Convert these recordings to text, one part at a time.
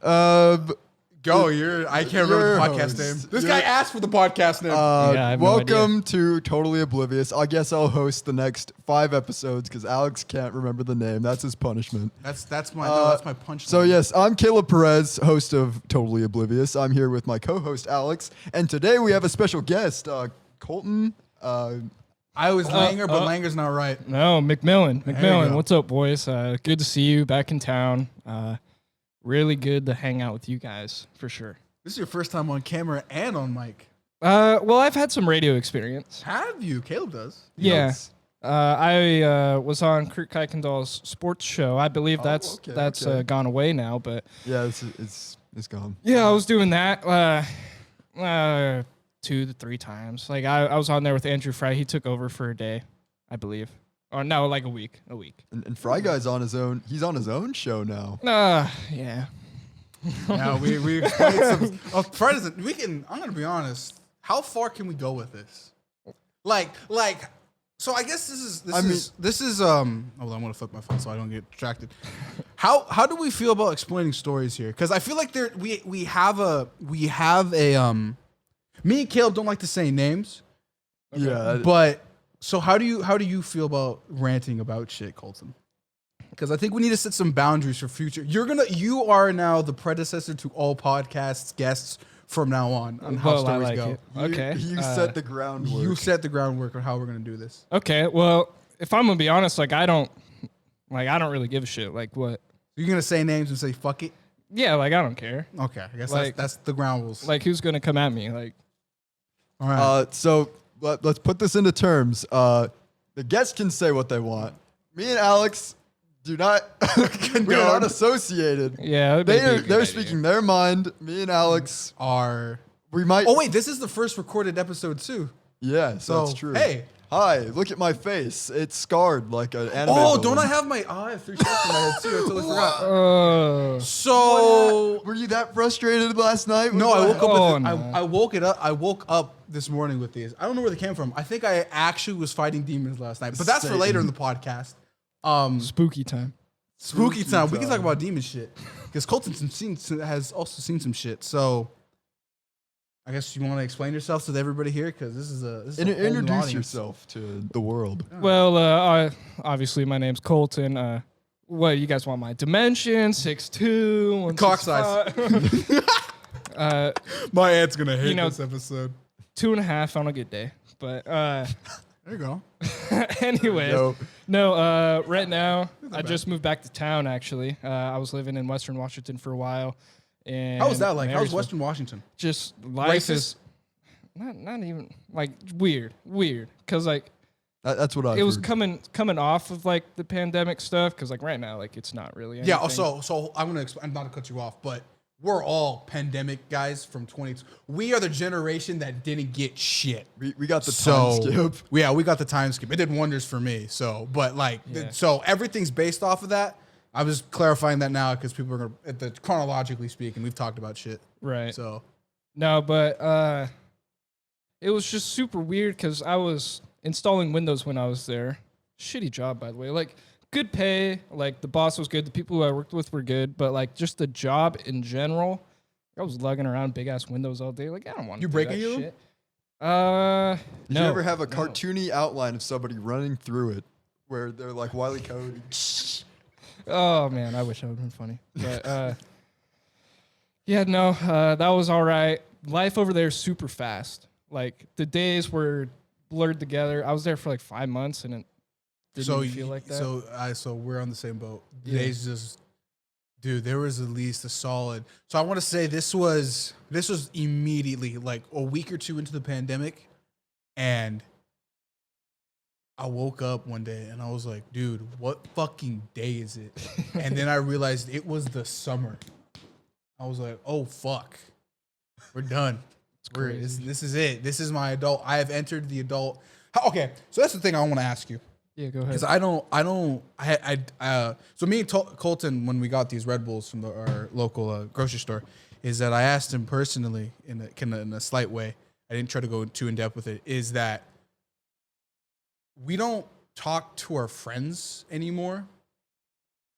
Go. I can't remember the podcast name. This guy asked for the podcast name. I have no idea. Welcome to Totally Oblivious. I guess I'll host the next 5 episodes because Alex can't remember the name. That's his punishment. That's my punchline. So yes, I'm Caleb Perez, host of Totally Oblivious. I'm here with my co-host Alex, and today we have a special guest, Colton. I was Langer, but Langer's not right. No, McMillan. go. What's up, boys? Good to see you back in town. Really good to hang out with you guys, for sure. This is your first time on camera and on mic. Well, I've had some radio experience. Have you? Caleb does. Yeah. I was on Kurt Kuykendall's sports show. I believe that's gone away now, but Yeah, it's gone. yeah, I was doing that 2 to 3 times. Like I was on there with Andrew Fry. He took over for a day, I believe. Or no, like a week. And Fry Guy's on his own. He's on his own show now. Yeah. Now we explained some. Fry doesn't. I'm gonna be honest. How far can we go with this? Like. So I guess this is. Hold on, I want to flip my phone so I don't get distracted. How do we feel about explaining stories here? Because I feel like we have a. Me and Caleb don't like to say names. Okay. Yeah, but. So how do you feel about ranting about shit, Colton? Because I think we need to set some boundaries for future. You are now the predecessor to all podcasts guests from now on how stories go. Okay. You set the groundwork. You set the groundwork on how we're gonna do this. Okay. Well, if I'm gonna be honest, I don't really give a shit. Like what? You're gonna say names and say fuck it? Yeah, I don't care. Okay, I guess Like- that's the ground rules. Like who's gonna come at me? Like All right. So let's put this into terms. The guests can say what they want. Me and Alex do not. We're not associated. yeah, They're speaking their mind. Me and Alex we might. Oh wait, this is the first recorded episode too. Yeah, So that's true. Hey. Hi, look at my face. It's scarred like an anime. Oh, villain. don't I have my? I have 3 shots in my head too. I totally forgot. Oh. So Were you that frustrated last night? no, I woke up. Oh, with no. I woke up this morning with these. I don't know where they came from. I think I actually was fighting demons last night, but that's for Satan. later in the podcast. Spooky time. Spooky time. We can time. talk about demon shit because Colton has also seen some shit. So I guess you want to explain yourself to everybody here because this is a whole new Introduce audience. yourself to the world. Well, obviously my name's Colton. What you guys want? My dimension 6'2", Cock size. 165. My aunt's gonna hate You know- this episode. 2.5 on a good day. But There you go. anyways, No. right now I just moved back to town. Actually, I was living in Western Washington for a while. And How was that like? How was Marysville. Western Washington? Just life Racist? is not even like weird because That's what I. it was coming off of like the pandemic stuff because right now it's not really anything. Yeah. So I'm gonna explain. I'm not to cut you off, but we're all pandemic guys from 20. We are the generation that didn't get shit. We got the time skip. Yeah, we got the time skip. It did wonders for me. So, but Yeah. so everything's based off of that. I was clarifying that now because people are gonna, chronologically speaking, we've talked about shit. Right. So No, but it was just super weird because I was installing Windows when I was there. Shitty job, by the way. Like, good pay. Like, the boss was good. The people who I worked with were good. But, just the job in general, I was lugging around big-ass Windows all day. Like, I don't want to You do breaking that you? shit. Did No. you ever have a cartoony outline of somebody running through it where they're like Wile E. Coyote? Oh, man, I wish that would have been funny. But, yeah, no, that was all right. Life over there is super fast. Like, the days were blurred together. I was there for 5 months, and it didn't feel like that. So we're on the same boat. Yeah. Days just, dude. There was at least a solid. So I want to say this was immediately a week or 2 into the pandemic, and I woke up one day and I was like, dude, what fucking day is it? And then I realized it was the summer. I was like, oh fuck, we're done. This is it. This is my adult. I have entered the adult. Okay, so that's the thing I want to ask you. Yeah, go ahead. Because so me and Colton, when we got these Red Bulls from our local grocery store, is that I asked him personally in a slight way. I didn't try to go too in depth with it. Is that we don't talk to our friends anymore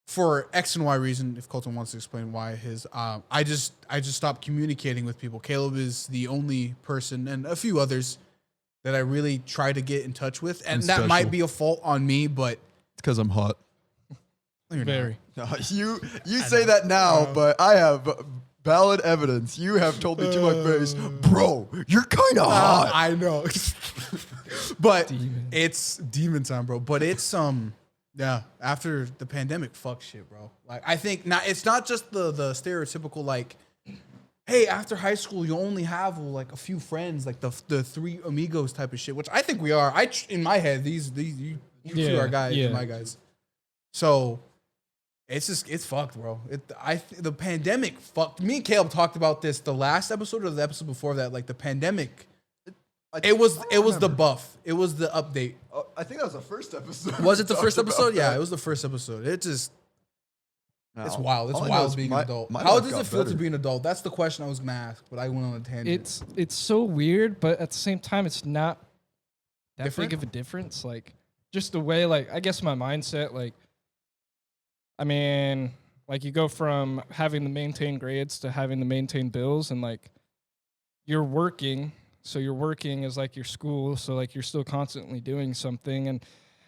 for X and Y reason, if Colton wants to explain why his, I just stopped communicating with people. Caleb is the only person, and a few others, that I really try to get in touch with, and that might be a fault on me, but It's because I'm hot. Very. No, you say that now, but I have valid evidence. You have told me to my face, bro, you're kind of hot. I know, but it's demon time, bro. But it's yeah. After the pandemic, fuck shit, bro. Like I think now it's not just the stereotypical like, hey, after high school you only have like a few friends, like the three amigos type of shit, which I think we are. In my head, these you two are guys, my guys. So it's fucked, bro. The pandemic fucked. Me and Caleb talked about this the last episode or the episode before that. Like the pandemic, it was the buff. It was the update. I think that was the first episode. Was it the first episode? Yeah, it was the first episode. It's wild. It's wild being an adult. How does it feel to be an adult? That's the question I was gonna ask, but I went on a tangent. It's so weird, but at the same time, it's not that Different? big of a difference. Like just the way, like I guess my mindset, like I mean, like you go from having to maintain grades to having to maintain bills, and like you're working. So your working is like your school. So like you're still constantly doing something. And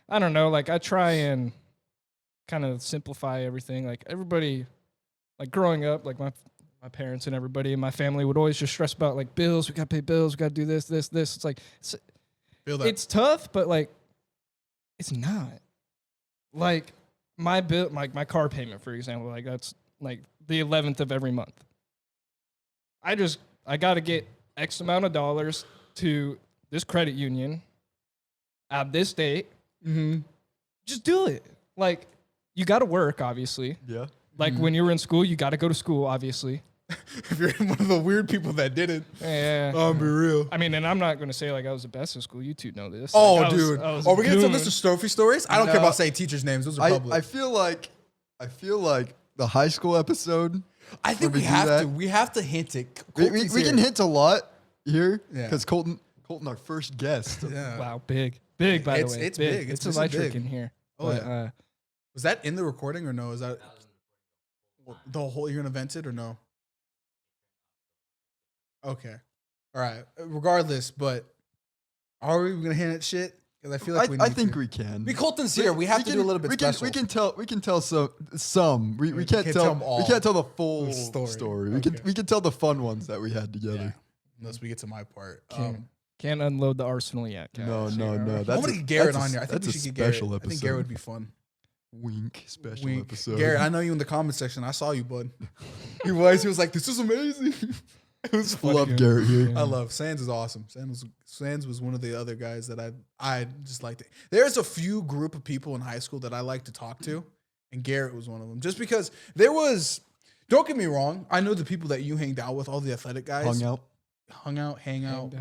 I don't know, like I try and kind of simplify everything. Like everybody, like growing up, like my parents and everybody in my family would always just stress about like bills. We got to pay bills. We got to do this. It's like, it's tough, but like, it's not. Like my bill, my car payment, for example, like that's like the 11th of every month. I got to get X amount of dollars to this credit union at this date. Mm-hmm. Just do it. Like, you got to work, obviously. Yeah. Like, when you were in school, you got to go to school, obviously. If you're one of the weird people that didn't, Yeah. be real. I mean, and I'm not going to say, like, I was the best in school. You two know this. Oh, like, dude. I was Are we going to tell goon. Mr. Strophy stories? I don't care about saying teachers' names. Those are public. I feel like the high school episode. I think we do have that. to. We have to hint it. We can hint a lot here Yeah. because Colton, our first guest. Yeah. Wow, big, by the way. It's big. It's It's electric big. in here. Oh, But, yeah. Was that in the recording or no? Is that the whole? You're gonna vent it or no? Okay. All right. Regardless, but are we gonna hint at shit? Because I feel like I think we can. Colton's here. We have to do a little bit special. We can tell some. We can't can't tell tell them all. we can't tell the full The story. story. Okay. We can tell the fun ones that we had together. Yeah. Unless we get to my part. can't unload the arsenal yet. Guys. No. I That's want to get Garrett on here. I think we should get Garrett. special I think episode. Garrett would be fun. Wink special Wink. episode. Garrett, I know you in the comment section. I saw you, bud. He was like, "This is amazing." It was funny. Love Garrett here. I love Sands is awesome. Sands was one of the other guys that I just liked. There's a few group of people in high school that I like to talk to, and Garrett was one of them. Just because there was, don't get me wrong, I know the people that you hanged out with, all the athletic guys, hang out. Hanged out.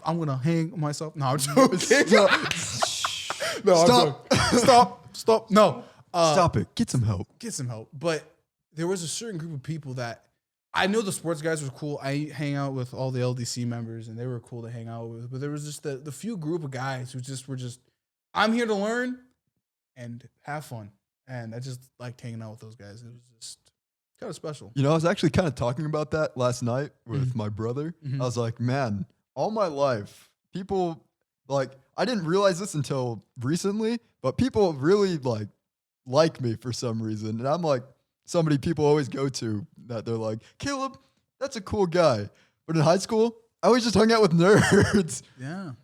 I'm gonna hang myself. No, I'm joking. Stop. Stop. No, Stop it. Get some help. get some help. But there was a certain group of people that I know the sports guys were cool. I hang out with all the LDC members and they were cool to hang out with. But there was just the few group of guys who were just, I'm here to learn and have fun. And I just liked hanging out with those guys. It was just kind of special. You know, I was actually kind of talking about that last night with my brother. I was like, man, all my life, people I didn't realize this until recently, but people really like me for some reason. And I'm like somebody people always go to that they're like, Caleb, that's a cool guy. But in high school, I always just hung out with nerds. Yeah, it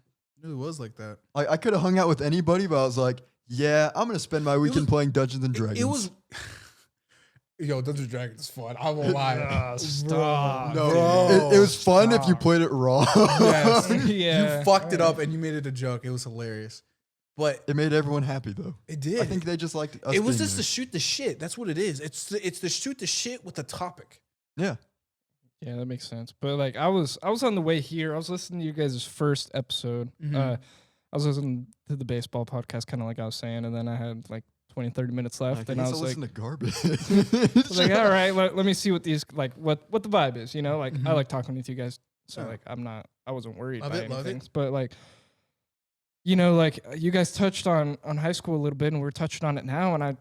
really was like that. I could have hung out with anybody, but I was like, yeah, I'm going to spend my weekend playing Dungeons and Dragons. It was... Yo, Dungeons and Dragons is fun. I won't lie. Stop. No, Bro, it was fun if you stop. played it wrong. Yes. Yeah. You fucked it up and you made it a joke. It was hilarious. But It made everyone happy, though. it did. I think they just liked us it was being just there. to shoot the shit. That's what it is. It's the shoot the shit with the topic. Yeah. Yeah, that makes sense. But like I was on the way here. I was listening to you guys' first episode. Mhm. I was listening to the baseball podcast, kind of like I was saying, and then I had like 20, 30 minutes left, I and I guess was I'll like, listen to garbage. I was like, all right, let me see what these what the vibe is. You know, like I Mhm. like talking with you guys, so Yeah. like I wasn't worried Love by it, love it. anything. But like, you know, like you guys touched on high school a little bit, and we're touching on it now, and I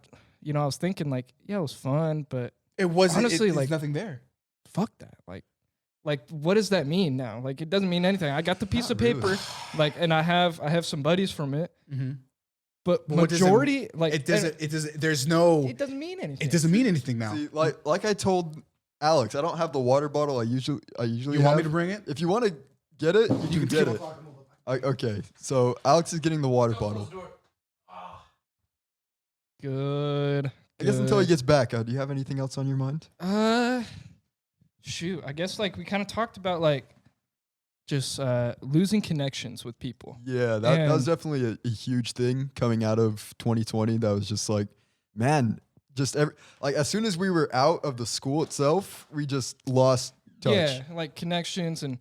I was thinking like, yeah, it was fun, but It wasn't honestly, it's like, nothing there. fuck that. Like, what does that mean now? Like, it doesn't mean anything. I got the piece of Not really. paper, like, and I have some buddies from it, but But what does it- majority, like, It doesn't. There's no. it doesn't mean anything. It doesn't mean anything now. See, like I told Alex, I don't have the water bottle I usually You want me have. to bring it? If you want to get it, you can get keep it. talking. Okay, so Alex is getting the water bottle. Good. I guess until he good. gets back, do you have anything else on your mind? Shoot. I guess like we kind of talked about like just losing connections with people. Yeah, that was And- definitely a huge thing coming out of 2020. That was just like, man, like as soon as we were out of the school itself, we just lost touch. Yeah, like connections and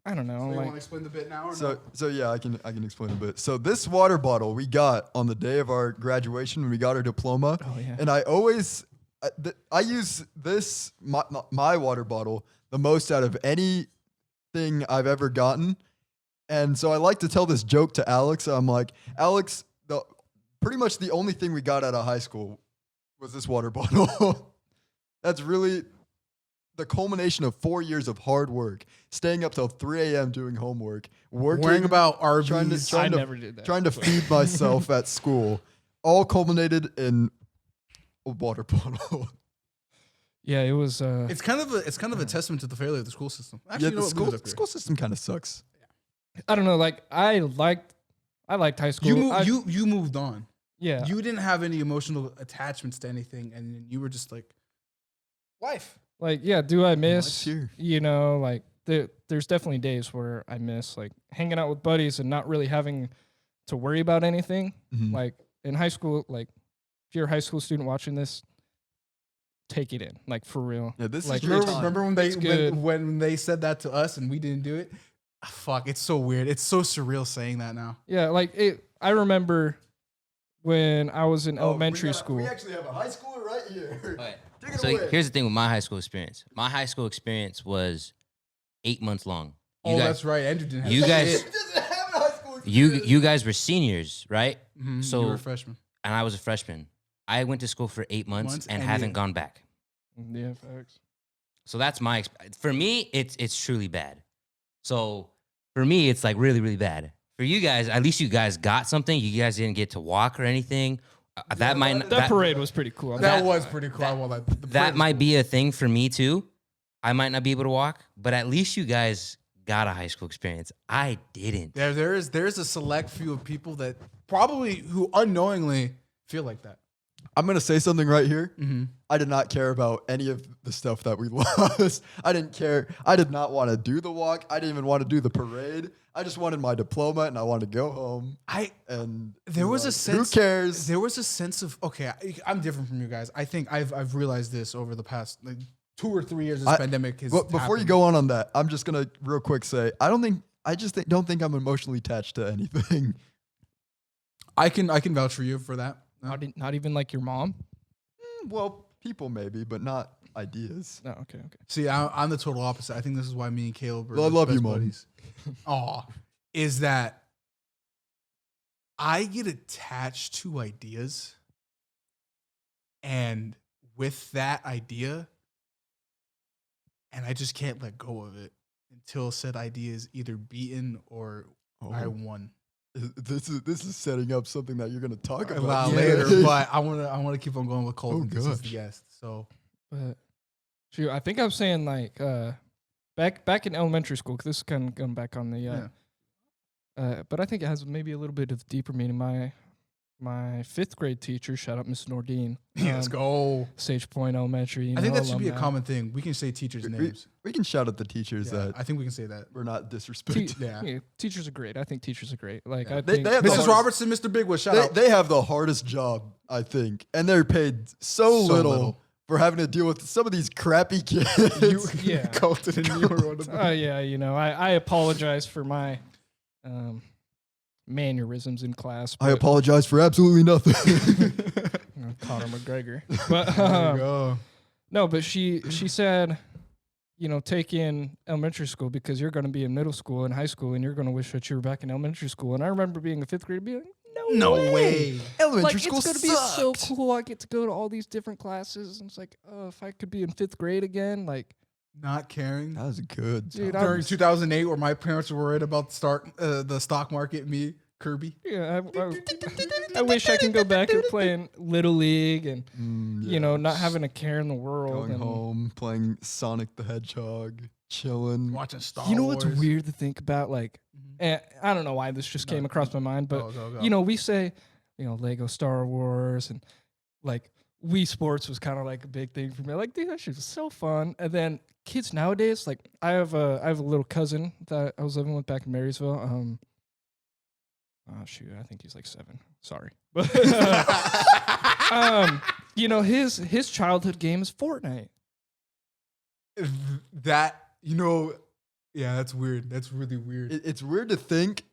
I don't know, So you want like to explain the bit now or So yeah, I can explain a bit. So this water bottle we got on the day of our graduation when we got our diploma. Oh, yeah. And I always I use this my water bottle the most out of anything I've ever gotten. And so I like to tell this joke to Alex. I'm like, Alex, pretty much the only thing we got out of high school was this water bottle. That's really the culmination of 4 years of hard work, staying up till 3 a.m. doing homework, worrying about Arby's. trying I to- never did that. trying to feed myself at school, all culminated in a water bottle. Yeah, it was. It's kind of a testament to the failure of the school system. Actually, Yeah, you know the what? Leave it up here. school system kind of sucks. I don't know. Like I liked high school. You moved on. Yeah. You didn't have any emotional attachments to anything, and you were just like, life. Like, yeah, do I miss, here. like there's definitely days where I miss like hanging out with buddies and not really having to worry about anything. Mhm. Like in high school, like if you're a high school student watching this, take it in, like for real. Yeah, this Like, is your Remember time. when they said that to us and we didn't do it? Ah, fuck, it's so weird. It's so surreal saying that now. Yeah, like I remember when I was in Oh, elementary we school. actually have a high schooler right here. Okay. Take it So away. here's the thing with my high school experience. My high school experience was 8 months long. That's right. Andrew didn't have you shit. guys- He doesn't have a high school You experience. you guys were seniors, right? Mhm, So- you were a freshman. And I was a freshman. I went to school for 8 months Months and and haven't you- gone back. Yeah, facts. So that's my for me. It's truly bad. So for me, it's like really really bad. For you guys, at least you guys got something. You guys didn't get to walk or anything. That might That, that, parade was pretty cool. That that- was pretty cool. I won't lie. The that parade was might cool. be a thing for me too. I might not be able to walk, but at least you guys got a high school experience. I didn't. There's a select few of people that probably who unknowingly feel like that. I'm gonna say something right here. Mm-hmm. I did not care about any of the stuff that we lost. I didn't care. I did not want to do the walk. I didn't even want to do the parade. I just wanted my diploma and I wanted to go home. And There be was a like, sense. Who cares? There was a sense of okay. I'm different from you guys. I think I've realized this over the past like 2 or 3 years. This pandemic has. But before you happened. go on that, I'm just gonna real quick say I just don't think I'm emotionally attached to anything. I can vouch for you for that. Not even like your mom. Well, people maybe, but not ideas. No, okay. See, I'm the total opposite. I think this is why me and Caleb are I love you, best Mom. buddies. Aw, is that I get attached to ideas, and with that idea, and I just can't let go of it until said idea is either beaten or I Oh, won. this is setting up something that you're gonna talk A about lot Yeah. later, but I wanna keep on going with Colton Oh, because he's the gosh. guest. So But shoot, I think I was saying like back in elementary school, 'cause this is kind of going back on the but I think it has maybe a little bit of deeper meaning. My 5th grade teacher, shout out Miss Nordine. let's go. Sage Point Elementary. I think that should be a alumni. common thing. We can say teachers' We- names. We can shout at the teachers Yeah, that I think we can say that. we're not Te- disrespecting. Yeah. teachers are great. I think teachers are great. Like Yeah. I They- think they have the Mrs. hardest- Robertson, Mr. Bigwood, shout out. They have the hardest job, I think, and they're paid so little for having to deal with some of these crappy kids. yeah. Colton and you were one of them. Oh yeah, I apologize for my mannerisms in class. I but- apologize for absolutely nothing. Conor McGregor. But There you go. no, but she said, take in elementary school because you're going to be in middle school and high school and you're going to wish that you were back in elementary school. And I remember being a 5th grader being like, no No way. Elementary Like, school it's gonna be so sucked. cool. I get to go to all these different classes, and it's like, oh, if I could be in 5th grade again, like, Not caring. That was good. Dude, time. During 2008, where my parents were worried about the stock market, me, Kirby. yeah, I wish I can go back and playing Little League and you know, not having a care in the world. Going and home, playing Sonic the Hedgehog, chilling. Watching Star You know Wars. what's weird to think about? Like, Mhm. I don't know why this just came across my mind, but Go. you know, we say, you know, Lego Star Wars and like Wii Sports was kind of like a big thing for me. Like, dude, that shit was so fun. And then kids nowadays, like, I have a little cousin that I was living with back in Marysville. Oh shoot, I think he's like 7. Sorry, but you know, his childhood game is Fortnite. That, yeah, that's weird. That's really weird. It's weird to think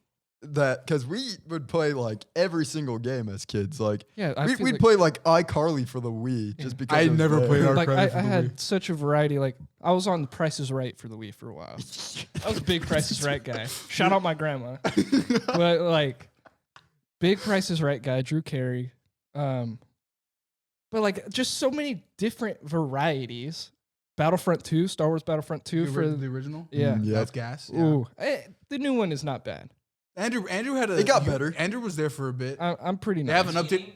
that because we would play like every single game as kids. Like, Yeah, I feel we'd like, play like iCarly for the Wii just because I it was never there. played like Credit I for the had Wii. such a variety. Like, I was on the Price is Right for the Wii for a while. I was a big Price is Right guy. Shout out my grandma. But like, big Price is Right guy, Drew Carey. But like, just so many different varieties. Battlefront 2, Star Wars Battlefront 2 for the original. yeah. Yep. That's gas. Yeah. Ooh, the new one is not bad. Andrew had a. It got better. Andrew was there for a bit. I'm pretty They nice. have an update.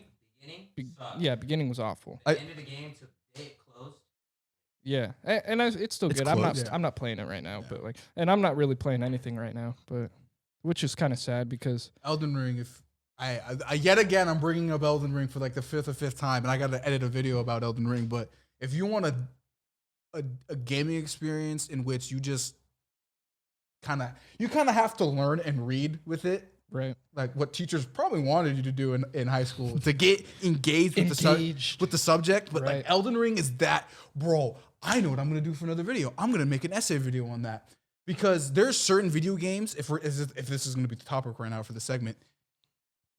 Yeah, beginning was awful. I- End of the game to the day it closed. Yeah, it's still It's good. I'm not close. Yeah. I'm not playing it right now, but like, and I'm not really playing anything right now, but which is kind of sad because Elden Ring. If I yet again, I'm bringing up Elden Ring for like the 5th or 5th time, and I got to edit a video about Elden Ring. But if you want a gaming experience in which you just kind of have to learn and read with it, right. like what teachers probably wanted you to do in high school to get engaged with Engaged. the subject, but Right. like Elden Ring is that, bro. I know what I'm gonna do for another video. I'm gonna make an essay video on that because there's certain video games. If this is gonna be the topic right now for the segment,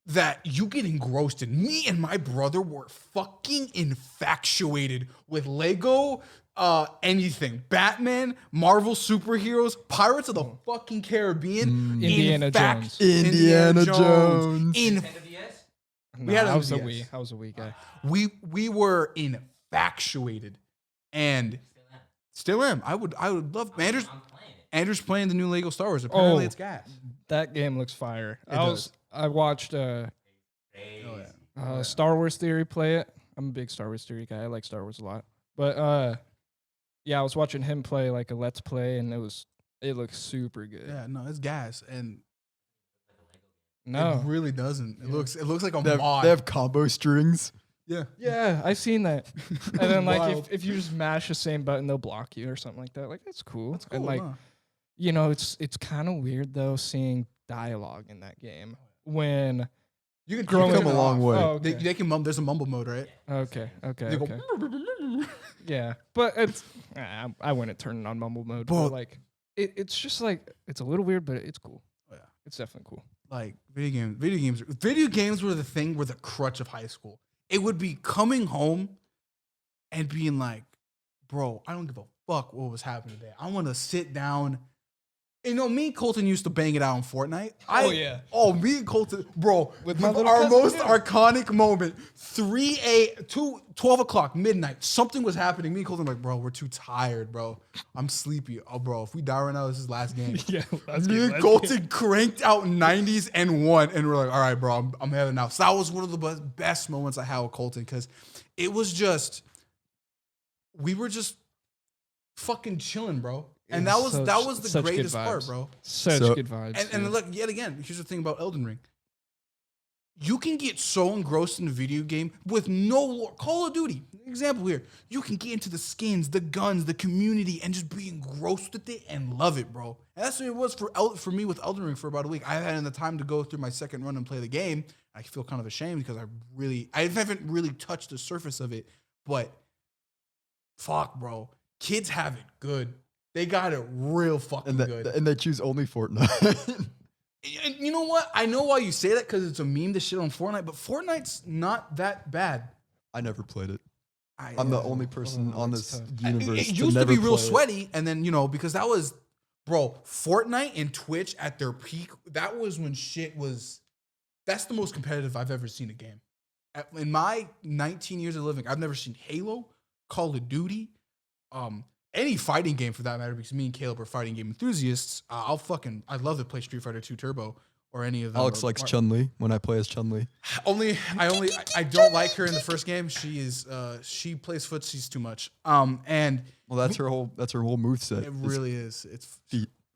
that you get engrossed in. Me and my brother were fucking infatuated with Lego. Anything, Batman, Marvel superheroes, Pirates of the fucking Caribbean, Indiana Jones. Indiana Jones. In No, had I a was a DS. Wii. I was a Wii guy. we were infatuated, and still am. I would love. Andrew's playing the new Lego Star Wars. Apparently, Oh. it's gas. That game looks fire. It does. I watched Oh, yeah. Star Wars Theory play it. I'm a big Star Wars Theory guy. I like Star Wars a lot. But yeah, I was watching him play like a Let's Play, and it looks super good. Yeah, no, it's gas, and No. it really doesn't. It looks like a They have, mod. they have combo strings. Yeah, Yeah, I've seen that. And then like Wild. if you just mash the same button, they'll block you or something like that. Like that's cool. that's cool. And like huh? you know, it's kind of weird though seeing dialogue in that game when You can growing turn come it a long off. way. Oh, They, okay. they can there's a mumble mode, right? Okay. They go, Yeah, but it's I wouldn't turn it on mumble mode. But But- like it's just like it's a little weird, but it's cool. Oh, yeah. It's definitely cool. Like video games were the crutch of high school. It would be coming home and being like, bro, I don't give a fuck what was happening today. I want to sit down. You know, me and Colton used to bang it out on Fortnite. Me and Colton, bro, With my little our cousin, most yeah. iconic moment, 12 o'clock, midnight, something was happening. Me and Colton like, bro, we're too tired, bro. I'm sleepy. Oh, bro, if we die right now, this is the last game. Yeah, Me and Colton cranked out 90s and won, and we're like, all right, bro, I'm heading out. So that was one of the best moments I had with Colton because it was just, we were just fucking chilling, bro. And that was the such good greatest part, vibes. Bro. Such So- good vibes. And dude. look, yet again, here's the thing about Elden Ring. You can get so engrossed in a video game with no lore. Call of Duty, example here. You can get into the skins, the guns, the community, and just be engrossed with it and love it, bro. And that's what it was for me with Elden Ring for about a week. I haven't had the time to go through my second run and play the game. I feel kind of ashamed because I haven't really touched the surface of it. But fuck, bro, kids have it good. They got it real fucking good. And they choose only Fortnite. And you know what? I know why you say that because it's a meme to shit on Fortnite, but Fortnite's not that bad. I never played it. I, I'm the only person on it's this tough. universe It used to never be real play it. sweaty, and then because that was, bro, Fortnite and Twitch at their peak. That was when shit was. That's the most competitive I've ever seen a game. In my 19 years of living, I've never seen Halo, Call of Duty, any fighting game for that matter, because me and Caleb are fighting game enthusiasts. I'd love to play Street Fighter 2 Turbo or any of them. Alex likes Chun-Li when I play as Chun-Li. I don't like her in the first game. She plays footsies too much. And Well, that's her whole moveset. it really is. It's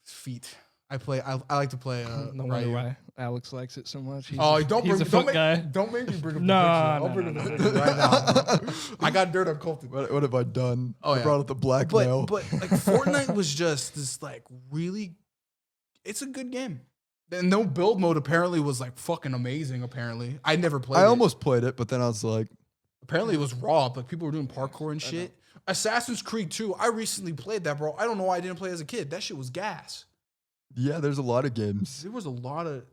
feet. I like to play. No wonder why Alex likes it so much. He's Don't he's a foot guy. Don't make me bring up No, I'll bring up the picture right now. Bro. I got dirt on Colton. What have I done? Oh, I yeah. brought up the blackmail. But like Fortnite was just this like really, it's a good game. And no build mode apparently was like fucking amazing. Apparently, I never played. I it. almost played it, but then I was like, Apparently it was raw. Like people were doing parkour and shit. Assassin's Creed 2. I recently played that, bro. I don't know why I didn't play as a kid. That shit was gas. yeah, there's a lot of games. There was a lot of.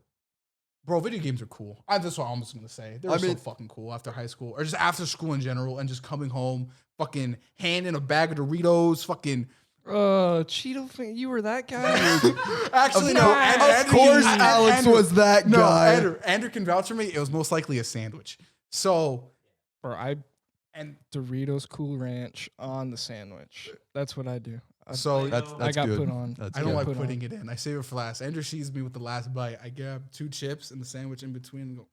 Bro, video games are cool. That's what I'm just gonna say. They were so fucking cool after high school, or just after school in general, and just coming home, fucking handing a bag of Doritos, fucking. Cheeto fan, you were that guy? Actually, no. Of course, Alex was that No, guy. Andrew can vouch for me. It was most likely a sandwich. So, Or and Doritos Cool Ranch on the sandwich. That's what I do. so That's I got good. put on. That's I don't good. like put on. putting it in. I save it for last. Andrew sees me with the last bite. I grab 2 chips and the sandwich in between and go.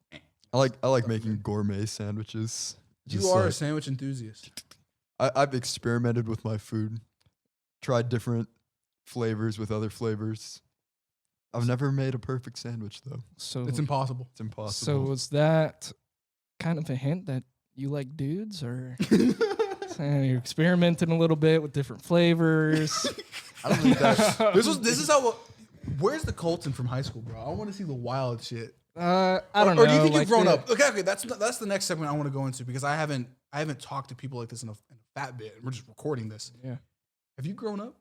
I like making gourmet sandwiches. You Just are a like- sandwich enthusiast. I've experimented with my food, tried different flavors with other flavors. I've never made a perfect sandwich though. So It's impossible. It's impossible. So was that kind of a hint that you like dudes, or you're experimenting a little bit with different flavors? I don't think that. This is how. Where's the Colton from high school, bro? I want to see the wild shit. I don't know. Or do you think like you've grown the- up? Okay, that's the next segment I want to go into because I haven't talked to people like this in a fat bit. We're just recording this. Yeah. Have you grown up?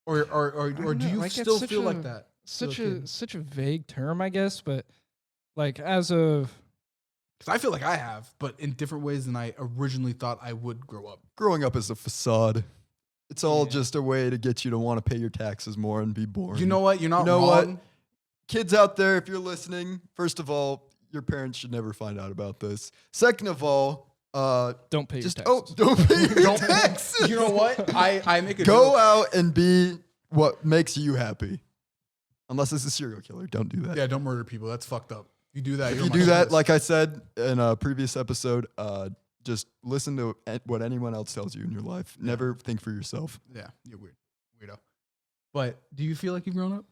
Or don't do know, you like, it's still such feel a- like that? Such a vague term, I guess, but like as of Because I feel like I have, but in different ways than I originally thought I would grow up. Growing up is a facade. It's all Yeah. just a way to get you to want to pay your taxes more and be boring. You know what? You're not You know what? wrong. Kids out there, if you're listening, first of all, your parents should never find out about this. Second of all, don't pay just your taxes. don't pay your Don't- taxes. You know what? I make a Go joke. out and be what makes you happy. Unless it's a serial killer, don't do that. Yeah, don't murder people. That's fucked up. You do that. If you're you on my do shit that, list. like I said in a previous episode, just listen to what anyone else tells you in your life. Never think for yourself. yeah, you're weirdo. But do you feel like you've grown up?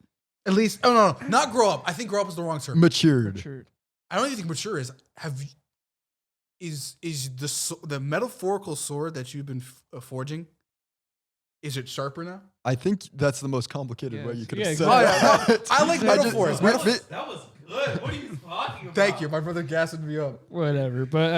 At least, oh no, not grow up. I think grow up is the wrong term. Matured. Matured. I don't even think mature is. Is the metaphorical sword that you've been forging? Is it sharper now? I think that's the most complicated way Yes. you could Yeah, have said exactly. Oh, yeah, no, I like metaphors. That That was good. What are you talking about? Thank you. My brother gassed me up. Whatever. But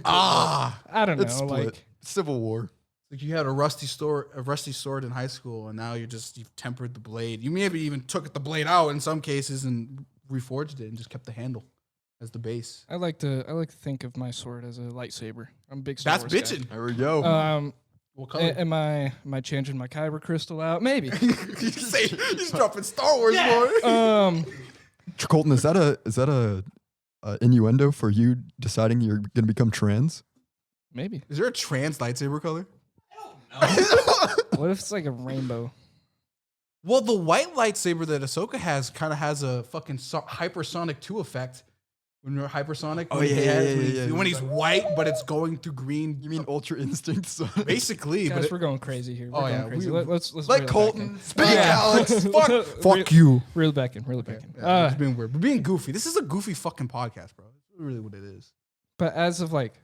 I don't know. It's split. Like Civil War. Like you had a rusty sword in high school, and now you've tempered the blade. You maybe even took the blade out in some cases and reforged it and just kept the handle as the base. I like to think of my sword as a lightsaber. I'm a big Star That's Wars guy. bitching. There we go. What color? Am I changing my kyber crystal out? Maybe. He's dropping Star Wars, boy. Colton, is that a innuendo for you deciding you're gonna become trans? Maybe. Is there a trans lightsaber color? What if it's like a rainbow? Well, the white lightsaber that Ahsoka has kind of has a fucking hypersonic 2 effect. When you're hypersonic, Oh, when yeah, he yeah, has- yeah, when he's- yeah. when he's white, but it's going through green. You mean Ultra Instinct? Son? Basically, Guys, but we're going crazy here. We're Oh, going yeah, crazy. we- Let's Let reel it back Colton in. speak, Yeah. Alex. fuck you. Reel it back in. Reel it back in. Yeah, it's being weird. We're being goofy. This is a goofy fucking podcast, bro. That's really what it is. But as of like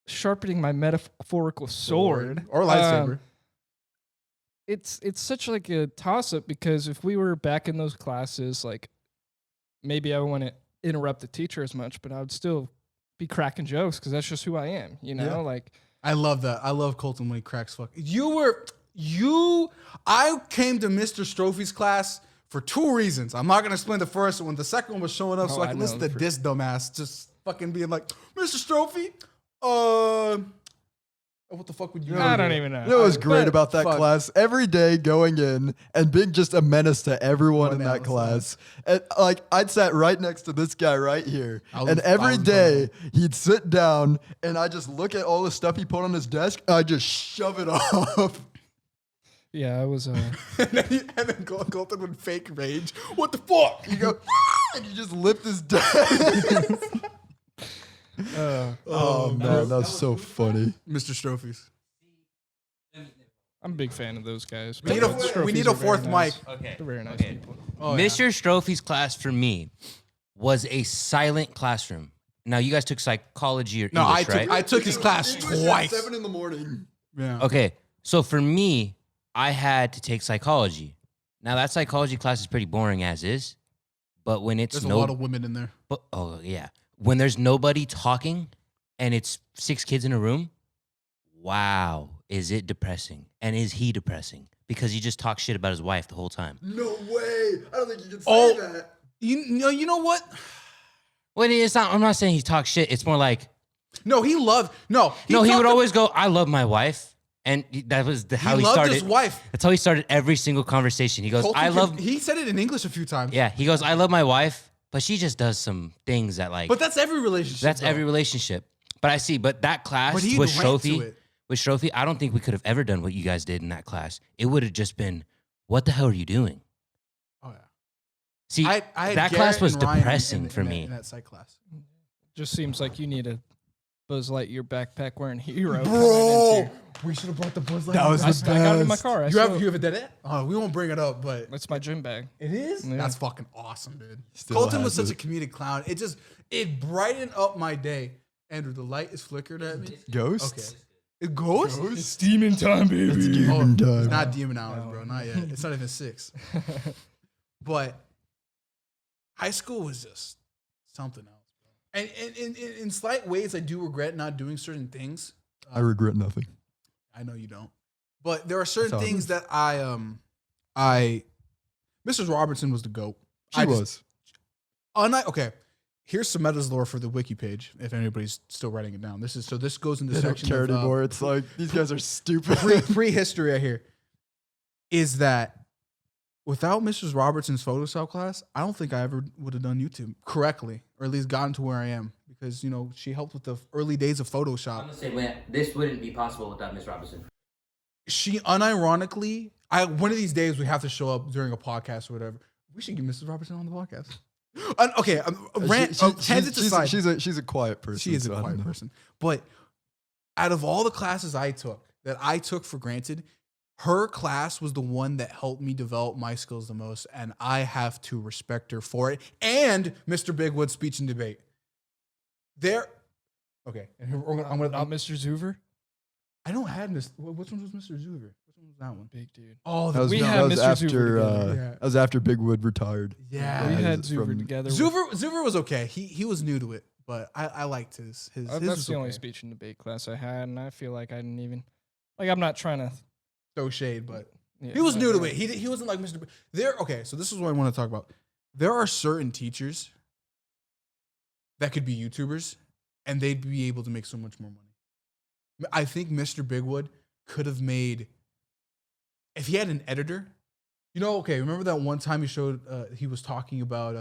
sharpening my metaphorical sword or lightsaber. it's such like a toss up because if we were back in those classes, like maybe I wouldn't interrupt the teacher as much, but I would still be cracking jokes because that's just who I am, you know? Yeah. Like I love that. I love Colton when he cracks fuck. I came to Mr. Strophy's class for 2 reasons. I'm not gonna explain the first one. The second one was showing up so I I can know listen to the this dumbass just fucking being like, Mr. Strophy, What the fuck would you? I don't even know. You know what was great But about that fuck. class? Every day going in and being just a menace to everyone in Everyone that else, class. And like I'd sat right next to this guy right here. I was- And I every was day he'd sit down and I just look at all the stuff he put on his desk and I just shove it off. Yeah, I was. and then Colton would fake rage. What the fuck? You go, and you just lift his desk. Oh man, that's so funny. Mr. Strophies. I'm a big fan of those guys. We need a, we need a fourth mic. Okay. They're very nice Okay. people. Oh, yeah. Mr. Strophy's class for me was a silent classroom. Now you guys took psychology or No, English, right? I took his class English at twice. 7 in the morning. Yeah. Okay, so for me, I had to take psychology. Now that psychology class is pretty boring as is, but when it's There's a lot of women in there. oh yeah, when there's nobody talking and it's 6 kids in a room, wow, is it depressing? And is he depressing? Because he just talks shit about his wife the whole time. No way. I don't think you can say Oh. that. You know what? Well, it's not. I'm not saying he talks shit. It's more like No, he loved. No, he would always go, "I love my wife," and that was how he loved started. his wife. That's how he started every single conversation. He goes, Colton "I could- love." He said it in English a few times. Yeah, he goes, "I love my wife," but she just does some things that like. But that's every relationship. That's though. every relationship. But I see. But that class But he'd with rant to Trophy, it. I don't think we could have ever done what you guys did in that class. It would have just been, "What the hell are you doing?" Oh yeah. See, I had that Garrett class was and Ryan depressing for in me. in that psych class. Just seems like you need a Buzz Lightyear backpack wearing hero. Bro, we should have brought the Buzz Lightyear. That was I, the I got it in my best. car. You have a dead end? Oh, we won't bring it up, but That's my gym bag. it is. Yeah. That's fucking awesome, dude. Still Colton was has such a comedic clown. It brightened up my day. Andrew, the light is flickered at me. Ghosts? Okay. It goes? It's demon time, baby. It's Oh, demon it's time. not demon hours, bro. Not yet. It's not even 6. But high school was just something else, bro. And in slight ways, I do regret not doing certain things. I regret nothing. I know you don't. But there are certain That's how it things that Mrs. Robertson was the GOAT. She was. Okay. Here's some meta's lore for the wiki page, if anybody's still writing it down. This goes in the They don't section care of anymore. It's like, these guys are stupid. prehistory I hear. Is that without Mrs. Robertson's Photoshop class, I don't think I ever would have done YouTube correctly, or at least gotten to where I am. Because, she helped with the early days of Photoshop. I'm gonna say this wouldn't be possible without Miss Robinson. She unironically, one of these days we have to show up during a podcast or whatever. We should get Mrs. Robertson on the podcast. Tangents aside, She's a quiet person. she is a so I don't quiet know. person. But out of all the classes I took for granted, her class was the one that helped me develop my skills the most, and I have to respect her for it. And Mr. Bigwood's speech and debate. Okay, and Not Mr. Zuver. I don't have Mr. Which one was Mr. Zuver? Which one was that one? Big dude. Oh, That was, We that had was Mr. after Zuber together. Yeah. that was after Bigwood retired. yeah. We Yeah, had he's Zuver from- together. Zuver was okay. He was new to it, but I liked his. That's was the only okay. speech and debate class I had, and I feel like I didn't even. Like, I'm not trying to. Throw shade, but Yeah, he was new to like, it. He wasn't like Mr. Okay, so this is what I want to talk about. There are certain teachers that could be YouTubers, and they'd be able to make so much more money. I think Mr. Bigwood could have made, if he had an editor. Okay, remember that one time he was talking about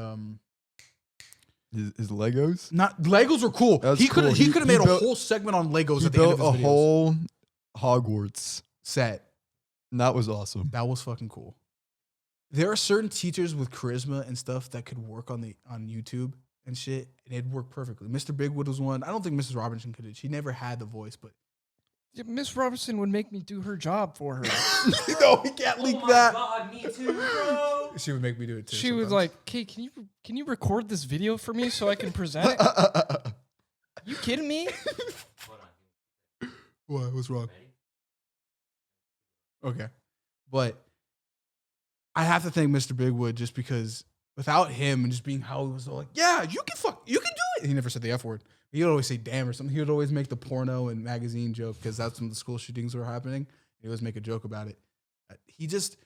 His Legos. not Legos were cool. That's He could cool. have made a built- whole segment on Legos He at the end of built his a videos. whole Hogwarts, Set. and that was awesome. That was fucking cool. There are certain teachers with charisma and stuff that could work on YouTube and shit, and it'd work perfectly. Mr. Bigwood was one. I don't think Mrs. Robinson could. She never had the voice, but Yeah, Miss Robertson would make me do her job for her. no, we can't leak Oh my that. God, me too, bro. She would make me do it too. She was sometimes. like, "Okay, can you record this video for me so I can present it?" You kidding me? "What? What's wrong?" Okay, but I have to thank Mr. Bigwood just because without him and just being how he was all like, "Yeah, you can do it." He never said the F word. He would always say "damn" or something. He would always make the porno and magazine joke because that's when the school shootings were happening. He always make a joke about it. He just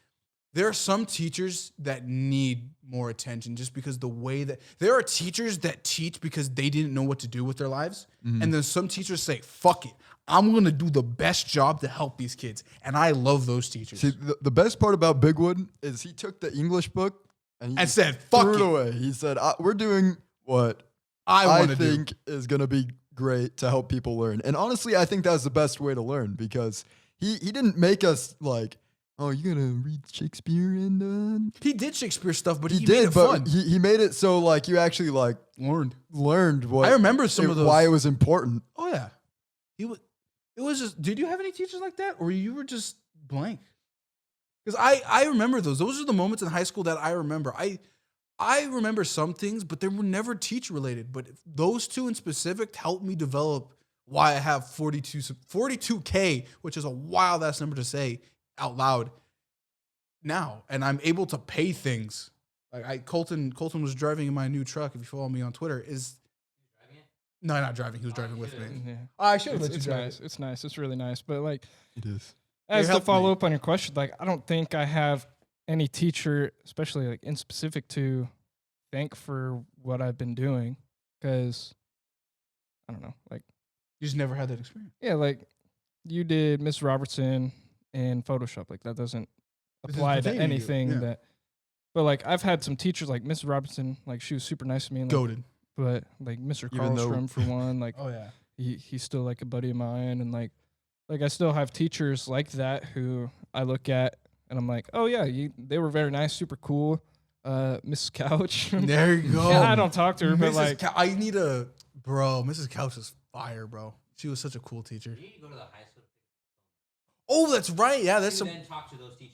there are some teachers that need more attention just because the way that there are teachers that teach because they didn't know what to do with their lives. And then some teachers say, fuck it. I'm going to do the best job to help these kids. And I love those teachers. See, the best part about Bigwood is he took the English book and he said, threw fuck it it. away. He said, we're doing what I I want to do. think is going to be great to help people learn. And honestly, I think that was the best way to learn because he didn't make us like, oh, you going to read Shakespeare and He did Shakespeare stuff, but he he did, made it but fun. he made it so like you actually like learned what I remember some of those. why it was important. Oh yeah, it was just. Did you have any teachers like that, or you were just blank? Because I remember those. Those are the moments in high school that I remember. I remember some things, but they were never teacher related. But those two in specific helped me develop why I have 42K, which is a wild ass number to say out loud now, and I'm able to pay things. Like Colton was driving in my new truck. If you follow me on Twitter, no, not driving. He was driving with me. Yeah. I should have let you It's drive. nice. It's nice. It's really nice. But like, It is. as to helped follow me. up on your question, like I don't think I have any teacher, especially like in specific, to thank for what I've been doing, because I don't know, like You just never had that experience. yeah, like you did Miss Robertson in Photoshop, like that doesn't This is apply to pertaining to you, anything yeah. that. But like I've had some teachers like Miss Robertson, like she was super nice to me, and, like, Goated. but like Mr. Even though- Carlstrom for one, like Oh yeah. he's still like a buddy of mine, and like I still have teachers like that who I look at and I'm like, oh yeah, they were very nice, super cool. Mrs. Couch. There you go. Yeah, I don't talk to her, but Mrs. like I need a bro. Mrs. Couch is fire, bro. She was such a cool teacher. You need to go to the high school. Oh, that's right. Yeah, that's You some. then talk to those teachers.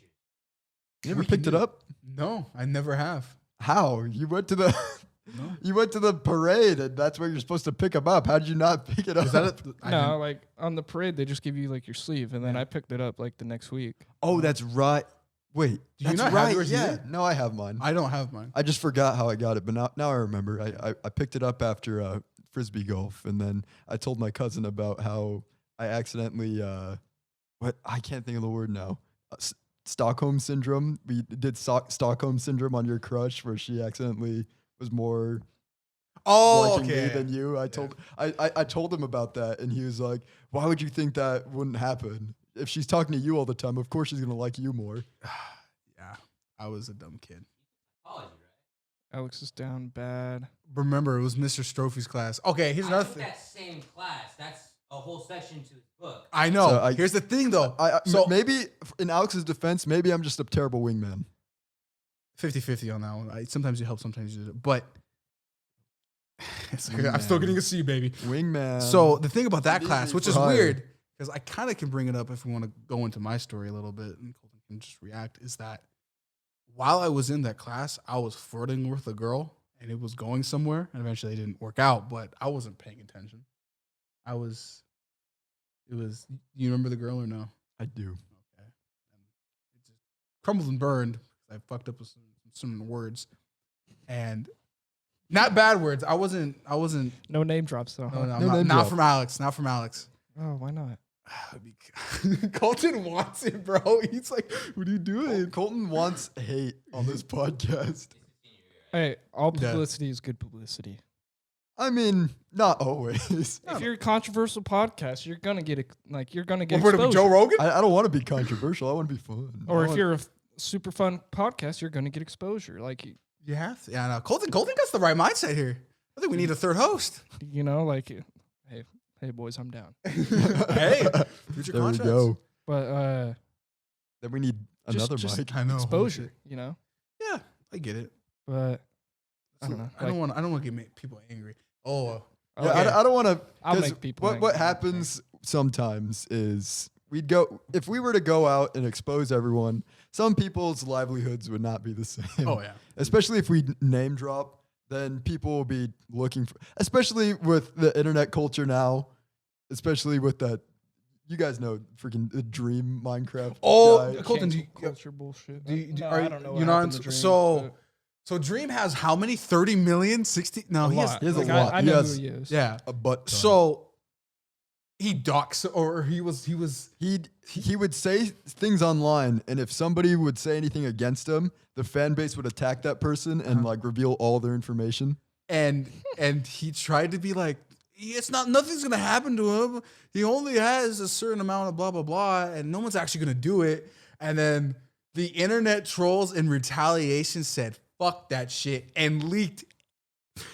You ever We can picked it do it. up? No, I never have. How? You went to the No. you went to the parade and that's where you're supposed to pick them up. How did you not pick it up? Is that a, I no, didn't- like on the parade they just give you like your sleeve, and then I picked it up like the next week. Oh, that's right. Wait, Do you that's not have right. yours Yeah. either? No, I have mine. I don't have mine. I just forgot how I got it, but now I remember. I picked it up after frisbee golf, and then I told my cousin about how I accidentally what I can't think of the word now. Stockholm syndrome. We did Stockholm syndrome on your crush, where she accidentally was more Oh, liking me okay. than you. I told him about that, and he was like, "Why would you think that wouldn't happen? If she's talking to you all the time, of course she's gonna like you more." Yeah, I was a dumb kid. Apology, right? Alex is down bad. Remember, it was Mr. Strophy's class. Okay, here's I another took thing. that same class. That's a whole section to his book. I know. So Here's the thing, though. So maybe in Alex's defense, maybe I'm just a terrible wingman. 50-50 on that one. Sometimes you help, sometimes you do it. But it's like, I'm still getting a C, baby. Wingman. So the thing about that Easy class, which for is hire. weird, because I kind of can bring it up if we want to go into my story a little bit, and Colton can just react, is that while I was in that class, I was flirting with a girl, and it was going somewhere, and eventually it didn't work out, but I wasn't paying attention. You remember the girl or no? I do. Okay. It just crumbled and burned. I fucked up with some words, and not bad words. I wasn't. No name drops though. No, huh? no, No not, name not drop. from Alex. Not from Alex. Oh, why not? Colton wants it, bro. He's like, "What are you doing?" Colton wants hate on this podcast. Hey, all Yeah. publicity is good publicity. I mean, not always. If you're a controversial podcast, you're gonna get you're gonna get What, exposure. Joe Rogan? I don't want to be controversial. I want to be fun. Or I if want- you're a super fun podcast, you're gonna get exposure. Like You have to. Yeah, no. Colton got the right mindset here. I think we need a third host. you know, like hey boys, I'm down. Hey, future there we contracts. go. But Then we need another just mic. I know. exposure, you know. Yeah, I get it. But I don't know. I don't want to get people angry. Oh, Yeah, okay. I don't want to. I'll make people What angry. happens sometimes is we'd go if we were to go out and expose everyone. Some people's livelihoods would not be the same. Oh yeah. Especially if we name drop, then people will be looking for. Especially with the internet culture now, especially with that. You guys know freaking the Dream Minecraft. Oh, guy. Colton, Cancel culture bullshit. do- No, are I you- don't know. you're what not happened in- to Dream, so- but So Dream has how many? 30 million? 60? No, a he has. lot. he has a Like, lot. I He know has- who he is. Yeah. a butt. ton. So he docks or he was He would say things online, and if somebody would say anything against him, the fan base would attack that person and like reveal all their information. and he tried to be like, nothing's gonna happen to him. He only has a certain amount of blah blah blah, and no one's actually gonna do it. And then the internet trolls in retaliation said, "Fuck that shit," and leaked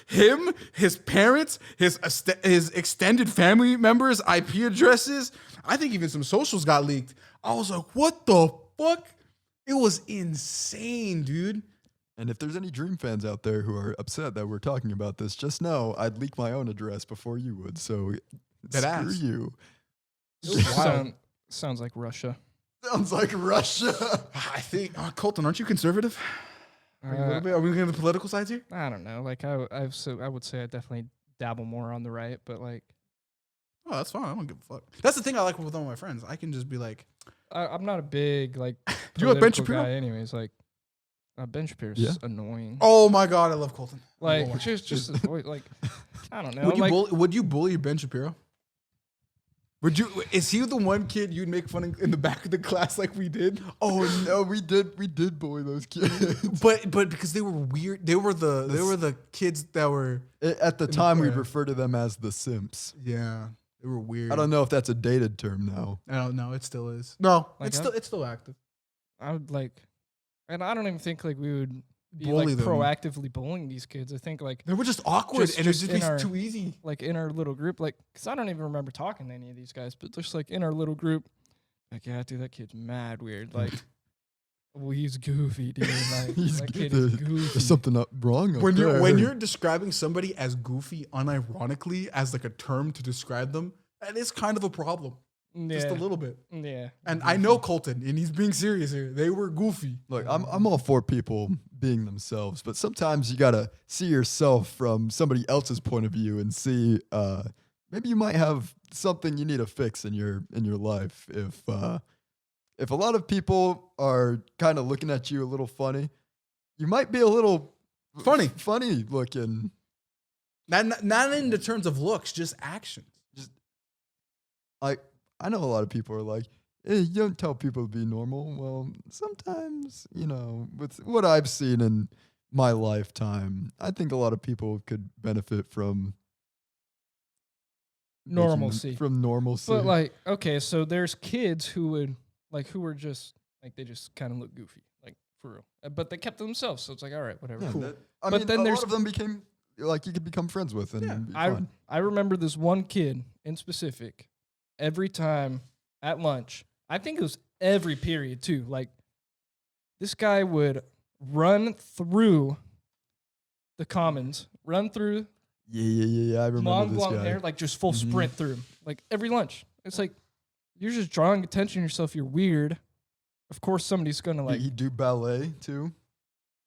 him, his parents, his extended family members' IP addresses. I think even some socials got leaked. I was like, what the fuck? It was insane, dude. And if there's any Dream fans out there who are upset that we're talking about this, just know I'd leak my own address before you would. So That screw ass. you. Sounds like Russia. Sounds like Russia. I think, Colton, aren't you conservative? Are you a little bit? Are we going to the political sides here? I don't know. Like I would say I definitely dabble more on the right, but like Oh, that's fine. I don't give a fuck. That's the thing I like with all my friends. I can just be like, I'm not a big like you like Ben political Shapiro? guy anyways. Like Ben Shapiro's Yeah. annoying. oh my God, I love Colton. Like Oh. just like I don't know. Would you bully Ben Shapiro? Is he the one kid you'd make fun in the back of the class like we did? Oh no, we did bully those kids. But because they were weird. They were the kids that were At the time, we'd yeah. refer to them as the simps. yeah, they were weird. I don't know if that's a dated term now. I don't know. It still is. No, Like, it's still active. I would like, and I don't even think like we would be Bully like them. proactively bullying these kids. I think like They were just awkward Just- and it just would in just our- be too easy. like in our little group, like because I don't even remember talking to any of these guys, but just like in our little group, like yeah, dude, that kid's mad weird. Like, well, he's goofy, dude. Like that kid is goofy. There's something up wrong up When there. you're describing somebody as goofy, unironically as like a term to describe them, that is kind of a problem. Just a little bit. Yeah. And I know Colton, and he's being serious here. They were goofy. Look, I'm all for people being themselves, but sometimes you gotta see yourself from somebody else's point of view and see maybe you might have something you need to fix in your life. If a lot of people are kind of looking at you a little funny, you might be a little funny looking. Not in the terms of looks, just actions. I know a lot of people are like, hey, you don't tell people to be normal. Well, sometimes, with what I've seen in my lifetime, I think a lot of people could benefit from Normalcy. From normalcy. But like, okay, so there's kids who were just like they just kind of look goofy, like for real, but they kept to themselves. So it's like, all right, whatever, Yeah, cool. I But mean, then a there's- lot of them became like you could become friends with, and be fun. I remember this one kid in specific. Every time at lunch, I think it was every period too. Like this guy would run through the commons, run through Yeah. I remember long this blonde guy. hair, like just full sprint through him, like every lunch. It's like you're just drawing attention to yourself. You're weird. Of course, somebody's gonna like. He do ballet too.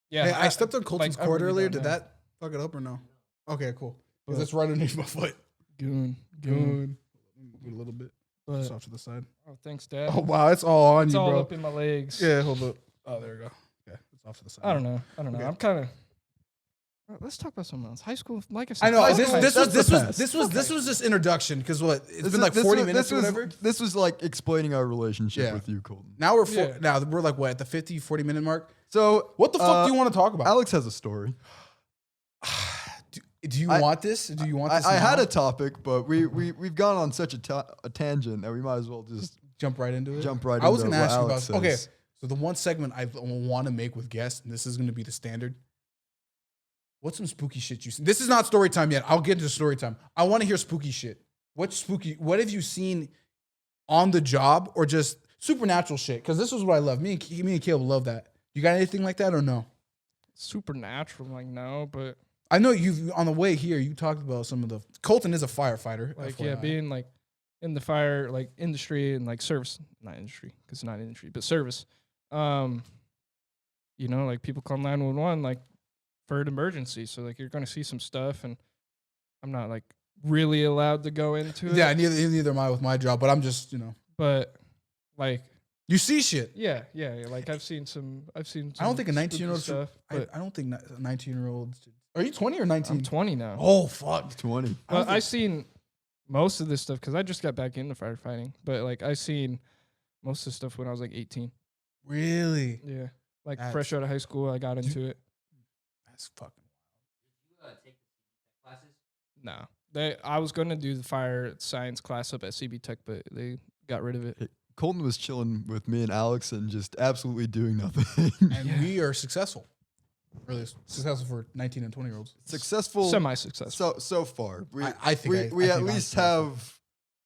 Yeah, Hey, I stepped on Colton's I court really earlier. don't Did know. that fuck it up or no? Okay, cool. But- Because it's right underneath my foot. goon. A little bit. But Just off to the side. oh, thanks, Dad. Oh, wow. It's all on it's you, all bro. up in my legs. Yeah, hold up. Oh, there we go. Okay. It's off to the side. I don't know. Okay. I'm kind of. Let's talk about something else. High school, like I said. I know. That's This okay. was That's the past. this was just introduction because what it's This been is- like this 40 was- minutes this or was- whatever. This was like explaining our relationship Yeah. with you, Colton. Now we're Yeah. now we're like what at the 50, 40 minute mark. So What the fuck do you want to talk about? Alex has a story. Do you I- want this? Do you want this? I had now? a topic, but we've gone on such a tangent that we might as well just jump right into it. jump right I was into gonna what ask you Alex about. Okay, says. so the one segment I want to make with guests, and this is going to be the standard. What's some spooky shit you seen? This is not story time yet. I'll get into story time. I want to hear spooky shit. What's spooky? What have you seen on the job or just supernatural shit? Because this is what I love. Me and Caleb love that. You got anything like that or no? Supernatural, like no, but I know you've on the way here. You talked about some of the. Colton is a firefighter. like FYI. yeah, being like in the fire like industry and like service, not industry because it's not industry, but service. Like people call 911 like for an emergency, so like you're gonna see some stuff, and I'm not like really allowed to go into it. Yeah, neither am I with my job, but I'm just but like you see shit. yeah. Like I've seen some. I don't think a spooky 19-year-old stuff. But I don't think a 19-year-old. Are you 20 or 19? I'm 20 now. Oh fuck. 20. Well, I seen most of this stuff because I just got back into firefighting. But like I seen most of the stuff when I was like 18. Really? Yeah, like That's- fresh out of high school, I got into it. That's fucking. Did you take the classes? No, I was going to do the fire science class up at CB Tech, but they got rid of it. Colton was chilling with me and Alex and just absolutely doing nothing. And we are successful. Really successful for 19 and 20-year-olds. Successful. Semi-successful. So far. I think we I at think I'm least successful. have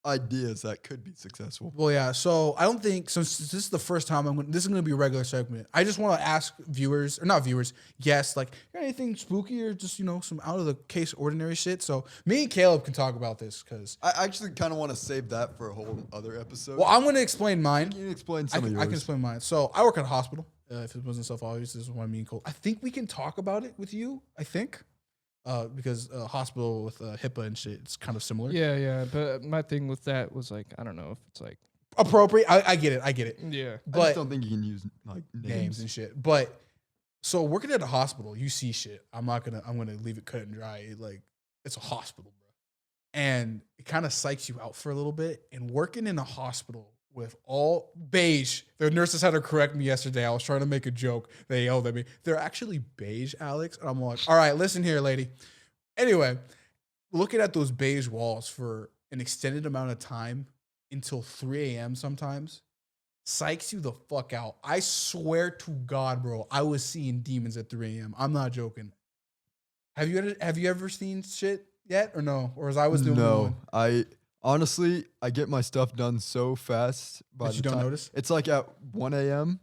ideas that could be successful. Well, yeah. So I don't think so. This is the first time this is going to be a regular segment. I just want to ask viewers, or not viewers, guests, like, got anything spooky or just some out of the case ordinary shit. So me and Caleb can talk about this because. I actually kind of want to save that for a whole other episode. Well, I'm going to explain mine. Can you explain I some of yours? can explain mine. So I work at a hospital. If it wasn't self-obvious, this is what I mean. Cole. I think we can talk about it with you. I think. Because hospital with HIPAA and shit, it's kind of similar. Yeah. But my thing with that was like, I don't know if it's like Appropriate. I get it. yeah. I just But don't think you can use like names and shit. But so working at a hospital, you see shit. I'm gonna leave it cut and dry. It's a hospital, bro. And it kind of psychs you out for a little bit. And working in a hospital with all beige, the nurses had to correct me yesterday. I was trying to make a joke. They yelled at me. They're actually beige, Alex. And I'm like, all right, listen here, lady. Anyway, looking at those beige walls for an extended amount of time until 3 a.m. sometimes psychs you the fuck out. I swear to God, bro, I was seeing demons at 3 a.m. I'm not joking. Have you ever seen shit yet or no? Or as I was doing No, honestly, I get my stuff done so fast. By But the you don't time, notice? It's like at 1 a.m.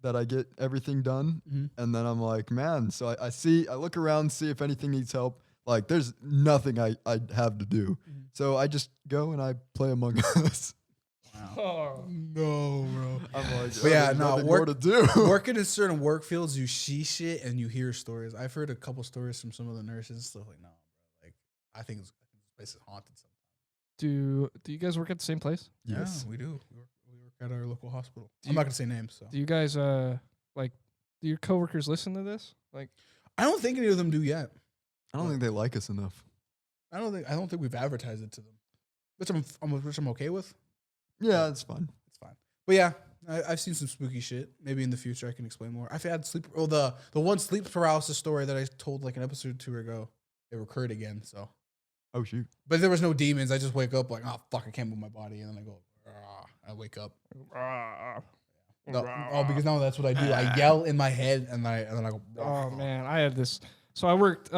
that I get everything done. Mhm. And then I'm like, man, so I look around, see if anything needs help. Like, there's nothing I have to do. Mhm. So I just go and I play Among Us. Oh. No, bro. I'm like, But yeah, there's no, nothing more to do. Working in certain work fields, you see shit and you hear stories. I've heard a couple stories from some of the nurses and stuff like, no, bro. Like, I think this place is haunted sometimes. Do you guys work at the same place? Yes. Yeah, we do. We work at our local hospital. Do I'm you- not gonna say names. So Do you guys like do your coworkers listen to this? Like I don't think any of them do yet. I don't think they like us enough. I don't think we've advertised it to them, which I'm okay with. Yeah, it's fun. It's fine. But yeah, I've seen some spooky shit. Maybe in the future I can explain more. I've had sleep. Oh, the one sleep paralysis story that I told like an episode or two ago, it recurred again. So, Oh, shoot. but there was no demons. I just wake up like, oh fuck, I can't move my body, and then I go, I wake up. No, oh, because now that's what I do. I yell in my head, and then I go. oh man, I had this. So I worked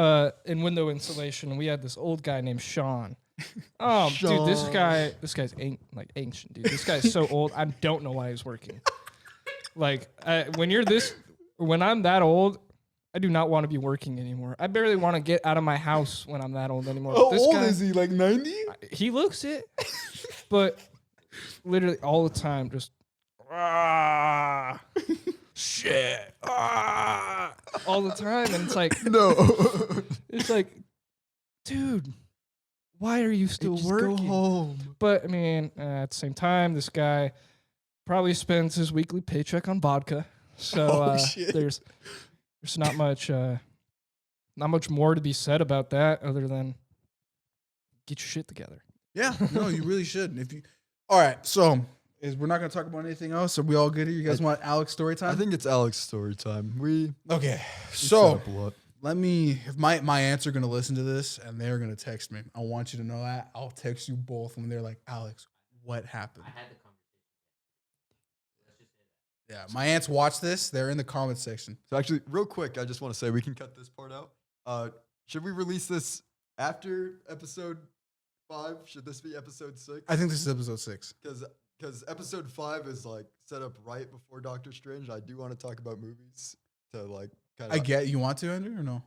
in window installation, and we had this old guy named Sean. Oh, dude, this guy's ancient, dude. This guy's so old. I don't know why he's working. Like when I'm that old, I do not want to be working anymore. I barely want to get out of my house when I'm that old anymore. How This old guy, is he? Like 90? He looks it, but literally all the time, just shit, all the time, and it's like, No. it's like, dude, why are you still Just working? go home. But I mean, at the same time, this guy probably spends his weekly paycheck on vodka, so shit. there's not much more to be said about that other than get your shit together. Yeah, no, you really should. If you, all right, so we're not gonna talk about anything else. Are we all good here? You guys want Alex story time? I think it's Alex's story time. We Okay, set so up a lot. let me. If my aunts are gonna listen to this and they're gonna text me, I want you to know that I'll text you both when they're like, Alex, what happened? I had the conversation. Let's just say that. Yeah, my aunts watch this. They're in the comment section. So actually, real quick, I just want to say we can cut this part out. Should we release this after episode 5? Should this be episode 6? I think this is episode 6. Because episode 5 is like set up right before Doctor Strange. I do want to talk about movies to like kind of. I get you want to, Andrew, or no?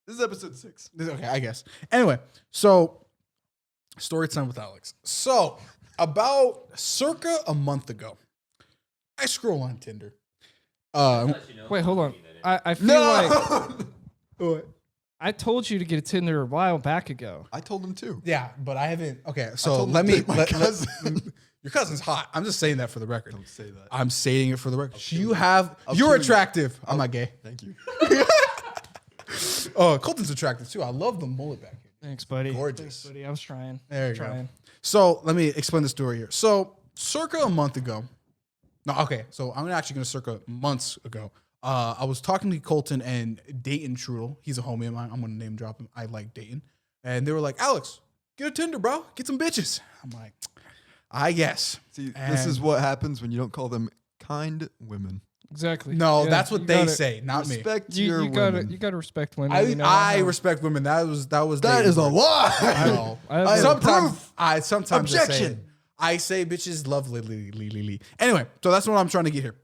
This is episode 6. Okay, I guess. Anyway, so story time with Alex. So about circa a month ago, I scroll on Tinder. Let you know. Wait, hold on. I feel like No. I told you to get a Tinder a while back ago. I told him too. Yeah, but I haven't. Okay, so told him let to me. date my let- cousin. your cousin's hot. I'm just saying that for the record. Don't say that. I'm saying it for the record. kill You you. have. I'll You're kill you. attractive. I'm not gay. Thank you. Oh, Colton's attractive too. I love the mullet back here. Thanks, buddy. Gorgeous. Thanks, buddy. I was trying. There you trying. go. So let me explain the story here. So circa a month ago, no, okay. So I'm actually going to circa months ago. I was talking to Colton and Dayton Trudel. He's a homie of mine. I'm going to name drop him. I like Dayton. And they were like, Alex, get a Tinder, bro. Get some bitches. I'm like, I guess. See, this is what happens when you don't call them kind women. Exactly. No, Yeah, that's what you they gotta- say, not me. Respect your You gotta women. respect women. I, you know? I respect women. That was That Dayton's is a word. lie. I know. I have sometimes I sometimes just say it. Objection. I say bitches love Lily. Anyway, so that's what I'm trying to get here.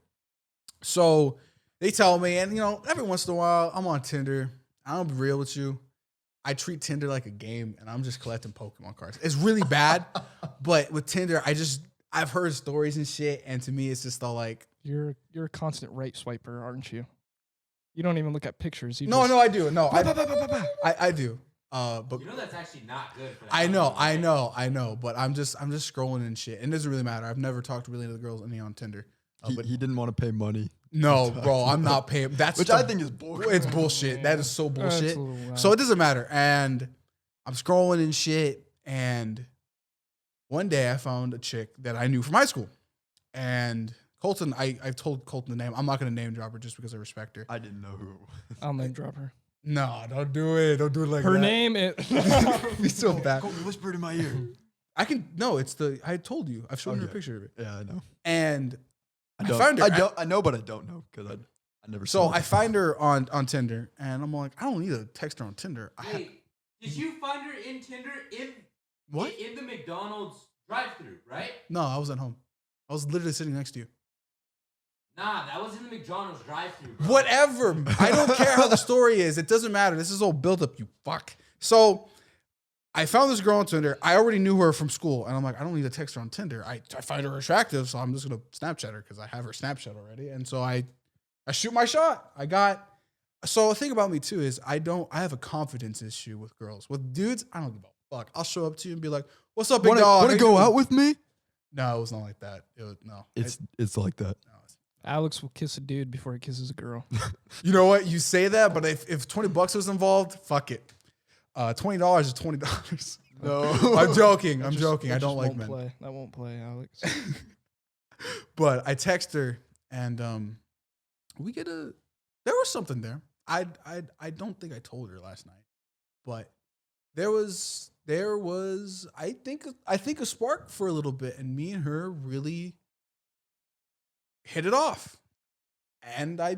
So they tell me, and every once in a while I'm on Tinder. I'll be real with you. I treat Tinder like a game, and I'm just collecting Pokemon cards. It's really bad, but with Tinder, I've heard stories and shit, and to me, it's just all like, You're a constant right swiper, aren't you? You don't even look at pictures. You no, just, I do, no, I do. But You know that's actually not good for that. I know, but I'm just scrolling and shit, and it doesn't really matter. I've never talked really to the girls any on Tinder. But He didn't want to pay money. no, bro, I'm not paying. That's Which I think is bullshit. it's bullshit. That is so That's a bullshit. little wild. So it doesn't matter. And I'm scrolling and shit, and one day I found a chick that I knew from high school, and Colton. I've told Colton the name. I'm not gonna name drop her just because I respect her. I didn't know who. I'll name drop her. No, don't do it. Don't do it like Her that. name is. Be so bad. Colton whispered in my ear. I can. No, it's the. I told you. I've shown you a Okay. picture of it. Yeah, I know. And I don't, found her. I know, but I don't know because I never. So saw I her. find her on Tinder, and I'm like, I don't need to text her on Tinder. Wait, did you find her in Tinder What? in the McDonald's drive-thru, right? No, I was at home. I was literally sitting next to you. Nah, that was in the McDonald's drive-thru. Bro. Whatever. I don't care how the story is. It doesn't matter. This is all built up, you fuck. So I found this girl on Tinder. I already knew her from school. And I'm like, I don't need to text her on Tinder. I find her attractive, so I'm just going to Snapchat her because I have her Snapchat already. And so I shoot my shot. So the thing about me too is I have a confidence issue with girls. With dudes, I don't give a fuck. I'll show up to you and be like, what's up, big dog? Want How to you go doing?" out with me? No, it was not like that. It was, no. It's like that. Alex will kiss a dude before he kisses a girl. You know what? You say that, but if $20 was involved, fuck it. $20 is $20. No, I'm joking. I'm That joking. I just don't like won't men. play. That won't play, Alex. But I text her, and there was something there. I don't think I told her last night, but there was I think a spark for a little bit, and me and her really hit it off, and I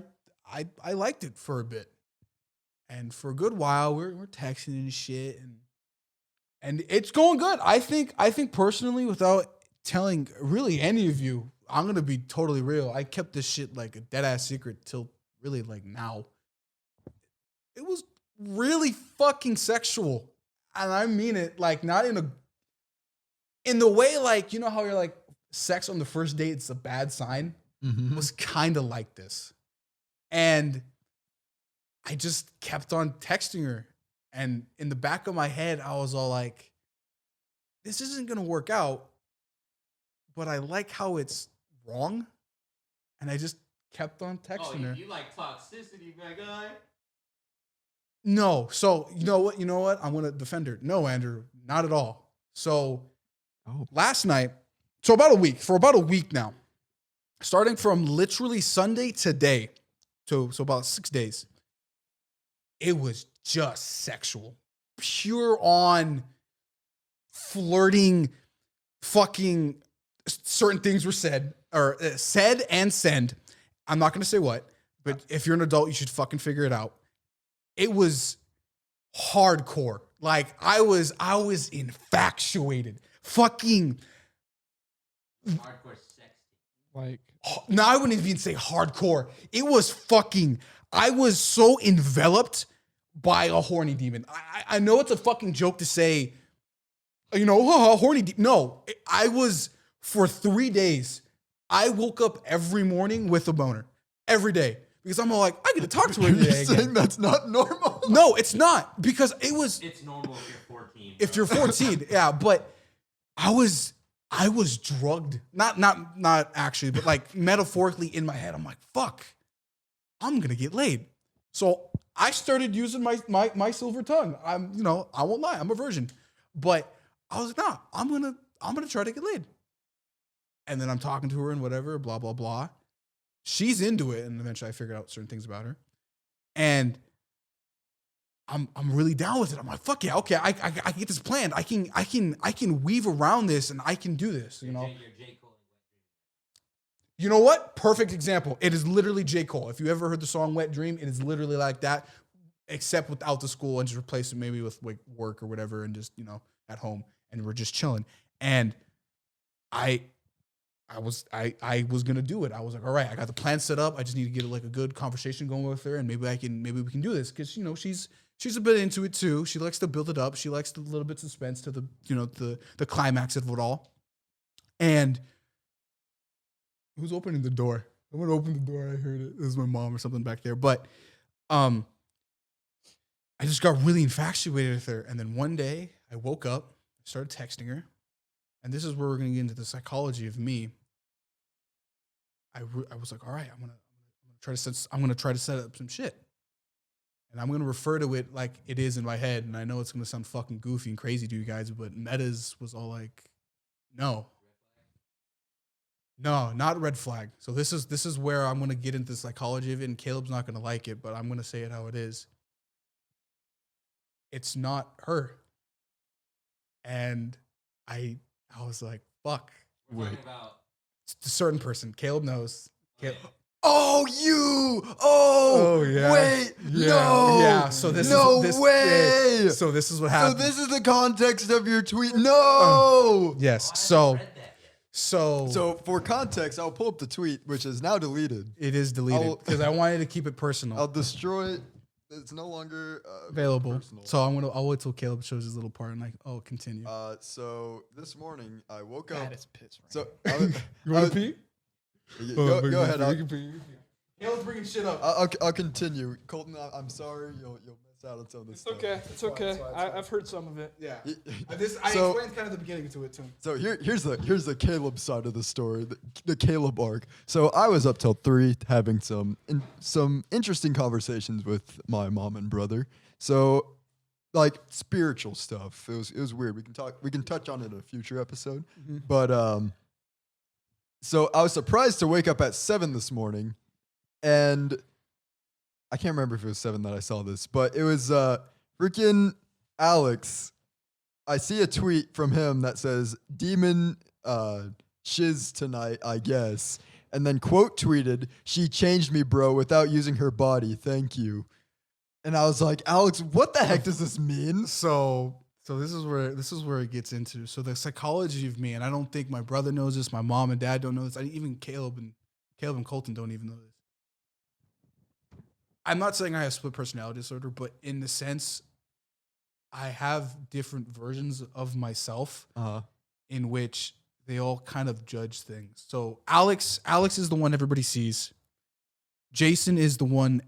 liked it for a bit, and for a good while we're texting and shit, and it's going good. I think personally, without telling really any of you, I'm gonna be totally real. I kept this shit like a dead ass secret till really like now. It was really fucking sexual, and I mean it like not in the way like you know how you're like sex on the first date it's a bad sign. Mhm. Was kind of like this. And I just kept on texting her. And in the back of my head, I was all like, this isn't going to work out, but I like how it's wrong. And I just kept on Oh, texting her. you like toxicity, my guy? No. So, you know what? I'm going to defend her. No, Andrew, not at all. So last night, for about a week now, starting from literally Sunday today, so about 6 days, it was just sexual, pure on flirting, fucking certain things were said and send. I'm not going to say what, but if you're an adult, you should fucking figure it out. It was hardcore. Like I was infatuated. Fucking Hardcore sex. Like, no, I wouldn't even say hardcore. It was fucking, I was so enveloped by a horny demon. I know it's a fucking joke to say, you know, horny demon. No, I was, for 3 days, I woke up every morning with a boner. Every day. Because I'm all like, I get to talk to her You're today saying again. that's not normal. No, it's not. Because it was, It's normal if you're 14. if you're 14, yeah, but I was drugged. Not actually, but like metaphorically in my head. I'm like, fuck, I'm gonna get laid. So I started using my silver tongue. I'm, I won't lie, I'm a virgin. But I was like, nah, I'm gonna try to get laid. And then I'm talking to her and whatever, blah, blah, blah. She's into it, and eventually I figured out certain things about her. And I'm really down with it. I'm like, fuck yeah, okay, I can get this planned. I can weave around this and I can do this, you know. You know what? Perfect example. It is literally J. Cole. If you ever heard the song Wet Dream, it is literally like that, except without the school and just replace it maybe with like work or whatever and just, at home and we're just chilling. And I was gonna do it. I was like, all right, I got the plan set up. I just need to get like a good conversation going with her and maybe we can do this. Cause she's a bit into it too. She likes to build it up. She likes the little bit of suspense to the climax of it all. And who's opening the door? I'm gonna open the door. I heard it. It was my mom or something back there. But I just got really infatuated with her. And then one day I woke up, started texting her. And this is where we're gonna get into the psychology of me. I was like, all right, I'm gonna try to set up some shit. And I'm gonna refer to it like it is in my head. And I know it's gonna sound fucking goofy and crazy to you guys, but Metas was all like, no, not red flag. So this is where I'm gonna get into the psychology of it, and Caleb's not gonna like it, but I'm gonna say it how it is. It's not her. And I was like, fuck. We're talking about It's a certain person. Caleb knows. Oh, you! Oh, yeah. Wait, Yeah. no! Yeah. So this No is this, way! yeah. So this is what So happened. this is the context of your tweet. No! Yes. So For context, I'll pull up the tweet, which is now deleted. it is deleted because I wanted to keep it personal. I'll destroy it. It's no longer Available. personal. So I'll wait till Caleb shows his little part and continue. So this morning I woke up. That is piss. Right? So You want to pee? Go ahead. Caleb's bringing shit up. I'll continue. Colton, I'm sorry. You'll miss out on some of this It's stuff. okay. It's okay. I've heard some of it. Yeah. Y- I So- explained kind of the beginning to it too. So here's the Caleb side of the story, the Caleb arc. So I was up till 3 having some interesting conversations with my mom and brother. So like spiritual stuff. It was weird. We can touch on it in a future episode. But so I was surprised to wake up at 7 this morning, and I can't remember if it was 7 that I saw this, but it was freaking Alex. I see a tweet from him that says, demon shiz tonight, I guess. And then quote tweeted, she changed me, bro, without using her body. Thank you. And I was like, Alex, what the heck does this mean? So this is where it gets into. So the psychology of me, and I don't think my brother knows this, my mom and dad don't know this. Even Caleb and Colton don't even know this. I'm not saying I have split personality disorder, but in the sense, I have different versions of myself in which they all kind of judge things. So Alex is the one everybody sees. Jason is the one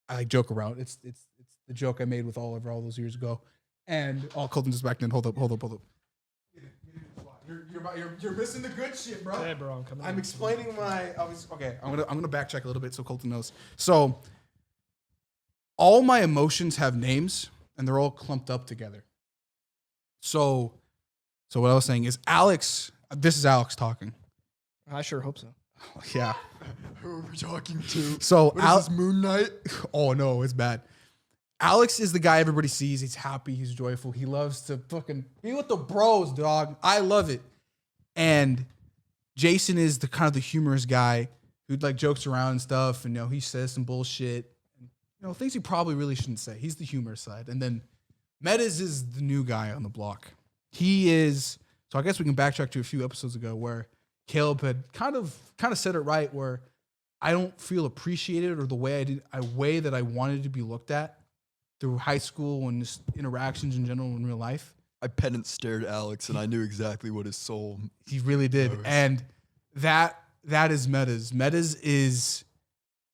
I joke around. It's the joke I made with Oliver all those years ago. And Colton's back then. Hold up. You're missing the good shit, bro. Hey, bro, I'm coming. I'm explaining okay. I'm gonna backtrack a little bit so Colton knows. So all my emotions have names and they're all clumped up together. So what I was saying is Alex. This is Alex talking. I sure hope so. Yeah. Who are we talking to? So What is this, Moon Knight? Oh no, it's bad. Alex is the guy everybody sees. He's happy. He's joyful. He loves to fucking be with the bros, dog. I love it. And Jason is the kind of the humorous guy who like jokes around and stuff. And he says some bullshit. Things he probably really shouldn't say. He's the humorous side. And then Metas is the new guy on the block. He is. So I guess we can backtrack to a few episodes ago where Caleb had kind of said it right, where I don't feel appreciated or the way way that I wanted to be looked at through high school and just interactions in general in real life. I penance stared Alex, and I knew exactly what his soul. He really did. knows. And that is Metas. Metas is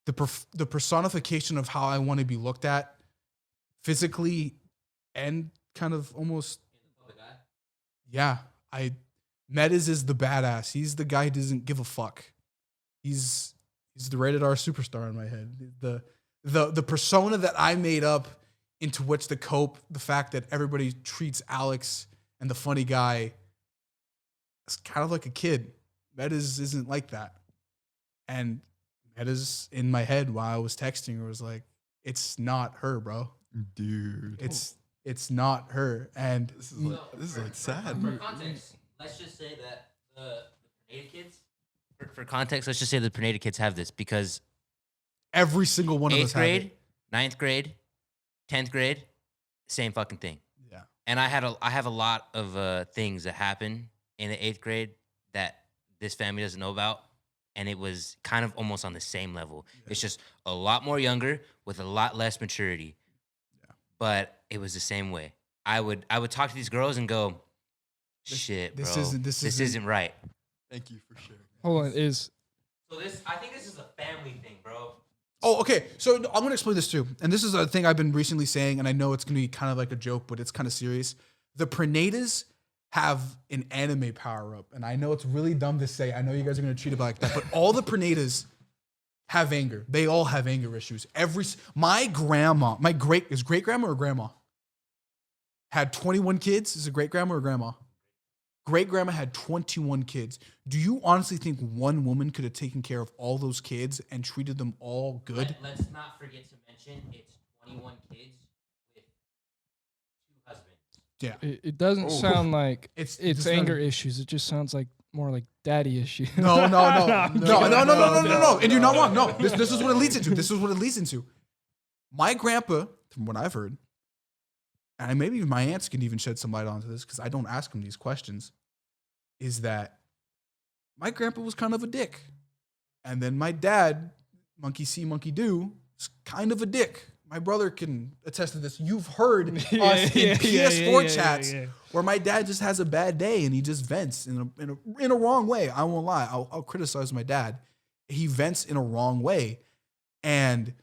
the personification of how I want to be looked at physically and kind of almost. Yeah. Metas is the badass. He's the guy who doesn't give a fuck. He's the rated R superstar in my head. the persona that I made up into which to cope, the fact that everybody treats Alex and the funny guy as kind of like a kid. Metas isn't like that. And Metas in my head while I was texting her was like, it's not her, bro. Dude. It's not her. And This is like sad. For context, let's just say that the Pruneda kids. For context, let's just say the Pruneda kids have this because every single one of us 8th had grade, it. 9th grade, 10th grade, same fucking thing. Yeah. And I have a lot of things that happen in the 8th grade that this family doesn't know about, and it was kind of almost on the same level. Yeah. It's just a lot more younger with a lot less maturity. Yeah. But it was the same way. I would talk to these girls and go, shit, bro, this isn't right. Thank you for sharing. Hold on, I think this is a family thing, bro. Oh, okay. So I'm going to explain this too. And this is a thing I've been recently saying, and I know it's going to be kind of like a joke, but it's kind of serious. The Prunedas have an anime power-up. And I know it's really dumb to say. I know you guys are going to treat it like that. But all the Prunedas have anger. They all have anger issues. My grandma, is great-grandma or grandma? Had 21 kids. Is it great-grandma or grandma? Great-grandma had 21 kids. Do you honestly think one woman could have taken care of all those kids and treated them all good? Let's not forget to mention it's 21 kids with 2 husbands. Yeah. it doesn't sound like it's just anger not- issues. It just sounds like more like daddy issues. No. And you're not wrong. No, this is what it leads into. My grandpa, from what I've heard, and maybe my aunts can even shed some light onto this because I don't ask them these questions, is that my grandpa was kind of a dick. And then my dad, monkey see, monkey do, is kind of a dick. My brother can attest to this. You've heard us in PS4 chats where my dad just has a bad day and he just vents in a wrong way. I won't lie. I'll criticize my dad. He vents in a wrong way. And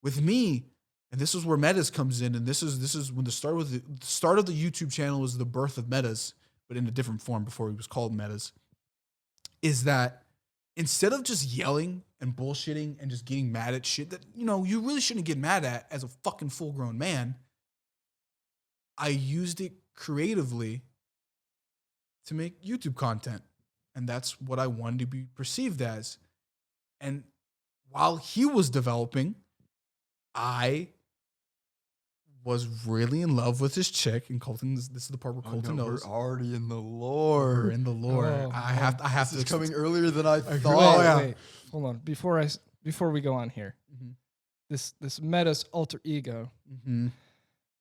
with me, and this is where Metas comes in, and this is when the start of the YouTube channel was the birth of Metas, but in a different form before it was called Metas, is that instead of just yelling and bullshitting and just getting mad at shit that, you really shouldn't get mad at as a fucking full-grown man, I used it creatively to make YouTube content. And that's what I wanted to be perceived as. And while he was developing, I was really in love with this chick, and Colton. This is the part where Colton knows. We're already in the lore. We're in the lore. Oh, I have This to. is coming earlier than I thought. Oh, yeah. Wait, hold on. Before we go on here, Mhm. this Meta's alter ego, Mm-hmm.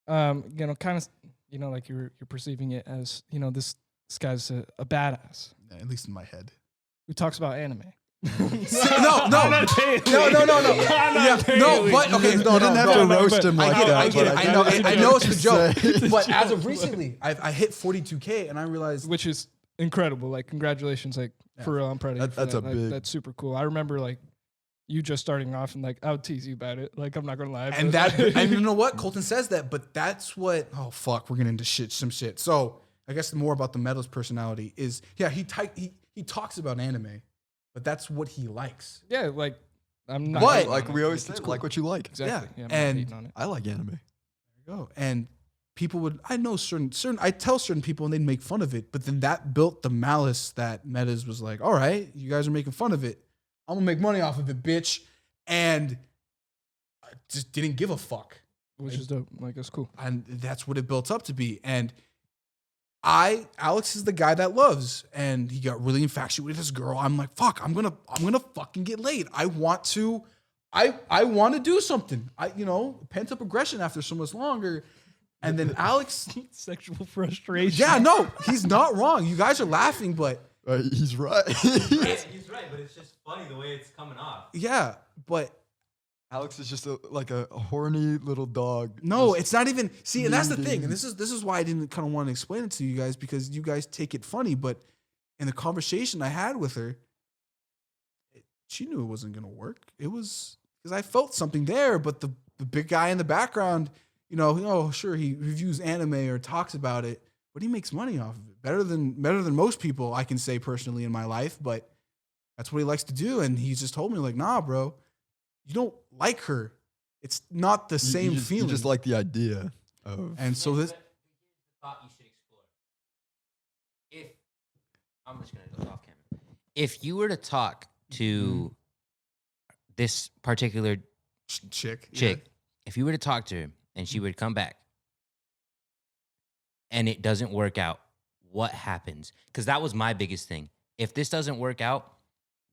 kind of, like you're perceiving it as, this guy's a badass At least in my head. who talks about anime. No. Not daily. No. Not daily. But okay, You didn't have to roast him like that. I get it. but I know it's a joke. say. But as of recently, I hit 42K, and I realized Which is incredible. Like, congratulations. Like, for real, I'm proud of you. That's for a that. big- That's super cool. I remember, like, you just starting off, and, like, I would tease you about it. Like, I'm not going to lie. And and you know what? Colton says that, but that's what. Oh fuck, we're getting into some shit. So I guess more about the Metal's personality is, he talks about anime, but that's what he likes. Yeah, like, I'm not. But- hating Like on we it. always Like, say, it's like what you like. Exactly. Yeah, Yeah, I'm and- not hating on it. I like anime. There you go. And people would, I know certain, I tell certain people and they'd make fun of it, but then that built the malice that Metas was like, all right, you guys are making fun of it. I'm gonna make money off of it, bitch. And I just didn't give a fuck. Which is dope. Like, it's cool. And that's what it built up to be. And Alex is the guy that loves, and he got really infatuated with this girl. I'm like, fuck, I'm gonna fucking get laid. I want to do something. Pent up aggression after so much longer. And then Alex, Sexual frustration. yeah, no, he's not wrong. You guys are laughing, but He's right. He's right, but it's just funny the way it's coming off. yeah, but Alex is just like a horny little dog. no, Just- it's not even. See, and that's the thing. And Mean. this is why I didn't kind of want to explain it to you guys, because you guys take it funny. But in the conversation I had with her, she knew it wasn't gonna work. It was because I felt something there. But the big guy in the background, sure, he reviews anime or talks about it, but he makes money off of it better than most people, I can say personally in my life. But that's what he likes to do. And he's just told me, like, nah, bro, you don't like her. It's not the same you feeling. just like the idea of. and so this, But here's the thought you should explore. If I'm just gonna go off camera. If you were to talk to this particular chick, chick, if you were to talk to her and she would come back and it doesn't work out, what happens? Because that was my biggest thing. If this doesn't work out,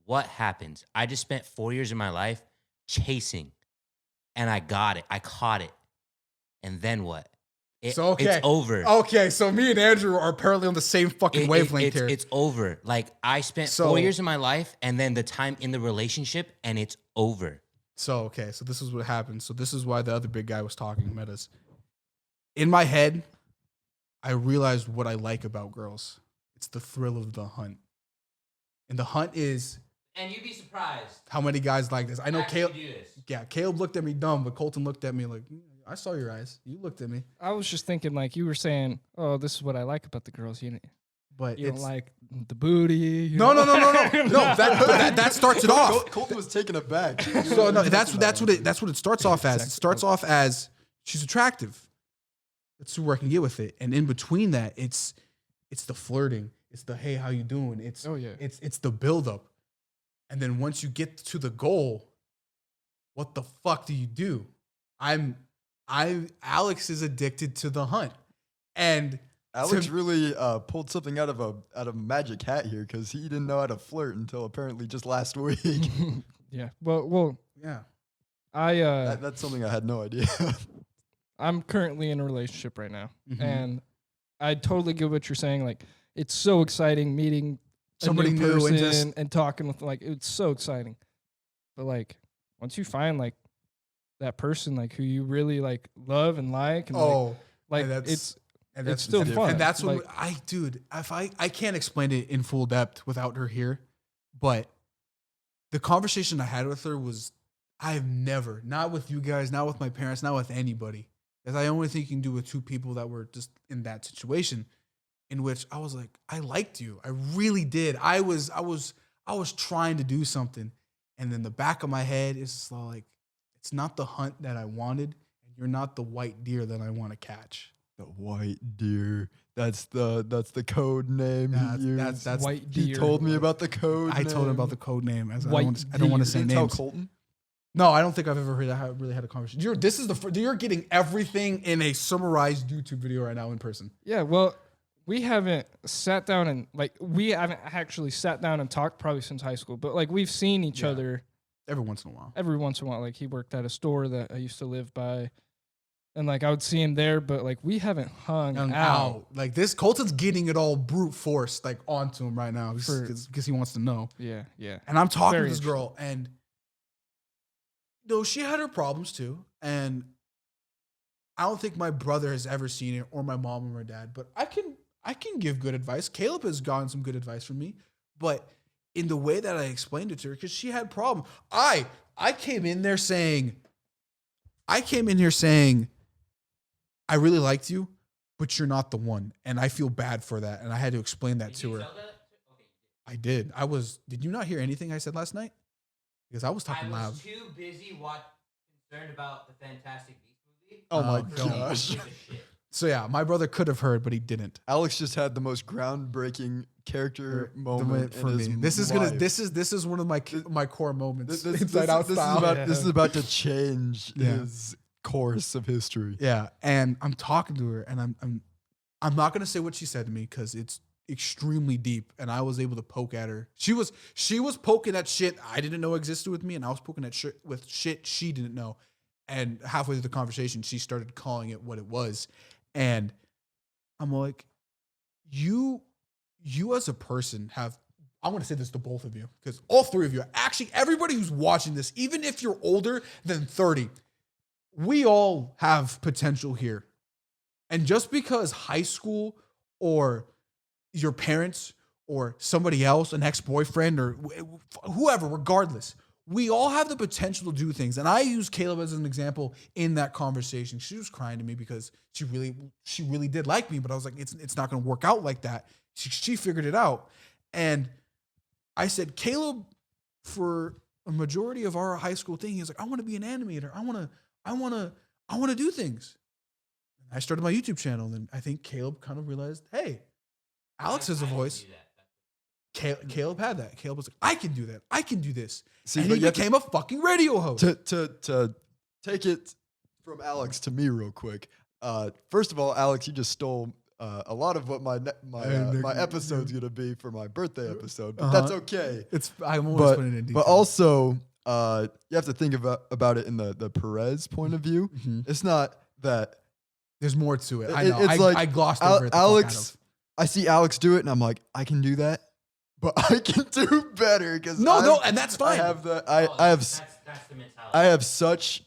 what happens? I just spent 4 years of my life chasing and I got it. I caught it. And then what? So, okay. It's over. Okay, so me and Andrew are apparently on the same fucking wavelength here. It's over. Like I spent So- 4 years of my life and then the time in the relationship and it's over. So this is what happened. So this is why the other big guy was talking, met us. In my head, I realized what I like about girls. It's the thrill of the hunt. And the hunt is And you'd be surprised. how many guys like this. I know Actually Caleb. do this. Yeah, Caleb looked at me dumb, but Colton looked at me like, I saw your eyes. You looked at me. I was just thinking, like, you were saying, oh, this is what I like about the girls. You But don't it's like the booty. you no. know? No, that starts it off. Colton was taken aback. So no, that's what it starts off as. It starts off as she's attractive. That's who I can get with it. And in between that, it's the flirting. It's the hey, how you doing? It's it's the buildup. And then once you get to the goal, what the fuck do you do? Alex is addicted to the hunt. And Alex really pulled something out of a magic hat here because he didn't know how to flirt until apparently just last week. Yeah. Well, yeah. That's something I had no idea. I'm currently in a relationship right now, Mhm. and I totally get what you're saying. Like, it's so exciting meeting Somebody a new new and person just- and talking with, like, it's so exciting. But like, once you find like that person, like who you really like love and like, and like and it's that's still different. fun. And that's what Like- if I can't explain it in full depth without her here, but the conversation I had with her was I've never, not with you guys, not with my parents, not with anybody, as I only think you can do with two people that were just in that situation, in which I was like, I liked you. I really did. I was trying to do something. And then the back of my head is just like, it's not the hunt that I wanted, and you're not the white deer that I want to catch. The white deer. That's the code name he used. That's white He deer. told me about the code. I told him about name. the code name. As White I don't want to deer. say Did you tell names. Colton? No, I don't think I've ever really had a conversation. You're getting everything in a summarized YouTube video right now in person. Yeah, well, we haven't sat down and we haven't actually sat down and talked probably since high school, but like we've seen each Yeah. other Every once in a while. every once in a while. Like he worked at a store that I used to live by, and like I would see him there, but like we haven't hung And out. Like this, Colton's getting it all brute force like onto him right now because he wants to know. Yeah. And I'm talking Very to this girl, and she had her problems too. And I don't think my brother has ever seen it, or my mom or my dad. But I can give good advice. Caleb has gotten some good advice from me, but in the way that I explained it to her, because she had problems. I came in there saying, I really liked you, but you're not the one, and I feel bad for that. And I had to explain that to her. I did. Did you not hear anything I said last night? Because I was talking I loud. was too busy concerned about the Fantastic Beasts movie. Oh my don't. gosh. Give a shit. So yeah, my brother could have heard, but he didn't. Alex just had the most groundbreaking character moment For in me, his life. this is one of my core moments. This Inside Out style. this is about to change Yeah. his course of history. Yeah, and I'm talking to her, and I'm not gonna say what she said to me because it's extremely deep, and I was able to poke at her. She was poking at shit I didn't know existed with me, and I was poking at shit with shit she didn't know. And halfway through the conversation, she started calling it what it was, and I'm like, you as a person have. I'm going to say this to both of you because all three of you, actually everybody who's watching this, even if you're older than 30, we all have potential here. And just because high school or your parents or somebody else, an ex-boyfriend or whoever, regardless, we all have the potential to do things. And I use Caleb as an example in that conversation. She was crying to me because she really did like me, but I was like, it's not going to work out like that. She figured it out. And I said, Caleb, for a majority of our high school thing, he was like, I want to be an animator. I I wanna do things. I started my YouTube channel, and I think Caleb kind of realized, hey, Alex has a voice. Caleb had that. Caleb was like, I can do that. I can do this. See, and but he you have to- became a fucking radio host. To take it from Alex to me real quick. First of all, Alex, you just stole a lot of what my episode's gonna be for my birthday episode, but that's okay. I'm always putting it in detail. But also, you have to think about it in the Perez point of view. It's not that there's more to it. I It- know. it's like I glossed over it. the fuck Alex. out of. I see Alex do it, and I'm like, I can do that, but I can do better because No, and that's fine. I have That's the mentality. I have such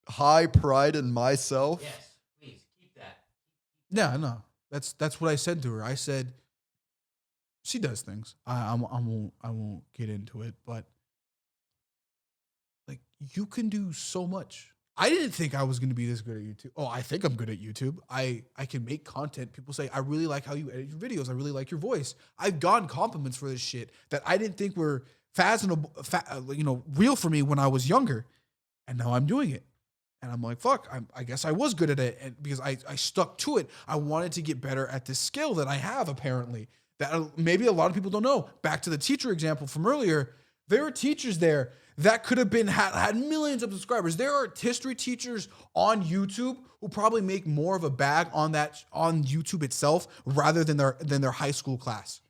high pride in myself. Yes, please keep that. Yeah, no. That's what I said to her. I said she does things. I won't get into it, but like you can do so much. I didn't think I was going to be this good at YouTube. Oh, I think I'm good at YouTube. I can make content. People say, I really like how you edit your videos. I really like your voice. I've gotten compliments for this shit that I didn't think were fashionable, real for me when I was younger. And now I'm doing it. And I'm like, fuck, I guess I was good at it. And because I stuck to it. I wanted to get better at this skill that I have, apparently. That maybe a lot of people don't know. Back to the teacher example from earlier. There are teachers there that could have been had millions of subscribers. There are history teachers on YouTube who probably make more of a bag on YouTube itself rather than their high school class.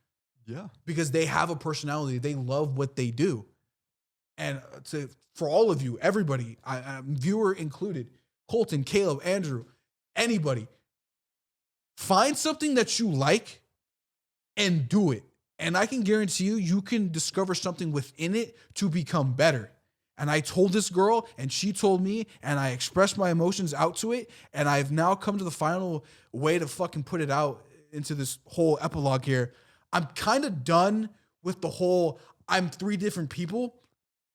Yeah. Because they have a personality. They love what they do. And for all of you, everybody, viewer included, Colton, Caleb, Andrew, anybody, find something that you like and do it. And I can guarantee you can discover something within it to become better. And I told this girl, and she told me, and I expressed my emotions out to it. And I've now come to the final way to fucking put it out into this whole epilogue here. I'm kind of done with the whole, I'm 3 different people.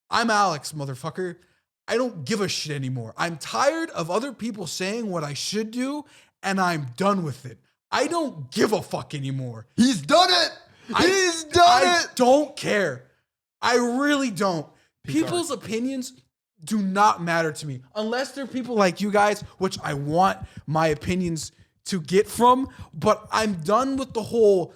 I'm Alex, motherfucker. I don't give a shit anymore. I'm tired of other people saying what I should do, and I'm done with it. I don't give a fuck anymore. He's done it. He's done I it. don't care. I really don't. People's opinions do not matter to me unless they're people like you guys, which I want my opinions to get from. But I'm done with the whole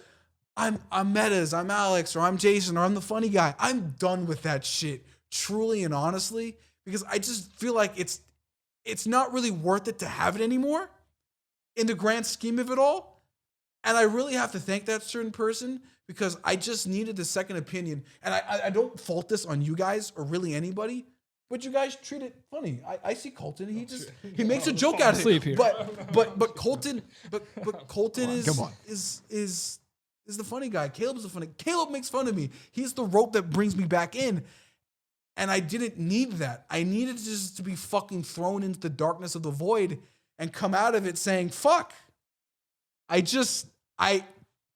I'm Metas, I'm Alex, or I'm Jason, or I'm the funny guy. I'm done with that shit, truly and honestly, because I just feel like it's not really worth it to have it anymore in the grand scheme of it all. And I really have to thank that certain person because I just needed a second opinion. And I don't fault this on you guys or really anybody, but you guys treat it funny. I see Colton. He makes a joke out of it. But Colton is the funny guy. Caleb's the funny. Caleb makes fun of me. He's the rope that brings me back in. And I didn't need that. I needed just to be fucking thrown into the darkness of the void and come out of it saying, fuck.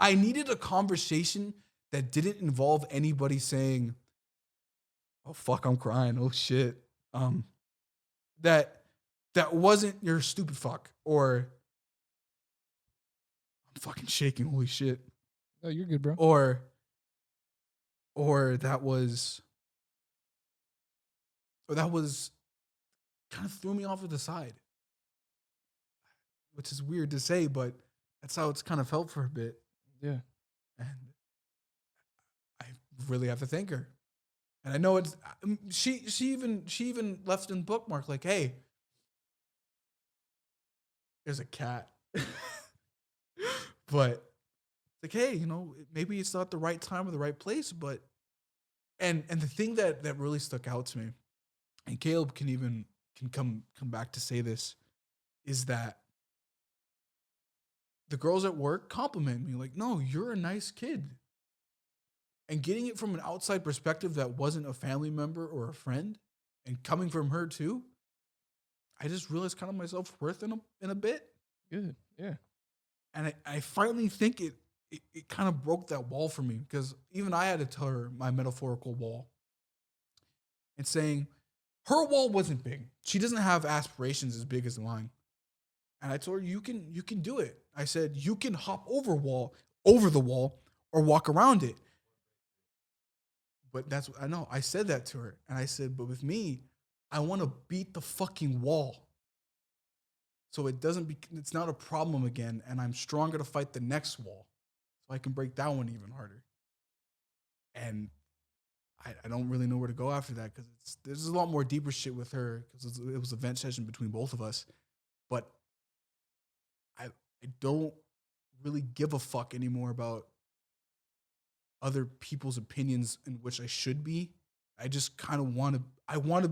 I needed a conversation that didn't involve anybody saying, oh, fuck, I'm crying. Oh, shit. That wasn't your stupid fuck or I'm fucking shaking. Holy shit. Oh, you're good, bro. Or that was kind of threw me off to the side, which is weird to say, but that's how it's kind of felt for a bit. Yeah. And I really have to thank her. And I know it's she even left in bookmark like, hey, there's a cat. But like, hey, maybe it's not the right time or the right place, but and the thing that really stuck out to me, and Caleb can come back to say this, is that the girls at work compliment me like, no, you're a nice kid. And getting it from an outside perspective that wasn't a family member or a friend and coming from her too, I just realized kind of my self-worth in a bit. Good. Yeah. And I finally think it kind of broke that wall for me because even I had to tell her my metaphorical wall and saying her wall wasn't big. She doesn't have aspirations as big as mine. And I told her, you can do it. I said, you can hop over the wall or walk around it. But that's what I know. I said that to her. And I said, but with me, I want to beat the fucking wall. So it's not a problem again, and I'm stronger to fight the next wall. So I can break that one even harder. And I don't really know where to go after that because there's a lot more deeper shit with her because it was a vent session between both of us. But I don't really give a fuck anymore about other people's opinions in which I should be. I just kind of want to. I want to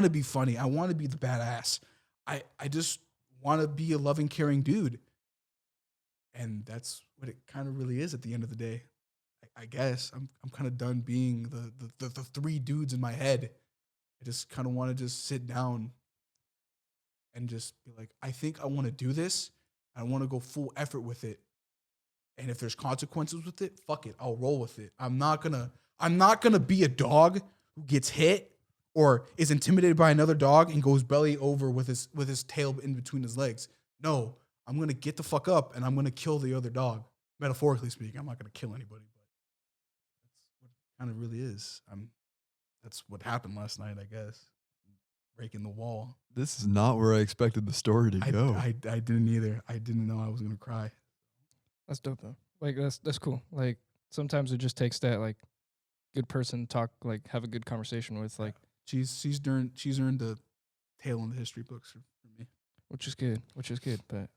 be funny. I want to be the badass. I just want to be a loving, caring dude. And that's what it kind of really is at the end of the day. I guess I'm kind of done being the three dudes in my head. I just kind of want to just sit down and just be like, I think I want to do this. I want to go full effort with it. And if there's consequences with it, fuck it. I'll roll with it. I'm not gonna be a dog who gets hit or is intimidated by another dog and goes belly over with his tail in between his legs. No, I'm gonna get the fuck up and I'm gonna kill the other dog. Metaphorically speaking, I'm not gonna kill anybody, but that's what it kind of really is. That's what happened last night, I guess. Breaking the wall. This is not where I expected the story to go. I didn't either. I didn't know I was gonna cry. That's dope though. Like that's cool. Like sometimes it just takes that like good person to talk, like have a good conversation with, like She's earned the tail in the history books for me. which is good. But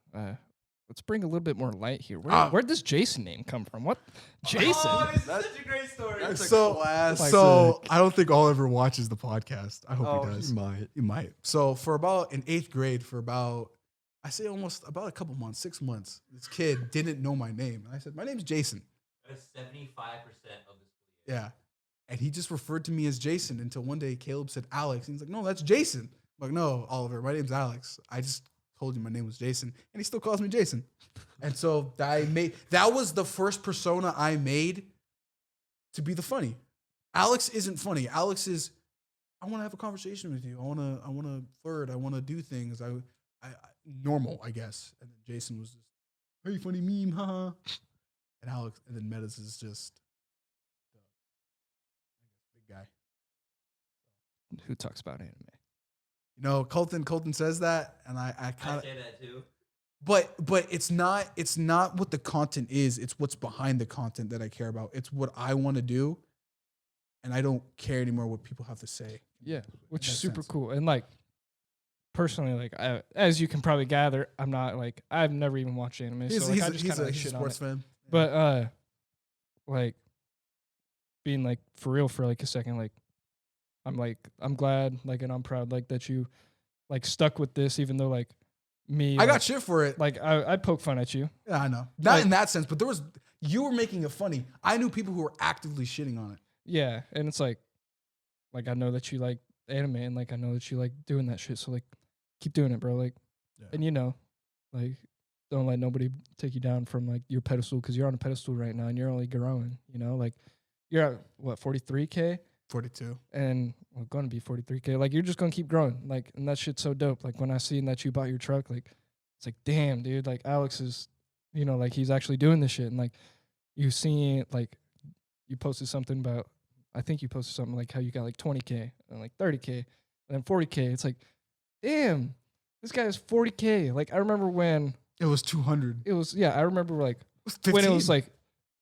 let's bring a little bit more light here. Where'd this Jason name come from? What? Jason? Oh, this is such a great story. That's a So classic. I don't think Oliver watches the podcast. I hope he does. He might. He might. So for about in 8th grade, I say almost about a couple months, 6 months, this kid didn't know my name. And I said, my name's Jason. That is 75% of this. Yeah. And he just referred to me as Jason until one day Caleb said Alex. And he's like, no, that's Jason. I'm like, no, Oliver, my name's Alex. I just told you my name was Jason. And he still calls me Jason. And so that was the first persona I made to be the funny. Alex isn't funny. Alex is, I want to have a conversation with you. I want to flirt. I want to do things. I normal, I guess. And then Jason was just, hey, funny meme, haha. And Alex, and then Metas is just the big guy. Who talks about anime? You know, Colton says that, and I I kind of, say that too. but it's not what the content is. It's what's behind the content that I care about. It's what I want to do, and I don't care anymore what people have to say. Yeah, which In is that super sense. cool. And like personally, like as you can probably gather, I'm not like I've never even watched anime, so like, I just kind of he's a shit on sports it. fan. But like being like for real for like a second, like I'm glad, like, and I'm proud, like, that you like stuck with this, even though like me, I got shit for it. like I poke fun at you. Yeah, I know. Not Like- in that sense, but you were making it funny. I knew people who were actively shitting on it. Yeah, and it's like I know that you like anime, and like I know that you like doing that shit. So like keep doing it, bro. Like, Yeah. and you know, like don't let nobody take you down from like your pedestal, because you're on a pedestal right now and you're only growing. You know, like you're at what 43K. 42. And we're going to be 43K. Like, you're just going to keep growing. Like, and that shit's so dope. Like, when I seen that you bought your truck, like, it's like, damn, dude. Like, Alex is, you know, like, he's actually doing this shit. And, like, you seen it, like, you posted something about, I think you posted something like how you got, like, 20K and, like, 30K and then 40K. It's like, damn, this guy is 40K. Like, I remember when It was 200. it was, I remember, like, It was 15. when it was, like,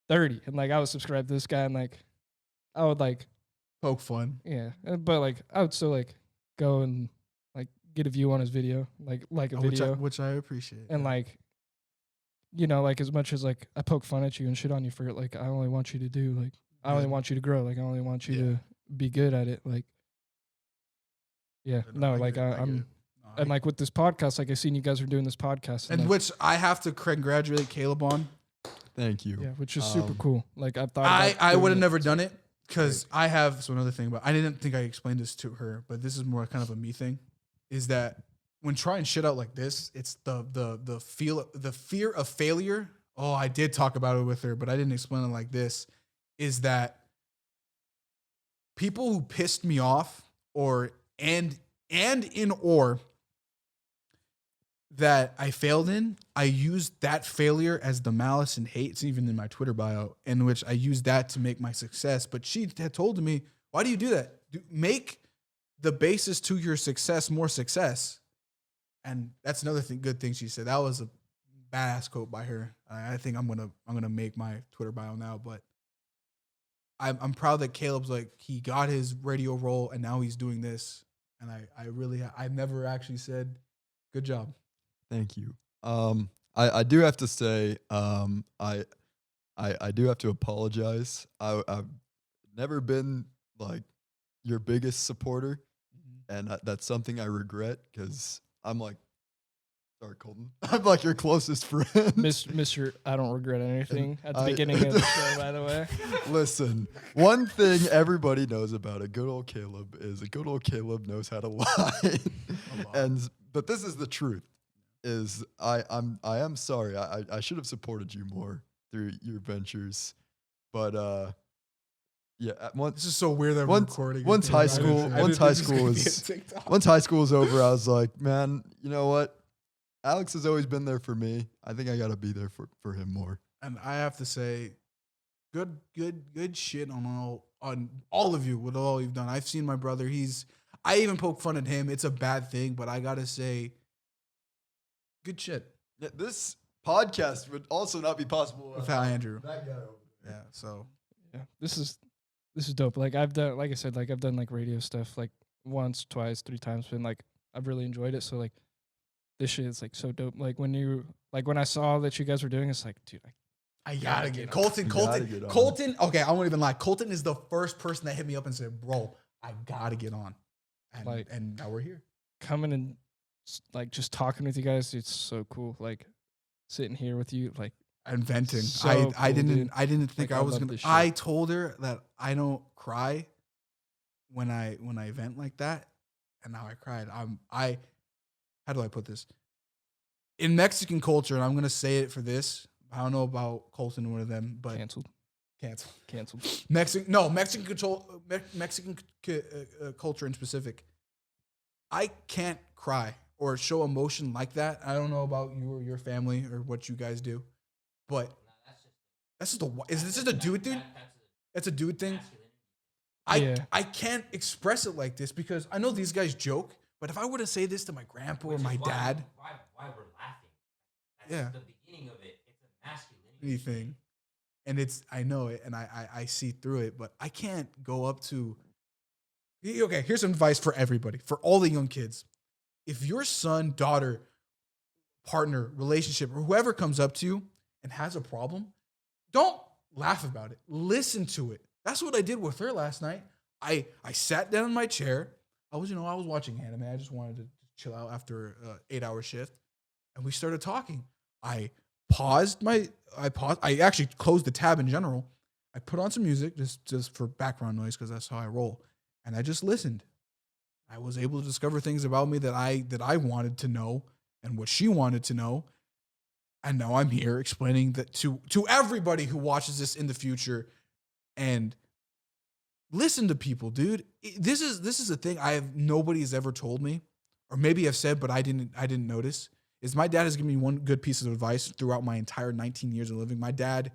30. And, like, I was subscribed to this guy and, like, I would, like, poke fun. yeah, but like I would still like go and like get a view on his video, like a video, Which I appreciate. and like, you know, like as much as like I poke fun at you and shit on you for it, like I only want you to do like I only Good. want you to grow, like I only want you Yeah. to be good at it, like yeah, no, like get it, I'm get it. No, and like with this podcast, like I seen you guys are doing this podcast, and like, which I have to congratulate Caleb on. Thank you. yeah, which is super Um, cool. Like I thought I doing would have it. never done it because I have. So another thing about I didn't think I explained this to her, but this is more kind of a me thing. Is that when trying shit out like this, it's the fear of failure. Oh, I did talk about it with her, but I didn't explain it like this. Is that people who pissed me off or that I failed in, I used that failure as the malice and hate. It's even in my Twitter bio, in which I used that to make my success. But she had told me, why do you do that? the basis to your success more success. And that's another good thing she said. That was a badass quote by her. I think I'm gonna make my Twitter bio now, but I'm proud that Caleb's like, he got his radio role and now he's doing this. And I've never actually said good job. Thank you. I do have to say, I do have to apologize. I've never been like your biggest supporter, and that's something I regret because I'm like, sorry, Colton, I'm like your closest friend. Mr. I don't regret anything at the beginning of the show, by the way. Listen, one thing everybody knows about a good old Caleb is a good old Caleb knows how to lie, but this is the truth. Is I am sorry. I should have supported you more through your ventures, but yeah. This is so weird that we're recording. Once high school was over, I was like, man, you know what? Alex has always been there for me. I think I got to be there for him more. And I have to say, good shit on all of you with all you've done. I've seen my brother. I even poke fun at him. It's a bad thing, but I gotta say, good shit. Yeah, this podcast would also not be possible without Andrew. That guy over there. Yeah. So Yeah, this is dope. Like I've done, like I said, like I've done like radio stuff like once, twice, 3 times, and like I've really enjoyed it. So like this shit is like so dope. Like when I saw that you guys were doing, it's like, dude, I gotta get Colton. Colton. Okay, I won't even lie. Colton is the first person that hit me up and said, "Bro, I gotta get on," and now we're here. Coming and like just talking with you guys, it's so cool. Like sitting here with you, like and venting. So I cool, didn't dude. I didn't think Like, I I was love gonna. this shit. I told her that I don't cry when I vent like that, and now I cried. How do I put this? In Mexican culture, and I'm gonna say it for this. I don't know about Colton or one of them, but canceled. Mexican culture in specific. I can't cry or show emotion like that. I don't know about you or your family or what you guys do, but that's just is this just a dude thing? That's a dude thing. I can't express it like this because I know these guys joke, but if I were to say this to my grandpa or my dad, why we're laughing? That's Yeah. the beginning of it. It's a masculinity anything, and I know it, and I see through it, but I can't go up to. Okay, here's some advice for everybody, for all the young kids. If your son, daughter, partner, relationship, or whoever comes up to you and has a problem, don't laugh about it. Listen to it. That's what I did with her last night. I sat down in my chair. I was watching anime. I just wanted to chill out after an 8-hour shift. And we started talking. I actually closed the tab in general. I put on some music just for background noise because that's how I roll. And I just listened. I was able to discover things about me that I wanted to know and what she wanted to know. And now I'm here explaining that to everybody who watches this in the future. And listen to people, dude. This is a thing nobody has ever told me, or maybe I've said, but I didn't notice. Is my dad has given me one good piece of advice throughout my entire 19 years of living. My dad,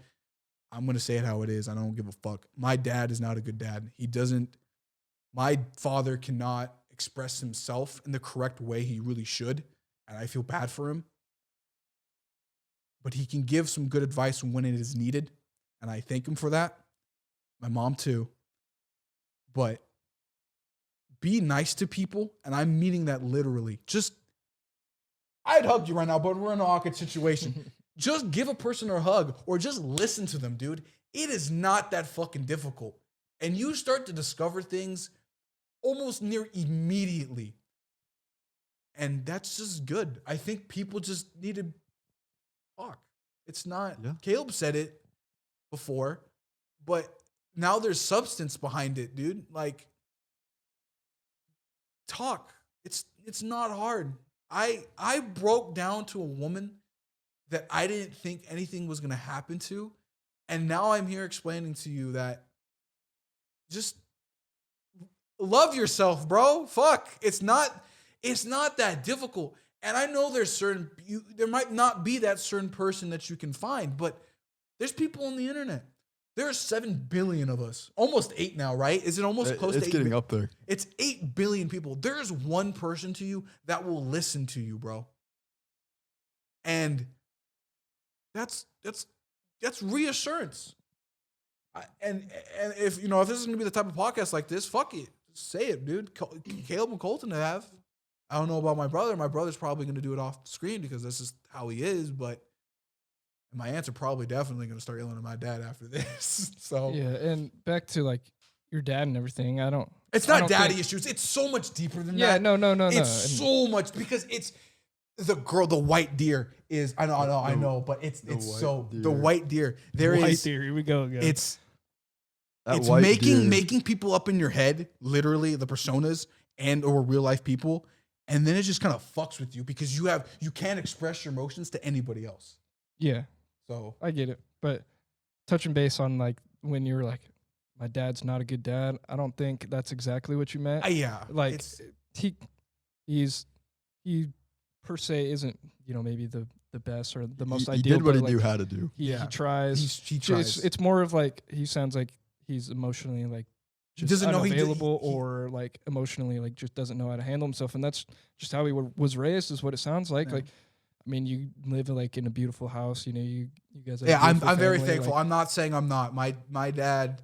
I'm gonna say it how it is. I don't give a fuck. My dad is not a good dad. My father cannot express himself in the correct way he really should, and I feel bad for him. But he can give some good advice when it is needed, and I thank him for that. My mom too. But be nice to people, and I'm meaning that literally. I'd hug you right now, but we're in an awkward situation. Just give a person a hug or just listen to them, dude. It is not that fucking difficult. And you start to discover things almost near immediately. And that's just good. I think people just need to talk. It's not, Caleb said it before, but now there's substance behind it, dude. Like, talk. It's not hard. I broke down to a woman that I didn't think anything was gonna happen to, and now I'm here explaining to you that just love yourself, bro. Fuck, it's not that difficult. And I know there might not be that certain person that you can find, but there's people on the internet. There's 7 billion of us. Almost 8 now, right? Is it almost close to 8 It's getting up there. It's 8 billion people. There's one person to you that will listen to you, bro. And that's reassurance. And if if this is gonna be the type of podcast like this, fuck it. Say it, dude. Caleb and Colton have. I don't know about my brother. My brother's probably gonna do it off the screen because that's just how he is, but my aunts are probably definitely going to start yelling at my dad after this. So Yeah, and back to like your dad and everything. it's not daddy issues. It's so much deeper than that. No. It's so much because it's the white deer is. I know, but it's the white deer. White deer. Here we go again. It's That it's white deer. making people up in your head, literally the personas and or real life people, and then it just kind of fucks with you because you can't express your emotions to anybody else. Yeah, So I get it. But touching base on like when you're like, my dad's not a good dad. I don't think that's exactly what you meant. yeah, Like it's, he per se isn't maybe the best or the most He ideal. did what he but, knew like, how to do. He Yeah. tries. he tries. It's more of like he sounds like he's emotionally like just doesn't know unavailable or like emotionally like just doesn't know how to handle himself, and that's just how he was raised. Is what it sounds like. Yeah. Like, I mean, you live like in a beautiful house. You guys. Have a Yeah, I'm beautiful very family, thankful. like- I'm not saying I'm not. My dad.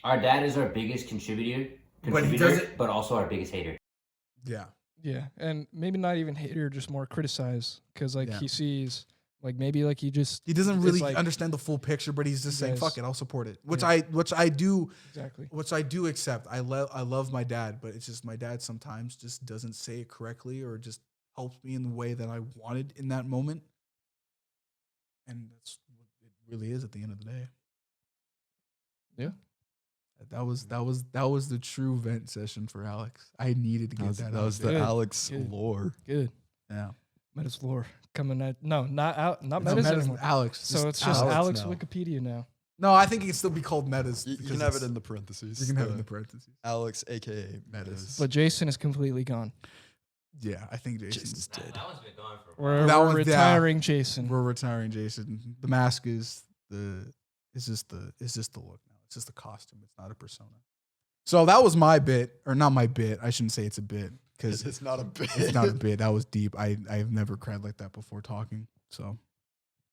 Our dad is our biggest contributor, But he doesn't- but also our biggest hater. Yeah. Yeah, and maybe not even hater, just more criticize because like Yeah. he sees like maybe like he just He doesn't it's really like- understand the full picture, but he's just saying, Yes. "Fuck it, I'll support it." Which Yeah. I do exactly. accept. I love my dad, but it's just my dad sometimes just doesn't say it correctly or just helps me in the way that I wanted in that moment. And that's what it really is at the end of the day. Yeah. That was the true vent session for Alex. I needed to get that That out was there. the Good. Alex Good. lore. Good. Yeah. Meta's lore coming at not No, Meta's Metas- anymore. Alex. So it's just Alex now. Wikipedia now. No, I think it can still be called Metas. You because can have it it's- in the parentheses. You can have it in the parentheses. Alex, aka Metas. But Jason is completely gone. Yeah, I think Jason's Jason's dead. That one's been gone for a We're, That we're one's- yeah. retiring Jason. We're retiring Jason. The mask is just the look now. It's just a costume. It's not a persona. So that was my bit, or not my bit. I shouldn't say it's a bit because It's not a bit. it's not a bit. That was deep. I've never cried like that before talking. So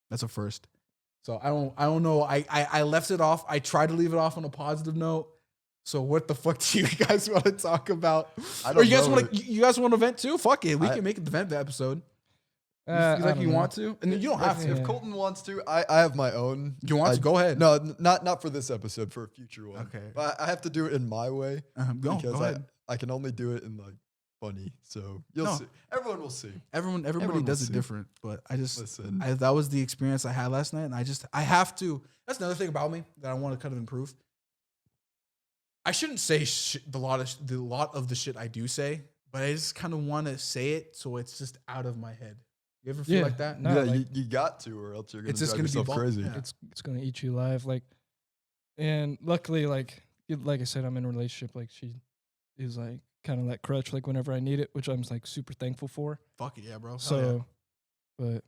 that's a first. So I don't know. I left it off. I tried to leave it off on a positive note. So what the fuck do you guys want to talk about? I Or don't you guys know. want to you guys want to vent too? Fuck it. We I- can make it the vent episode. You I feel like don't you know. want to? And you don't have to. Yeah. If Colton wants to, I have my own. You want to? Go ahead. No, not for this episode, for a future one. Okay. But I have to do it in my way Go because ahead. I can only do it in like funny. So you'll No. see. Everyone will see. Everybody Everyone does will it see. different, but I just Listen. that was the experience I had last night, and I have to. That's another thing about me that I want to kind of improve. I shouldn't say the lot of the shit I do say, but I just kind of want to say it so it's just out of my head. You ever feel Yeah. like that? No, yeah, like- you got to, or else you're gonna It's just drive gonna be yourself crazy. yeah. It's gonna eat you alive. Like, and luckily, like I said, I'm in a relationship. Like she is like kind of that crutch. Like whenever I need it, which I'm like super thankful for. Fuck it, yeah, bro. Hell So, but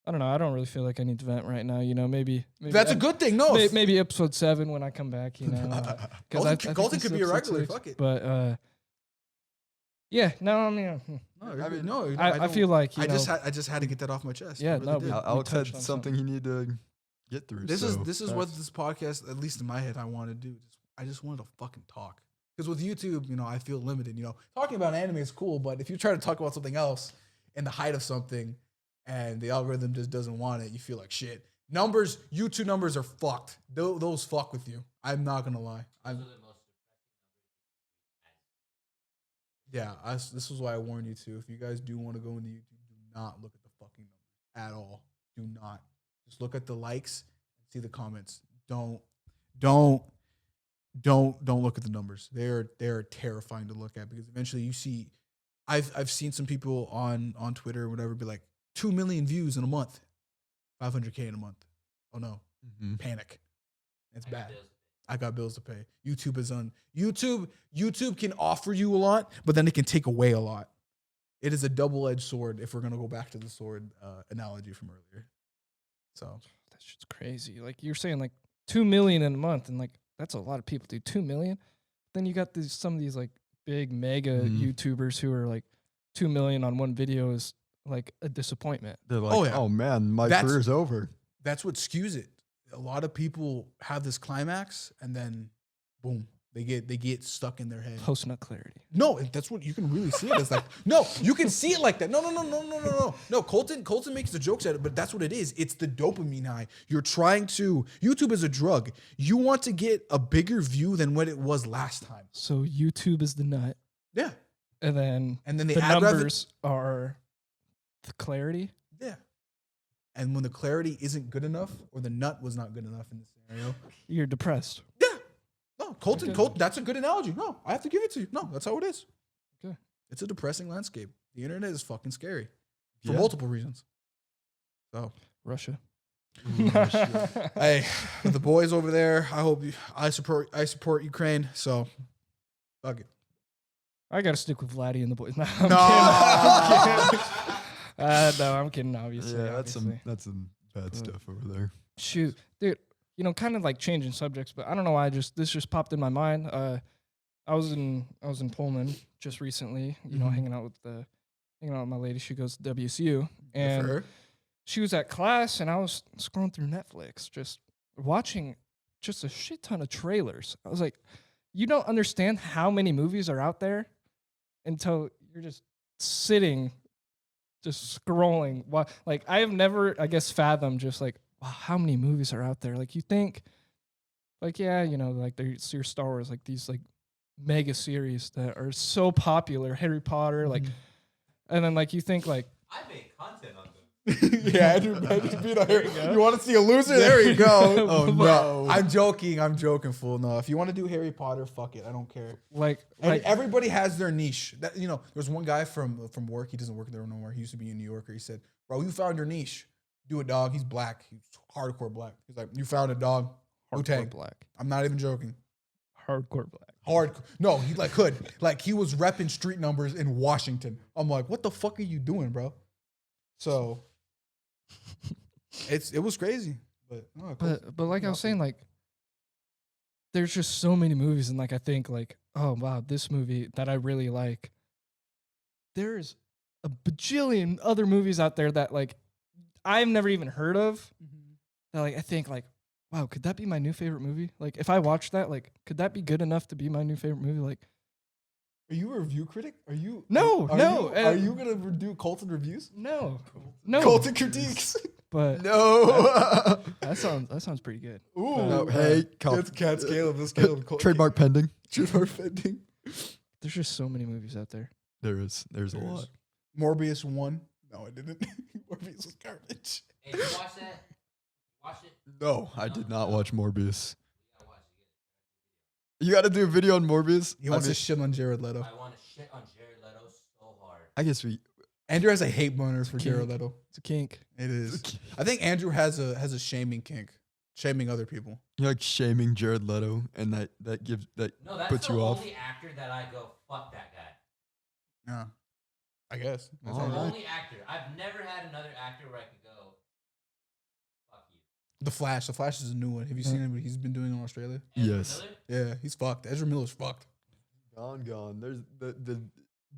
I don't know. I don't really feel like I need to vent right now. Maybe yeah. That's a ep- good thing. No, Maybe episode 7 when I come back. Colton could be a regular. Fuck it. But yeah, no, I mean, No, I mean, no. I feel like I just had to get that off my chest. Yeah, I really no, did. we- Alex touched had on something he needed to get through. This so. is what Facts. this podcast, at least in my head, I want to do. I just wanted to fucking talk. Because with YouTube, I feel limited. Talking about anime is cool, but if you try to talk about something else in the height of something, and the algorithm just doesn't want it, you feel like shit. YouTube numbers are fucked. Those fuck with you. I'm not gonna lie. This is why I warned you too. If you guys do want to go into YouTube, do not look at the fucking numbers at all. Do not. Just look at the likes and see the comments. Don't look at the numbers. They're terrifying to look at because eventually you see. I've seen some people on Twitter or whatever be like 2 million views in a month, 500K in a month. Oh no, Mhm. panic. It's bad. I got bills to pay. YouTube can offer you a lot, but then it can take away a lot. It is a double-edged sword if we're gonna go back to the sword analogy from earlier. So that shit's crazy. Like you're saying, like 2 million in a month, and like that's a lot of people, dude. 2 million. Then you got some of these like big mega YouTubers who are like 2 million on one video is like a disappointment. They're like, oh man, my career's over. That's what skews it. A lot of people have this climax, and then boom, they get stuck in their head. Post nut clarity. No, that's what you can really see it as. Like, no, you can see it like that. No. Colton makes the jokes at it, but that's what it is. It's the dopamine high. You're trying to. YouTube is a drug. You want to get a bigger view than what it was last time. So YouTube is the nut. Yeah, And then the the ad numbers are the clarity. Yeah, and when the clarity isn't good enough, or the nut was not good enough in this scenario, You're depressed. yeah. No, Colton, that's a good analogy. No, I have to give it to you. No, that's how it is. Okay. It's a depressing landscape. The internet is fucking scary for Yeah. multiple reasons. So, Russia. hey, the boys over there, I support Ukraine. So, fuck it. I gotta stick with Vladdy and the boys. No, No. I'm kidding. No, I'm kidding. Obviously, Yeah, that's obviously. some bad stuff over there. Shoot, dude. You know, kind of like changing subjects, but I don't know why. This just popped in my mind. I was in Pullman just recently. You know, hanging out with my lady. She goes to WSU, Good for and her. she was at class, and I was scrolling through Netflix, just watching just a shit ton of trailers. I was like, you don't understand how many movies are out there until you're just sitting, just scrolling. Like, I have never, I guess, fathomed just like, wow, how many movies are out there? Like, you think, like, yeah, you know, like there's your Star Wars, like these like mega series that are so popular, Harry Potter, like, and then like you think like, I make content on them. Yeah, Andrew beat on her. You want to see a loser? There you go. Oh no. I'm joking, fool. No, if you want to do Harry Potter, fuck it. I don't care. And everybody has their niche. That, you know, there's one guy from work. He doesn't work there no more. He used to be a New Yorker. He said, "Bro, you found your niche. Do it, dog." He's black. He's hardcore black. He's like, "You found it, dog." Wu-Tang. hardcore black, I'm not even joking. hardcore black. No, he like could. Like he was repping street numbers in Washington. I'm like, what the fuck are you doing, bro? So it was crazy. But no, But like I was saying, like there's just so many movies, and like I think like, oh wow, this movie that I really like. There's a bajillion other movies out there that like I've never even heard of. That like I think like, wow, could that be my new favorite movie? Like if I watch that, like could that be good enough to be my new favorite movie? Like, are you a review critic? Are you No. Are you gonna do Colton reviews? no, Colton critiques. But No. that sounds pretty good. Ooh, No, hey, Cat's Caleb. Let's Caleb. trademark pending. Trademark pending. There's just so many movies out there. There's a lot. Morbius won. No, I didn't. Morbius was garbage. Hey, did you watch that? Watch it? No, I did not watch Morbius. You gotta watch it. You got to do a video on Morbius. He wants to shit on Jared Leto. I want to shit on Jared Leto so hard. I guess we. Andrew has a hate boners for Kink. Jared Leto. It's a kink. It is. I think Andrew has a shaming kink, shaming other people. You're like shaming Jared Leto, and that gives that No, that's puts the you off. only actor that I go, fuck that guy. Yeah, I guess. That's All all The right. right. only actor. I've never had another actor where I could go, fuck you. The Flash. The Flash is a new one. Have you seen him? What he's been doing in Australia? Ezra Yes. Miller? Yeah, he's fucked. Ezra Miller's fucked. Gone. There's Well, the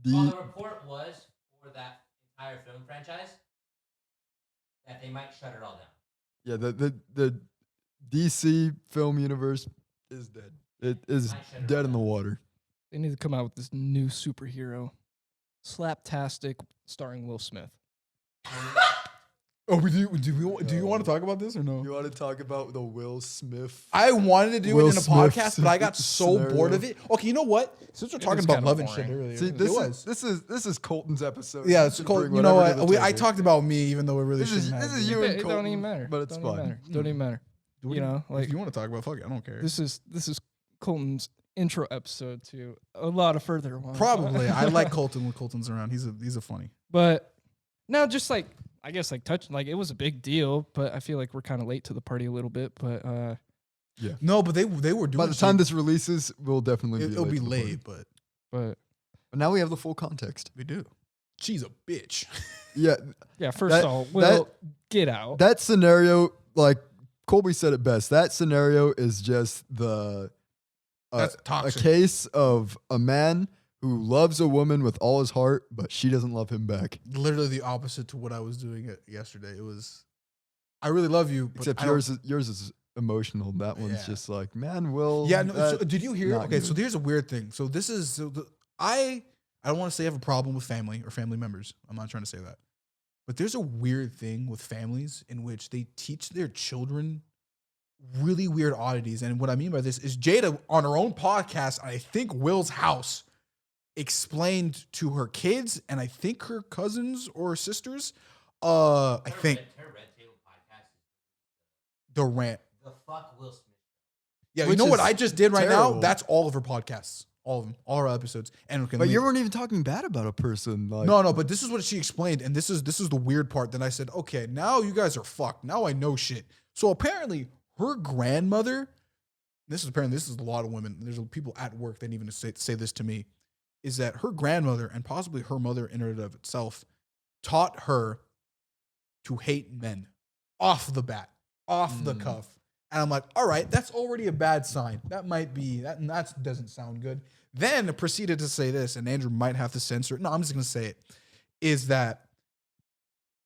the report was for that entire film franchise that they might shut it all down. yeah the DC film universe is dead. It is Might shut it dead all in the down. water. They need to come out with this new superhero, Slaptastic, starring Will Smith. Oh, do you want to talk about this or no? You want to talk about the Will Smith? I wanted to do Will it in a Smith podcast, but I got so bored scenario. of it. Okay, you know what? Since we're talking was about kinda love and boring. shit earlier, See, it this was. is Colton's episode. Yeah, You it's should cool. bring You know whatever what? to the I table. talked about me, even though it really This is shouldn't have. you It and don't Colton, even matter. but it's don't even fine. matter. Don't even matter. Do You know, like if you want to talk about, fuck it, I don't care. this is Colton's intro episode to a lot of further ones. Probably, I like Colton when Colton's around. He's a funny. But no, just like I guess like touching like it was a big deal, but I feel like we're kind of late to the party a little bit. But No, but they were doing. By the time this releases, we'll definitely it'll be to the party. late, but but But now we have the full context. we do. She's a bitch. Yeah, yeah, first That- of all, Will get out. that scenario like Colby said it best. That scenario is just That's a toxic. case of a man who loves a woman with all his heart, but she doesn't love him back. Literally the opposite to what I was doing yesterday. It was, I really love you, but Except I don't- yours is emotional. That one's Yeah. just like, man, Will. Yeah, no, so that- did you hear? not Okay, good. so here's a weird thing. So this is I don't want to say I have a problem with family or family members. I'm not trying to say that. But there's a weird thing with families in which they teach their children really weird oddities. And what I mean by this is Jada on her own podcast, I think Will's house, explained to her kids and I think her cousins or sisters, I think Her Red Table podcast is the rant. the fuck Will Smith. Yeah, you Which know what is I just did right now? terrible. That's all of her podcasts. All of them. All her episodes. And okay, But you weren't even talking bad about a person. Like, no, but this is what she explained, and this is the weird part. Then I said, okay, now you guys are fucked. Now I know shit. So apparently, her grandmother. This is a a lot of women. There's people at work that even say this to me, is that her grandmother and possibly her mother in and of itself taught her to hate men off the bat, off the cuff. And I'm like, all right, that's already a bad sign. That might be that doesn't sound good. Then proceeded to say this, and Andrew might have to censor it. No, I'm just gonna say it. Is that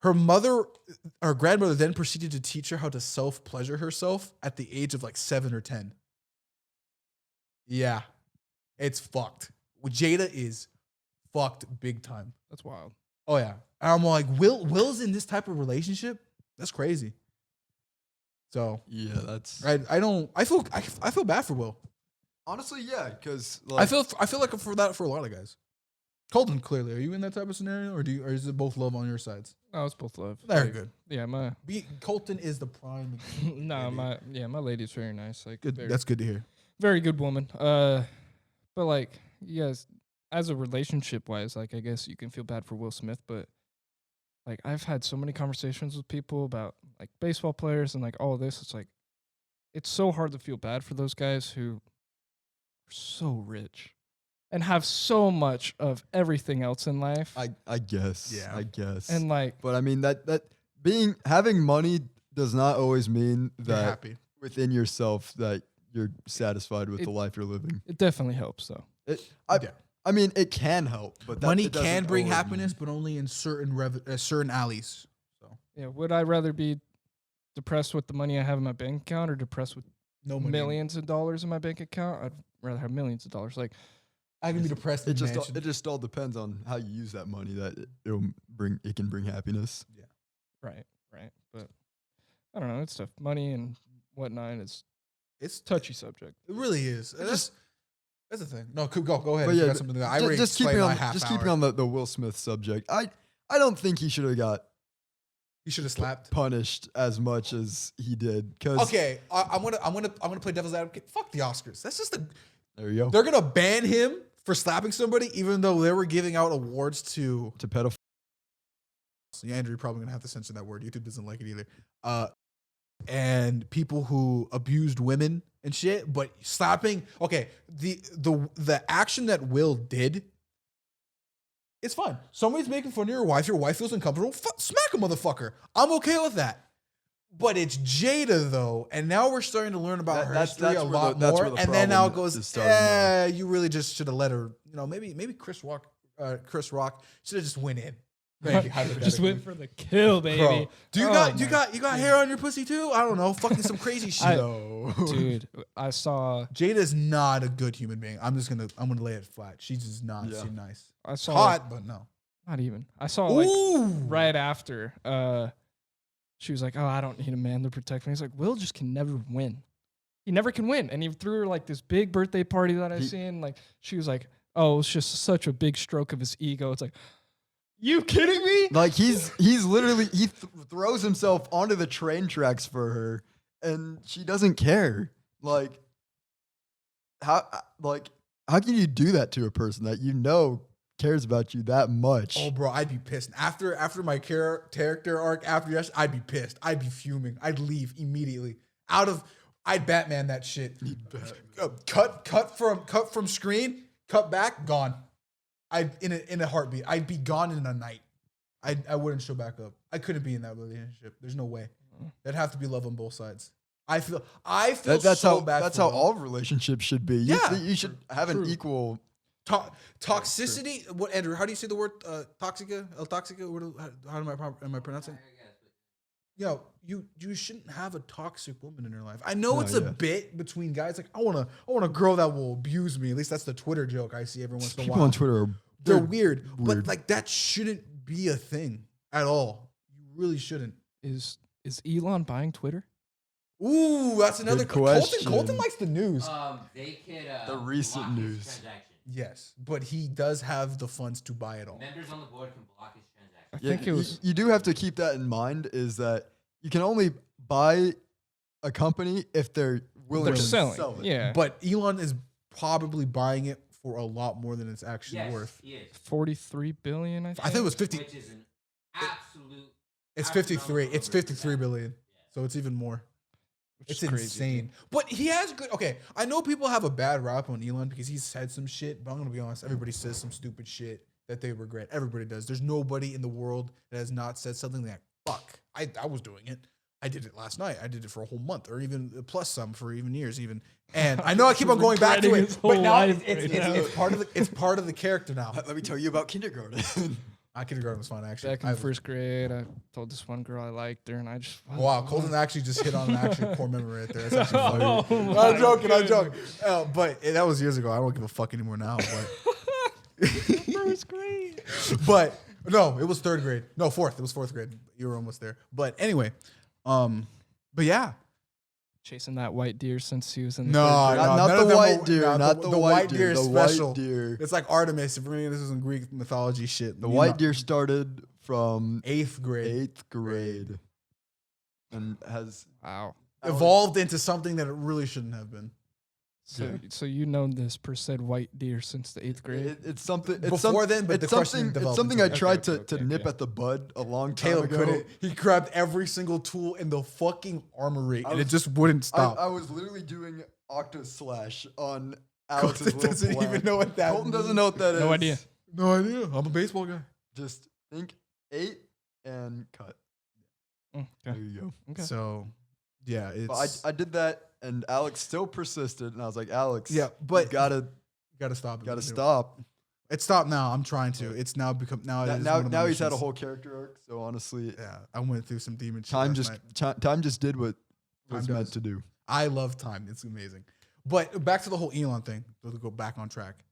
her grandmother then proceeded to teach her how to self-pleasure herself at the age of like 7 or 10. Yeah. It's fucked. Jada is fucked big time. That's wild. Oh yeah. And I'm like, Will's in this type of relationship? That's crazy. So yeah, that's I feel bad for Will. honestly, yeah, because I feel like for that for a lot of guys. Colton, clearly, are you in that type of scenario, or is it both love on your sides? No, it's both love. Very Like, good. Yeah, my Colton is the prime. no, my lady's very nice. Like Good. very, That's good to hear. very good woman. But like, yes, as a relationship wise, like I guess you can feel bad for Will Smith, but like I've had so many conversations with people about like baseball players and like all of this. It's like it's so hard to feel bad for those guys who are so rich and have so much of everything else in life. I guess. Yeah. I guess. And like, but I mean that having money does not always mean They're that happy. within yourself that you're satisfied with It- the life you're living. it definitely helps though. Yeah. I mean, it can help, but Money it doesn't can bring always happiness, but only in certain alleys. So Yeah. Would I rather be depressed with the money I have in my bank account or depressed with no money. millions of dollars in my bank account? I'd rather have millions of dollars. Like, I can be depressed. It in just mansion. it just all depends on how you use that money. That it can bring happiness. right. But I don't know. It's tough. Money and whatnot is It's touchy subject. It really is. That's the thing. No, go ahead. But If you yeah, got something that I already just explained keeping my on half keeping hour. on the Will Smith subject. I don't think he should have got You should have slapped. punished as much as he did. Cause Okay, I'm gonna play devil's advocate. Fuck the Oscars. That's just there you go. they're gonna ban him for slapping somebody, even though they were giving out awards to. To pedophile. So yeah, Andrew, you're probably gonna have to censor that word. YouTube doesn't like it either. And people who abused women and shit, but slapping. Okay, the action that Will did. It's fine. Somebody's making fun of your wife. Your wife feels uncomfortable. Smack a motherfucker. I'm okay with that. But it's Jada though, and now we're starting to learn about her history a lot more. And then now it goes, you really just should have let her. You know, maybe Chris Rock should have just went in. Maybe, Just hypothetically. went for the kill, baby. Bro, do you Oh got my hair on your pussy too? I don't know, fucking some crazy shit. No. Dude, I saw Jada's not a good human being. I'm gonna lay it flat. She does not Yeah. seem nice. I saw Hot, but no. not even. I saw like Ooh, right after she was like, "Oh, I don't need a man to protect me." He's like, "Will just can never win. He never can win." And he threw her like this big birthday party that I've seen. Like she was like, "Oh, it's just such a big stroke of his ego." It's like, you kidding me? Like he's literally throws himself onto the train tracks for her, and she doesn't care. Like how can you do that to a person that you know cares about you that much? oh, bro, I'd be pissed after my character arc. After yes, I'd be pissed. I'd be fuming. I'd leave immediately. I'd Batman that shit. Cut from screen. Cut back. Gone. In a heartbeat. I'd be gone in a night. I wouldn't show back up. I couldn't be in that relationship. There's no way. There'd have to be love on both sides. I feel That's so how bad. that's for how them. all relationships should be. Yeah. You should have an equal. Toxicity. What, Andrew? How do you say the word toxica? El toxica. How am I pronouncing? Yo, you shouldn't have a toxic woman in your life. I know it's a bit between guys. Like I want a girl that will abuse me. At least that's the Twitter joke I see every once in a while. People on Twitter are They're weird, but like that shouldn't be a thing at all. You really shouldn't. Is Elon buying Twitter? Ooh, that's another question. Colton likes the news. They could The recent block his news. transaction. Yes, but he does have the funds to buy it all. Members on the board can block his transaction. I think it was. You do have to keep that in mind. Is that you can only buy a company if they're willing They're to selling. sell it. Yeah. But Elon is probably buying it for a lot more than it's actually Yes, worth. he is. 43 billion, I think. I think it was 50. Which is an absolute. It's 53. astronomical It's number for 53 that. billion. So it's even more. Which It's is crazy, insane. But he has good. Okay, I know people have a bad rap on Elon because he's said some shit. But I'm gonna be honest. Everybody says some stupid shit that they regret. Everybody does. There's nobody in the world that has not said something like, "Fuck, I was doing it. I did it last night. I did it for a whole month, or even plus some for even years, even." And I know I keep on going back to Regretting it, his but whole now life it's right now. it's part of the character now. Let me tell you about kindergarten. Kindergarten was fun actually. Back in first grade, I told this one girl I liked her, and I just Wow, Colton actually just hit on an actual core memory right there. That's actually funny. Oh I'm my joking. I'm goodness. joking. But that was years ago. I don't give a fuck anymore now. But first grade. but no, it was third grade. No, fourth. It was fourth grade. You were almost there. But anyway, but yeah. Chasing that white deer since he was in the No, third grade. Not none the of them white were- deer, no, not the white deer, is the white special. deer. It's like Artemis. If this is in Greek mythology shit. The You white know, deer started from 8th grade. 8th grade and has Wow. Evolved into something that it really shouldn't have been. So you known this per said white deer since the 8th grade? it's something it's Before then, but it's the question something it's developed something into I it. tried Okay, to nip at the bud a long time Caleb ago. couldn't. He grabbed every single tool in the fucking armory, and it was- just wouldn't stop. I was literally doing Octo Slash on Alex's Colton little doesn't plan. even know what that Colton means. doesn't know what that is. No idea. No idea. I'm a baseball guy. Just think 8 and cut. Okay. There you go. Okay. So, yeah, it's But I did that, and Alex still persisted, and I was like, Alex, Yeah, but- you gotta stop. stop. It stopped now. I'm trying to. It's now become now. It is one of my Now he's had a missions. whole character arc, so honestly, Yeah, I went through some demon shit. time last just night. time just did what was Time meant does. to do. I love time. It's amazing. But back to the whole Elon thing. To go back on track.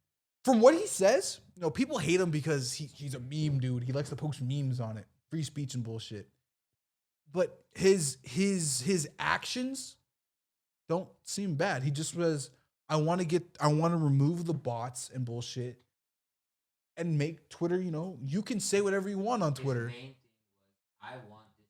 From what he says, people hate him because he's a meme dude. He likes to post memes on it, free speech and bullshit. But his actions don't seem bad. He just was, I want to remove the bots and bullshit and make Twitter, you can say whatever you want on His Twitter main thing was, I want this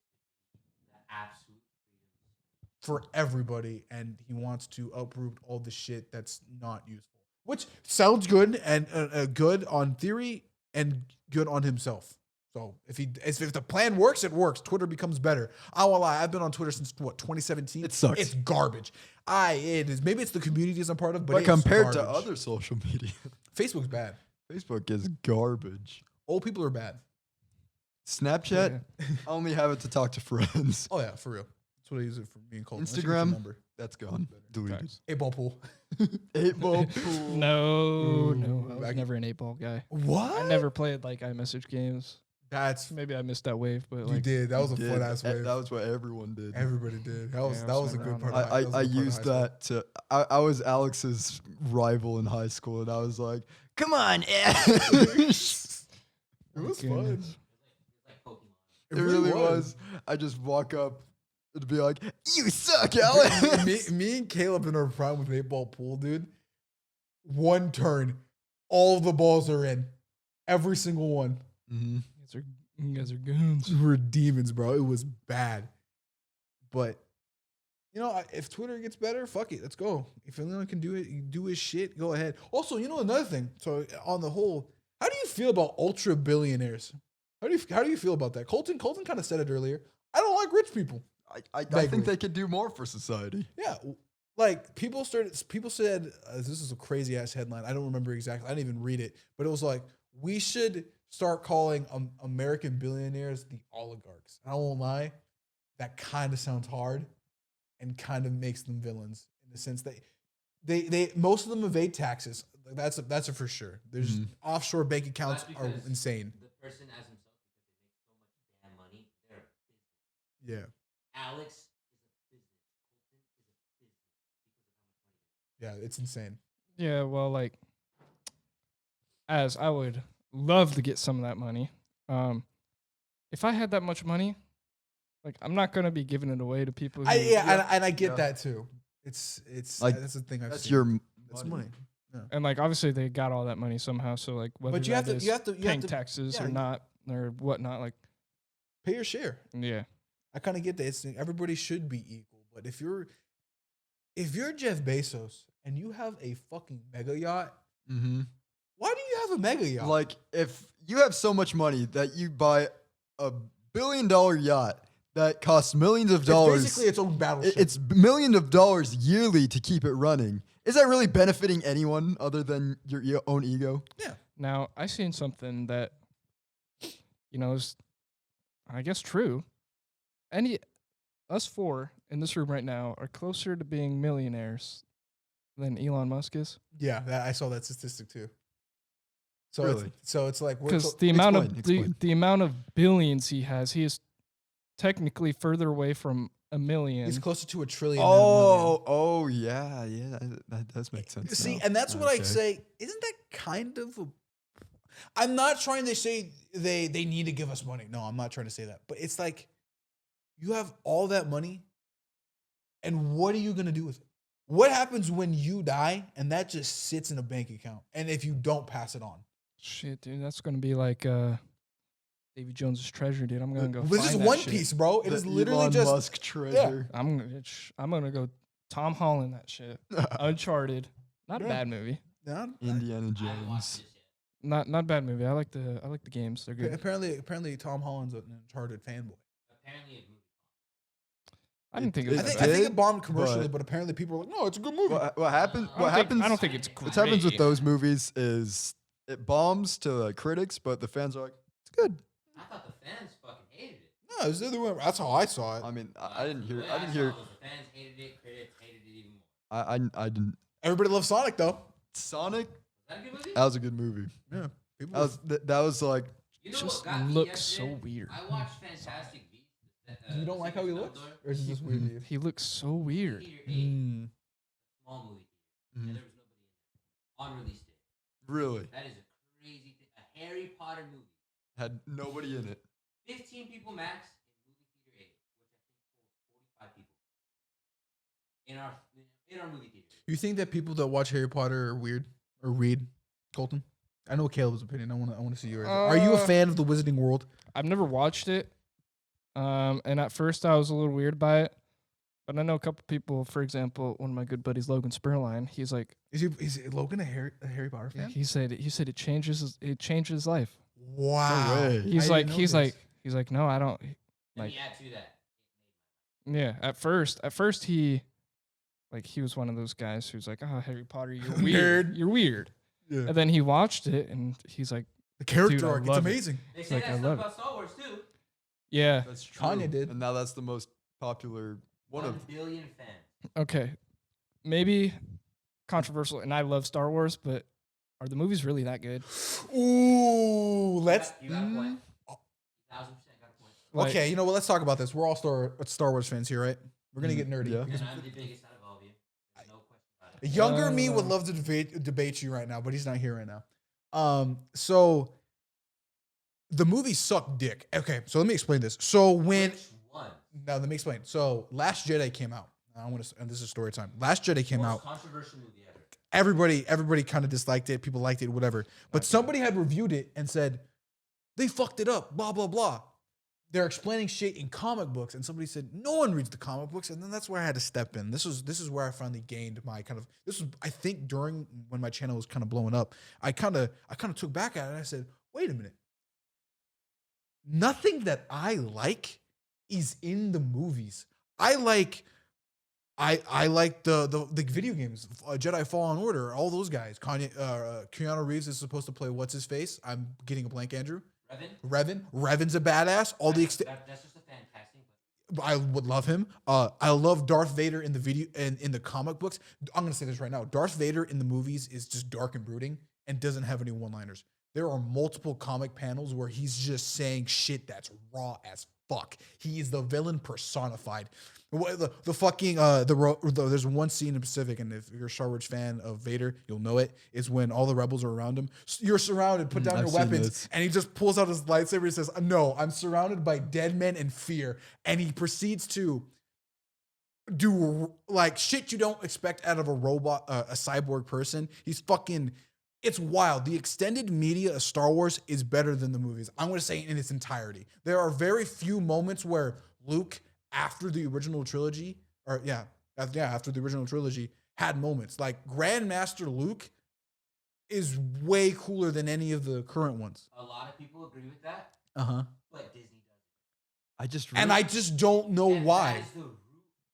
to be the absolute freedom. for everybody, and he wants to uproot all the shit that's not useful, which sounds good and good on theory and good on himself. So if the plan works, it works. Twitter becomes better. I won't lie. I've been on Twitter since 2017. It sucks. It's garbage. It is. Maybe it's the communities I'm part of, but But it's compared to garbage. other social media, Facebook's bad. Facebook is garbage. Old people are bad. Snapchat, I only have it to talk to friends. Oh yeah, for real. That's what I use it for. Me and Colton. Instagram, that's gone. Deleted. Facts. 8-ball pool. 8-ball pool. No, I was back- never an 8-ball guy. What? I never played like iMessage games. That's Maybe I missed that wave, but you like did. That was a Did. fun ass That wave. was what everyone did. Everybody did. That was Yeah, I that was was a never good on part. that. Of high- that was a I good part of used high school. that to. I was Alex's rival in high school, and I was like, "Come on, Ash." It was goodness. fun. It's like Pokemon. It really was. I just walk up and be like, "You suck, Alex." me and Caleb in our prime with 8-ball pool, dude. One turn, all the balls are in, every single one. Mhm. you guys are goons. We were demons, bro. It was bad. But if Twitter gets better, fuck it, let's go. If anyone can do it, do his shit, go ahead. Also, another thing. So on the whole, how do you feel about ultra billionaires? How do you feel about that? Colton kind of said it earlier. I don't like rich people. I Vaguely. think they could do more for society. Yeah, like people said, this is a crazy ass headline. I don't remember exactly. I didn't even read it, but it was like, we should start calling American billionaires the oligarchs. I won't lie, that kind of sounds hard, and kind of makes them villains in the sense that they most of them evade taxes. That's a for sure. There's offshore bank accounts That's are because insane. The person as himself, because they make so much damn money, they're a business. Yeah, Alex is a business. Colton is a business because of how much money. yeah, it's insane. Yeah, well, like, as I would love to get some of that money. If I had that much money, like, I'm not gonna be giving it away to people. Who, And I get Yeah. that too. It's Like, that's the thing I've That's seen. your That's money. and like, obviously, they got all that money somehow. So like, whether But you have that to is you have to paying taxes yeah, or not or whatnot, like, pay your share. yeah, I kind of get that. It's everybody should be equal, but if you're Jeff Bezos and you have a fucking mega yacht, Mm-hmm. why do you have a mega yacht? Like, if you have so much money that you buy a $1 billion yacht that costs millions of dollars, It's basically its own battleship. it's millions of dollars yearly to keep it running. Is that really benefiting anyone other than your own ego? yeah. Now, I seen something that, is, I guess, true. Us four in this room right now are closer to being millionaires than Elon Musk is. Yeah, I saw that statistic too. So Really? it's like we're Because clo- the amount of explain. the amount of billions he is technically further away from a million. he's closer to $1 trillion. than $1 Oh, yeah. That does make million. sense. See, now. and that's what I Okay. say. Isn't that kind of a? I'm not trying to say they need to give us money. No, I'm not trying to say that. But it's like you have all that money, and what are you gonna do with it? What happens when you die and that just sits in a bank account? And if you don't pass it on, Shit, dude, that's gonna be like Davy Jones's treasure, dude. I'm gonna go. this find is that One shit. Piece, bro. It The is literally Elon just Musk treasure. I'm gonna go Tom Holland that shit. Uncharted, not a Yeah. bad movie. yeah, Indiana I haven't watched Jones. this yet. Not bad movie. I like the games. They're good. apparently Tom Holland's an Uncharted fanboy. Apparently, a movie. I didn't think it It- was I that think bad. I think did, it bombed commercially, but- but apparently people are like, no, it's a good movie. What happens? I What don't think- happens? I don't think it's What happens with great. those movies is it bombs to critics, but the fans are like, it's good. I thought the fans fucking hated it. No, it was the other way. That's how I saw it. I mean, I didn't hear. The way I didn't saw hear. it was the fans hated it. Critics hated it even more. I didn't. Everybody loves Sonic though. Sonic. Was that a good movie? That was a good movie. Yeah, people. That was like. You It know just what got me looks so yesterday? weird. I watched Fantastic Beasts. you don't like how he looks, or is it just weird to you? He looks so weird. Mm. Small movie theater. Mhm. And there was nobody in there. On release day. Really That is a crazy thing. A Harry Potter movie. had nobody in it. 15 people max in movie theater A, which I think holds 45 people. In our movie theater. You think that people that watch Harry Potter are weird or read, Colton? I know Caleb's opinion. I want to see yours. Are you a fan of the Wizarding World? I've never watched it, and at first I was a little weird by it, but I know a couple people. For example, one of my good buddies, Logan Spurline. He's like, Is Logan a Harry Potter fan? he said it changes his life. Wow. way. He's I like didn't know this. no, I don't. Let Like- me add to that. Yeah, at first he was one of those guys who's like, oh, Harry Potter, you're Nerd. weird, you're weird. Yeah. And then he watched it and he's like, The character Dude, I arc, it's love it. amazing. They say like, that I stuff love about Star Wars too. yeah, That's true. Kanye did. And now that's the most popular one 1 of. billion fans. okay, maybe controversial, and I love Star Wars, but are the movies really that good? Ooh, let's. You got a point. 1,000% got a point. Like, Okay, you know what? Let's talk about this. We're all Star Wars fans here, right? We're gonna get nerdy. Yeah. because And I'm the biggest out of all of you. There's no question about it. Younger me would love to debate you right now, but he's not here right now. So the movie sucked dick. Okay, so let me explain this. So when Which one? now let me explain. So Last Jedi came out. I want to, and this is story time. Last Jedi came Most out. controversial movie ever. Everybody kind of disliked it. People liked it, whatever. But somebody had reviewed it and said they fucked it up. Blah blah blah. They're explaining shit in comic books, and somebody said no one reads the comic books, and then that's where I had to step in. This is where I finally gained my kind of. This was, I think, during when my channel was kind of blowing up. I kind of took back at it and I said, wait a minute. Nothing that I like is in the movies. I like the video games, Jedi Fallen Order, all those guys. Keanu Reeves is supposed to play what's his face. I'm getting a blank. Andrew Revan? Revan's a badass. All the That's just a fan casting. I would love him. I love Darth Vader in the video and in the comic books. I'm gonna say this right now. Darth Vader in the movies is just dark and brooding and doesn't have any one-liners. There are multiple comic panels where he's just saying shit that's raw as fuck. He is the villain personified. The fucking there's one scene in Pacific, and if you're a Star Wars fan of Vader, you'll know it. Is when all the rebels are around him. You're surrounded. Put down I've your seen weapons, this. and he just pulls out his lightsaber. And says, "No, I'm surrounded by dead men and fear." And he proceeds to do like shit you don't expect out of a robot, a cyborg person. He's fucking. It's wild. The extended media of Star Wars is better than the movies. I'm going to say in its entirety. There are very few moments where Luke, after the original trilogy, after the original trilogy, had moments. Like Grandmaster Luke is way cooler than any of the current ones. A lot of people agree with that, Uh-huh. but Disney doesn't. I just And I just don't know And why. That is the root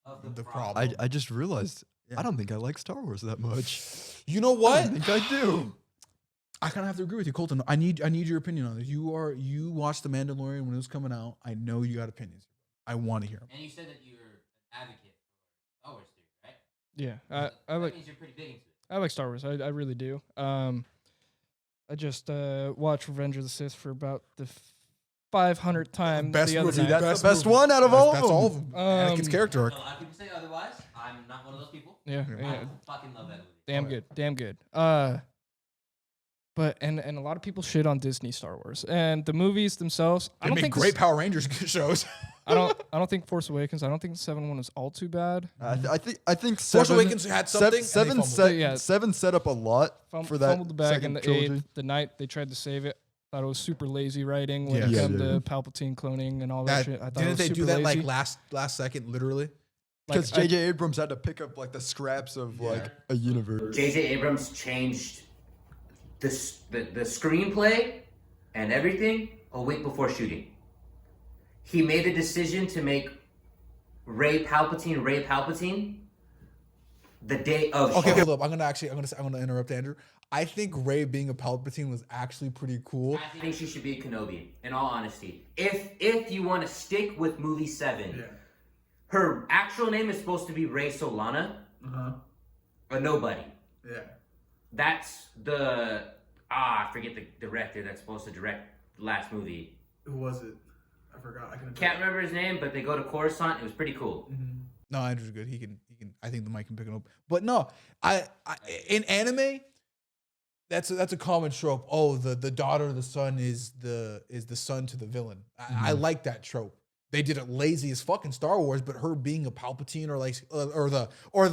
of the The problem. problem. I just realized Yeah. I don't think I like Star Wars that much. You know I what? don't think I do. I kind of have to agree with you, Colton. I need your opinion on this. You watched The Mandalorian when it was coming out. I know you got opinions. I want to hear them. And you said that you're an advocate for Star Wars theory, right? Yeah, So I that like means you're pretty big into it. I like Star Wars. I really do. I just watched Revenge of the Sith for about the 500th time Best the other movie. night. That's the best one out of all of That's them. all of them. Anakin's character A arc. lot of people say otherwise. I'm not one of those people. Yeah, Yeah. yeah. I fucking love that movie. Damn good. But and a lot of people shit on Disney Star Wars and the movies themselves. I They don't make think great Power Rangers shows. I don't think Force Awakens. I don't think the 7 one is all too bad. I think Force seven, Awakens had something. Seven, and they set, fumbled. Yeah. seven set up a lot for that Fumbled the bag in second the trilogy. 8th. The night they tried to save it. Thought it was super lazy writing when Yeah. it Yeah, came yeah. to Palpatine cloning and all that, shit. I thought it Didn't was they do super that lazy. like last second, literally? Because Like, J.J. Abrams had to pick up like the scraps of like a universe. J.J. Abrams changed the screenplay and everything a week before shooting. He made a decision to make Ray Palpatine the day of Okay, shooting. hold up. I'm gonna interrupt Andrew. I think Rey being a Palpatine was actually pretty cool. I think she should be a Kenobi, in all honesty. If you want to stick with movie 7, her actual name is supposed to be Rey Solana, a nobody. Yeah. That's the I forget the director that's supposed to direct the last movie. Who was it? I forgot. I Can't remember his name, but they go to Coruscant. It was pretty cool. No, Andrew's good. He can. I think the mic can pick it up. But no, I in anime, that's a common trope. Oh, the daughter of the son is the son to the villain. I like that trope. They did it lazy as fucking Star Wars, but her being a Palpatine or like or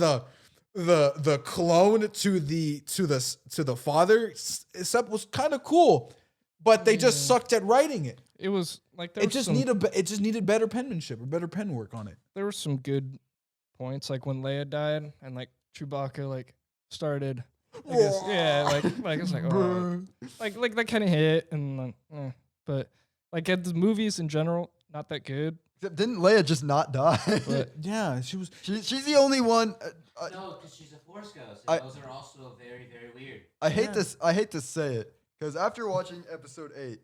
the clone to the father except was kind of cool, but they just sucked at writing it. it was like there It was just some, needed better penmanship or better pen work on it. there were some good points, like when Leia died and like Chewbacca like started. I guess, yeah, like it's like oh, like that kind of hit and like, but like at the movies in general, not that good. Didn't Leia just not die? But Yeah, she was. She's the only one. No, because she's a Force ghost. I- And those are also very, very weird. I hate this. I hate to say it because after watching episode 8,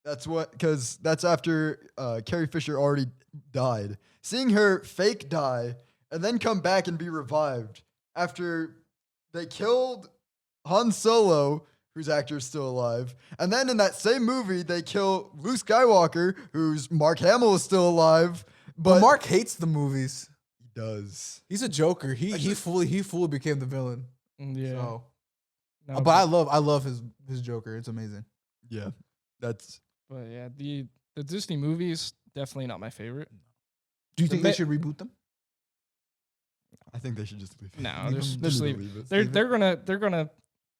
that's after Carrie Fisher already died. Seeing her fake die and then come back and be revived after they killed Han Solo, whose actor is still alive, and then in that same movie they kill Luke Skywalker, whose Mark Hamill is still alive, But but Mark hates the movies. he does. He's a joker. He fully became the villain. yeah, So, no, but I love his Joker. It's amazing. Yeah, that's. but yeah, the Disney movies definitely not my favorite. Do you The think ma- they should reboot them? I think they should just leave it. No, Leave just them- they need to leave. leave it. They're gonna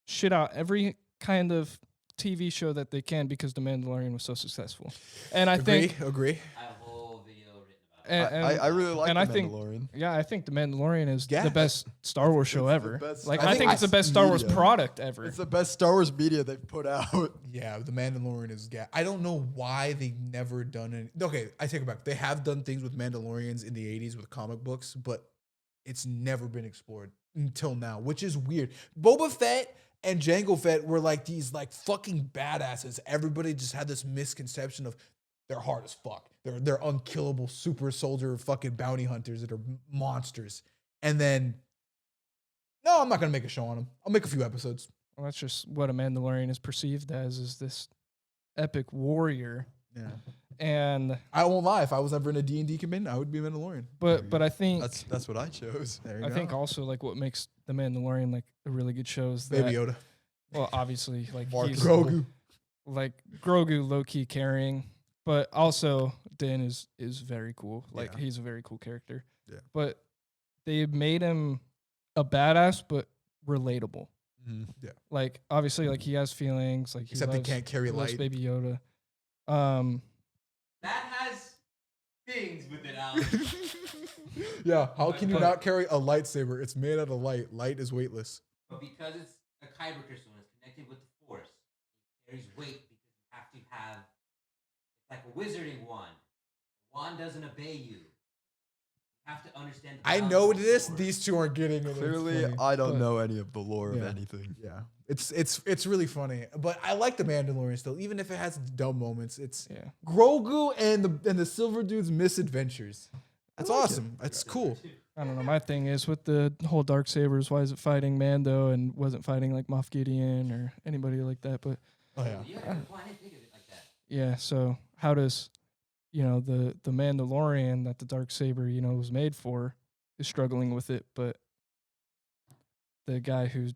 shit out every kind of TV show that they can because The Mandalorian was so successful, and I think agree. I have a whole video written about it. and I really like and The I think- Mandalorian. yeah, I think The Mandalorian is Yeah. the best Star Wars show It's the ever. best- Like I I think think it's the best Star Wars media. product ever. It's the best Star Wars media they've put out. Yeah, the Mandalorian is. I don't know why they've never done it. Okay, I take it back. They have done things with Mandalorians in the '80s with comic books, but it's never been explored until now, which is weird. Boba Fett and Jango Fett were like these like fucking badasses. Everybody just had this misconception of they're hard as fuck. They're unkillable super soldier fucking bounty hunters that are monsters. And then, no, I'm not gonna make a show on them. I'll make a few episodes. Well, that's just what a Mandalorian is perceived as, is this epic warrior. Yeah. And I won't lie. If I was ever in a D&D campaign, I would be Mandalorian. but I think That's what I chose. There you I go. think also like what makes the Mandalorian like a really good show is Baby that, Yoda. well, obviously like Mark he's Grogu. like Grogu low key carrying, but also Din is very cool. Like Yeah. he's a very cool character. Yeah. But they made him a badass but relatable. Yeah. Like obviously like he has feelings, like he Except he loves, can't carry he loves light. Baby Yoda. That has things with it, Alex. Yeah. How can you But- not carry a lightsaber? It's made out of light. Light is weightless. But because it's a kyber crystal and it's connected with the force, it carries weight because you have to have, it's like a wizarding wand. Wand doesn't obey you. You have to understand. the I balance know of this. the force. These two aren't getting it. It's Clearly, funny. I don't But- know any of the lore of Yeah. anything. Yeah, it's really funny, but I like the Mandalorian still, even if it has dumb moments. It's Yeah. Grogu and the Silver Dude's misadventures. That's awesome. It's cool. I don't know. My thing is with the whole dark sabers, why is it fighting Mando and wasn't fighting like Moff Gideon or anybody like that? But Oh yeah, Yeah, I didn't think of it like that. yeah, so how does the Mandalorian that the dark saber was made for is struggling with it, but the guy who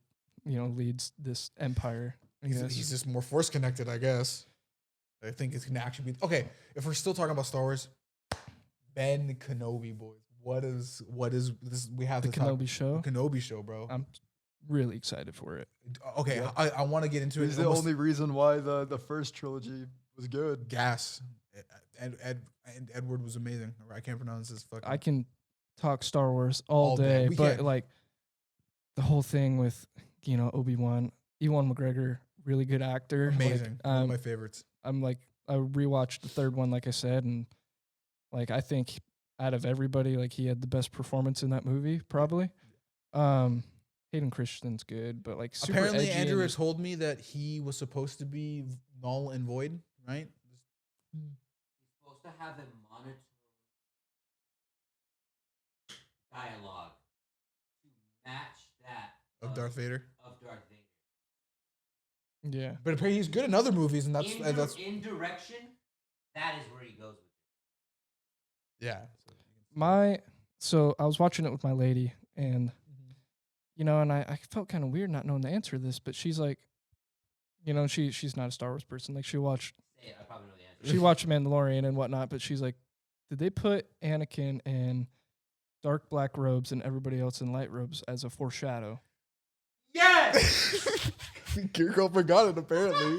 leads this empire, I guess, he's just more force connected, I guess. I think it can actually be okay. If we're still talking about Star Wars, Ben Kenobi, boys. What is this? We have the to talk- Kenobi show. the Kenobi show, bro. I'm really excited for it. Okay, Yeah. I want to get into it. It's the Almost only reason why the first trilogy was good. gas. And Edward was amazing. I can't pronounce his fucking. I can talk Star Wars all All day. day, We but can. like the whole thing with Obi-Wan, Ewan McGregor, really good actor, amazing. Like, One of my favorites. I'm like, I rewatched the third one, like I said, and like I think out of everybody, like he had the best performance in that movie, probably. Hayden Christensen's good, but like super Apparently, edgy Andrew and has told me that he was supposed to be null and void, right? He's supposed to have a monotone dialogue to match that Of Darth Vader. Of Darth Vader. yeah. But apparently, he's good in other movies, and that's In direction, that is where he goes with it. yeah. So I was watching it with my lady, and and I felt kind of weird not knowing the answer to this, but she's like, she's not a Star Wars person. Like she watched Say it, I probably know the answer. she watched Mandalorian and whatnot, but she's like, did they put Anakin in dark black robes and everybody else in light robes as a foreshadow? Yes! Your girlfriend got it, apparently.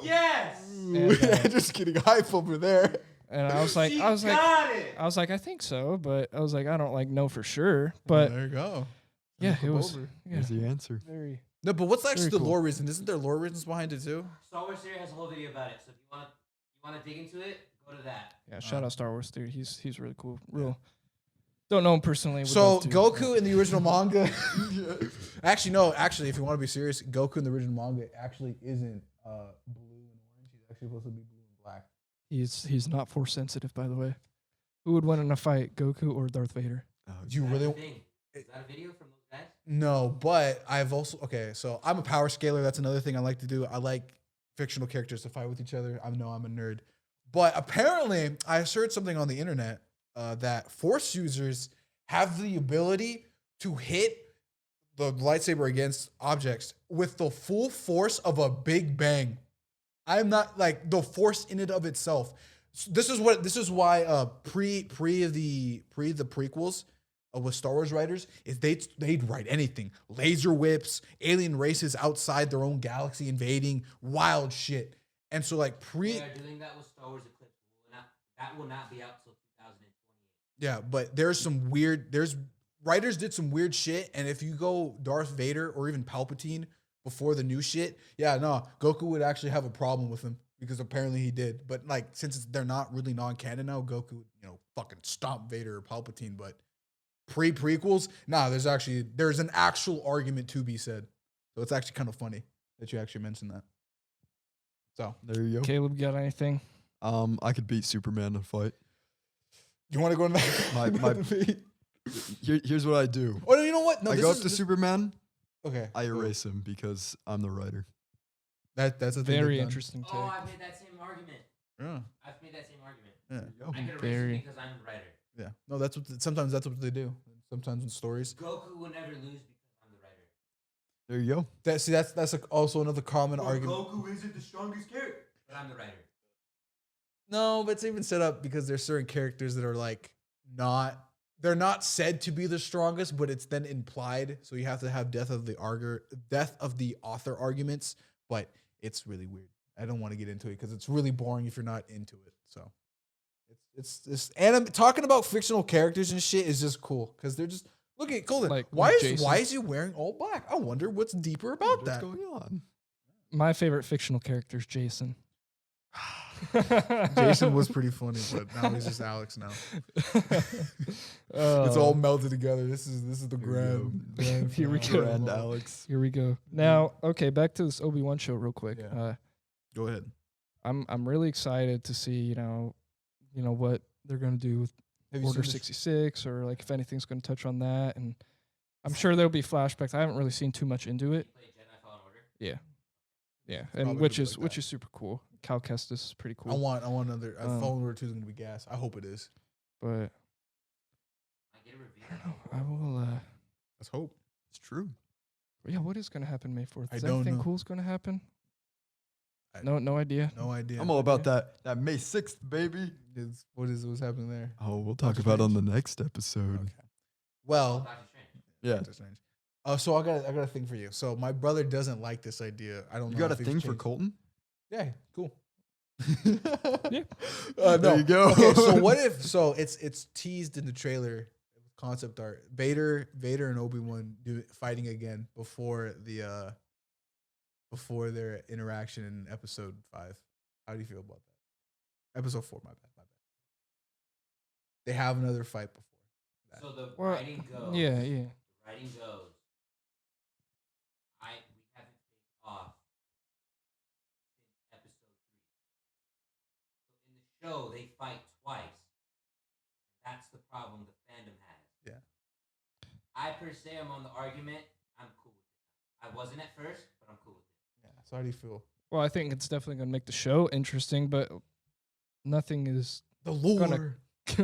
Yes! And, Just getting hype over there. And I was like, She I was like, got it! I think so, but I was like, I don't know for sure, but there you go. yeah, Flip it was over. yeah, There's the answer. very. No, but what's actually Very the cool. lore reason? Isn't there lore reasons behind it too? Star Wars Theory has a whole video about it, so if you want to dig into it, go to that. Yeah, shout out Star Wars Theory. He's really cool. Don't know him personally. would So love to. Goku in the original manga. Actually, no. Actually, if you want to be serious, Goku in the original manga actually isn't blue and orange. He's actually supposed to be blue and black. He's not force sensitive, by the way. Who would win in a fight, Goku or Darth Vader? Do you That's really? the thing. Is that a video from those guys? No, but I've also so I'm a power scaler. That's another thing I like to do. I like fictional characters to fight with each other. I know I'm a nerd, but apparently I heard something on the internet that Force users have the ability to hit the lightsaber against objects with the full force of a Big Bang. I'm not like the force in it of itself. This is why pre the prequels with Star Wars writers is they'd write anything, laser whips, alien races outside their own galaxy invading, wild shit. And so like They are doing that with Star Wars Eclipse. That will not be out till 2028. yeah, but writers did some weird shit, and if you go Darth Vader or even Palpatine before the new shit, yeah, no, Goku would actually have a problem with him because apparently he did. But like since they're not really non-canon now, Goku, fucking stomp Vader or Palpatine. But prequels, nah, there's an actual argument to be said. So it's actually kind of funny that you actually mentioned that. So There you go. Caleb, got anything? I could beat Superman in a fight. You want to go in that? My here's what I do. Oh, no, you know what? No, I this go is up to Superman. okay. I erase him because I'm the writer. That's a thing Very they've done. interesting take. Oh, I've made that same argument. Yeah. I've made that same argument. Yeah. I could erase Very. it because I'm the writer. Yeah. No, sometimes that's what they do. Sometimes in stories. Goku will never lose because I'm the writer. There you go. That's also another common argument. Goku isn't the strongest character. But I'm the writer. No, but it's even set up because there's certain characters that are like they're not said to be the strongest, but it's then implied. So you have to have death of the author arguments, but it's really weird. I don't want to get into it because it's really boring if you're not into it. So it's talking about fictional characters and shit is just cool because they're just look at Colton. Like why Jason. is he wearing all black? I wonder what's deeper about What's that. going on? My favorite fictional character is Jason. Jason was pretty funny, but now he's just Alex now. It's all melted together. This is the grand Here we finale. go. Grand Alex. Here we go. Now, okay, back to this Obi-Wan show real quick. Yeah. Go ahead. I'm really excited to see, you know what they're gonna do with Have you Order seen the 66, or like if anything's gonna touch on that, and I'm sure there'll be flashbacks. I haven't really seen too much into it. Play Jedi Fallen Order. Yeah, and probably which gonna is be like that. super cool. Cal Kestis is pretty cool. I want another. Fallen Order 2 is gonna be gas. I hope it is. but I get a review. I will. Let's hope. It's true. Yeah, what is gonna happen May 4th? I Is don't anything know. cool's gonna happen? I- No idea. No idea. I'm all about that May 6th, baby. What's happening there? Oh, we'll talk Doctor about it on the Strange. next episode. Okay. Well, Doctor Strange. Yeah. Doctor Strange. So I got a thing for you. So my brother doesn't like this idea. I don't know. You got a if he's thing for changed. Colton? Yeah, cool. Yeah. No. There you go. Okay, so what if it's teased in the trailer concept art. Vader and Obi-Wan fighting again before their interaction in episode 5. How do you feel about that? Episode 4, my bad. They have another fight before that. So the Well, writing goes. Yeah. The writing goes. We haven't faced off since episode 3. So in the show, they fight twice. That's the problem the fandom has. Yeah. I per se am on the argument. I'm cool with it. I wasn't at first, but I'm cool with it. Yeah. So how do you feel? Well, I think it's definitely gonna make the show interesting, but nothing is The lore.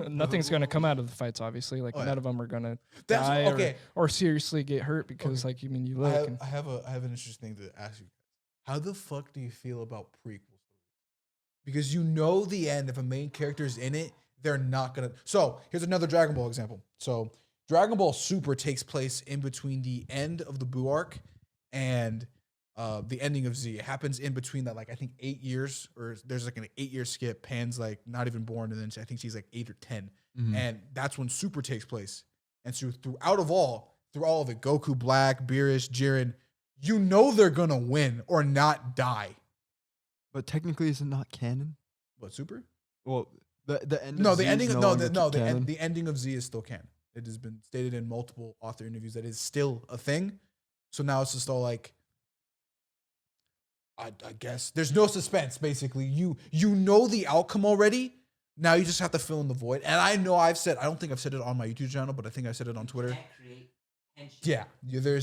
nothing's gonna come out of the fights. Obviously, like Oh, yeah. none of them are gonna That's die okay. or seriously get hurt because, Okay. like, you mean you I look. have, and I have an interesting thing to ask you. How the fuck do you feel about prequel stories? Because you know the end. If a main character is in it, they're not gonna. So here's another Dragon Ball example. So Dragon Ball Super takes place in between the end of the Buu arc and the ending of Z. It happens in between that, like I think 8 years, or there's like an 8-year skip. Pan's like not even born, and then I think she's like 8 or 10, and that's when Super takes place. And so through all of it, Goku, Black, Beerus, Jiren, you know they're gonna win or not die. But technically, is it not canon? What, Super? Well, the end. No, of the Z is ending. no No, longer canon. the ending of Z is still canon. It has been stated in multiple author interviews that it's still a thing. So now it's just all like, I guess there's no suspense. Basically, you know the outcome already. Now you just have to fill in the void. And I know I don't think I've said it on my YouTube channel, but I think I said it on Twitter. Can't create tension. Yeah,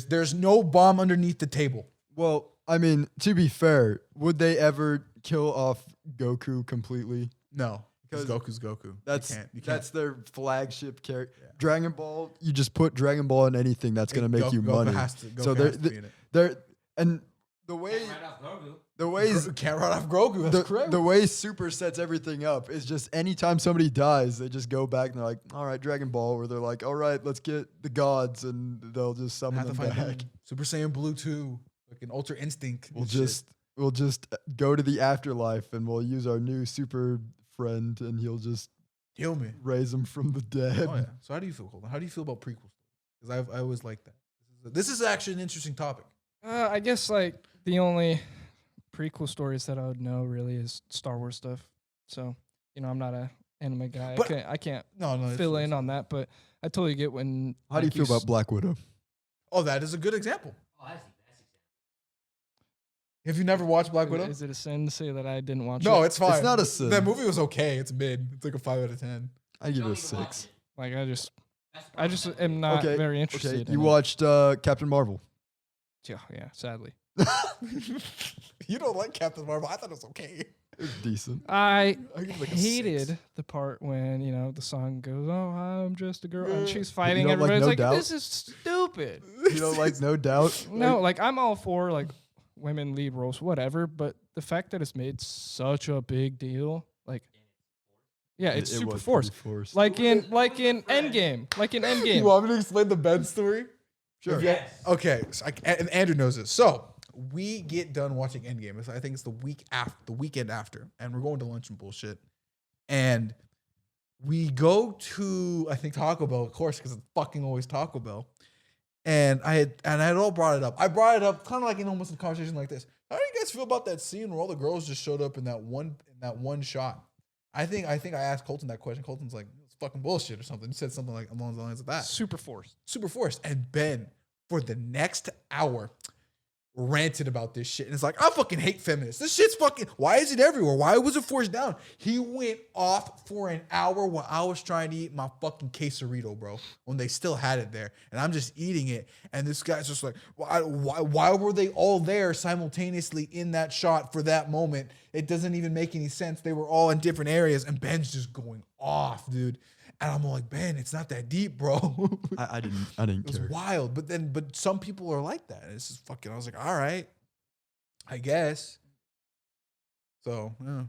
there's no bomb underneath the table. Well, I mean, to be fair, would they ever kill off Goku completely? No, because Because Goku's Goku. That's you can't. that's their flagship character. Yeah. Dragon Ball, you just put Dragon Ball in anything that's gonna make you Goku money. Goku So has to be in it. they're and the way Can't write off Grogu. the ways Can't run off Grogu. That's correct. the way Super sets everything up is just anytime somebody dies, they just go back and they're like, all right, Dragon Ball, where they're like, all right, let's get the gods, and they'll just summon have to them fight back. him. Super Saiyan Blue 2, like an Ultra Instinct. We'll and shit. just go to the afterlife and we'll use our new super friend and he'll just Kill me. raise him from the dead. Oh yeah. So how do you feel, Colton? How do you feel about prequels? Because I always like that. This is actually an interesting topic. I guess like the only prequel stories that I would know really is Star Wars stuff. So I'm not a anime guy. But- I can't No, fill in on that, but I totally get when. How do you feel about Black Widow? Oh, that is a good example. Oh, that's the best example. Have you never watched Black Widow? Is it a sin to say that I didn't watch it? No, it's fine. It's not a sin. That movie was okay. It's mid. It's like a 5 out of 10. I give it Don't a need to watch 6. it. Like I just That's the problem. am not Okay, very interested. Okay, in you it. watched Captain Marvel. Yeah, sadly. You don't like Captain Marvel. I thought it was okay. It was decent. I I give it like a hated 6. the part when the song goes, "Oh, I'm just a girl," and she's You fighting don't like everybody. No It's like, Doubt? this is stupid. You don't like No Doubt? No, like I'm all for like women lead roles, whatever. But the fact that it's made such a big deal, like, yeah, it's It super was forced. pretty forced. Like in Endgame, You want me to explain the Ben story? Sure. Yes. Okay, so and Andrew knows this. So we get done watching Endgame. I think it's the weekend after, and we're going to lunch and bullshit. And we go to, I think, Taco Bell, of course, because it's fucking always Taco Bell. And I had all brought it up. I brought it up kind of like in almost a conversation like this. How do you guys feel about that scene where all the girls just showed up in that one shot? I think I asked Colton that question. Colton's like, it's fucking bullshit or something. He said something like along the lines of that. Super forced. Super forced. And Ben, for the next hour, ranted about this shit. And it's like, I fucking hate feminists. This shit's fucking, why is it everywhere? Why was it forced down? He went off for an hour while I was trying to eat my fucking quesarito, bro, when they still had it there. And I'm just eating it. And this guy's just like, why were they all there simultaneously in that shot for that moment? It doesn't even make any sense. They were all in different areas. And Ben's just going off, dude. And I'm like, Ben, it's not that deep, bro. I didn't It was care. wild, but some people are like that. It's just fucking. I was like, all right, I guess. So, yeah.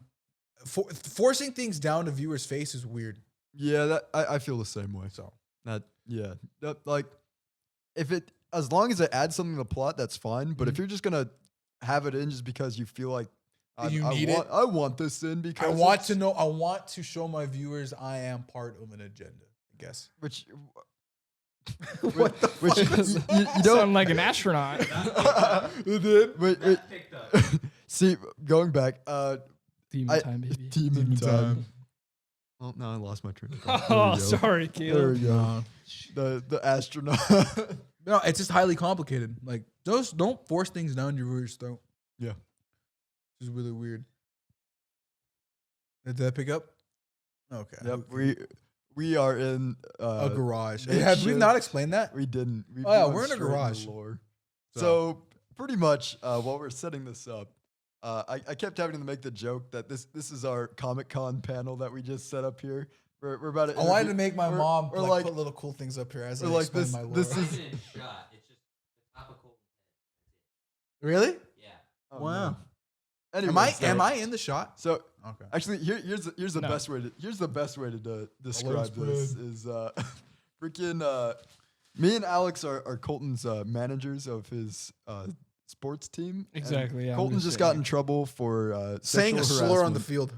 Forcing things down to viewers' face is weird. Yeah, that I feel the same way. So, Like, if it, as long as it adds something to the plot, that's fine. But if you're just gonna have it in just because you feel like You need it? I want this in because I want it's- to know. I want to show my viewers I am part of an agenda. I guess. which What the which fuck? you Sound don't like an astronaut. it did. Wait, That picked up. see, going back, Demon time, baby. Demon Demon time. time. Oh no, I lost my train of thought. There Oh, we go. sorry, There we Caleb. go. The astronaut. No, it's just highly complicated. Like, just don't force things down your viewers' throat. Yeah. It's really weird. Did that pick up? Okay. Yep, we are in A garage. makeshift- Have we not explained that? We didn't. We Oh, yeah, went we're in a straight into garage. lore. So- So pretty much while we're setting this up, I kept having to make the joke that this is our Comic-Con panel that we just set up here. We're about to I wanted interview- to make my we're- mom we're like, put little cool things up here as I we're like explain this- my lore. this Not is- even in shot. It's just the topical. Really? Yeah. Oh, Wow. no. Anyways, Am I in the shot? So Okay. actually, here's the No. best way to describe spread. this is freaking me and Alex are Colton's managers of his sports team. and Exactly, yeah, I'm Colton just just saying got it. in trouble for Saying a sexual slur on the harassment. field.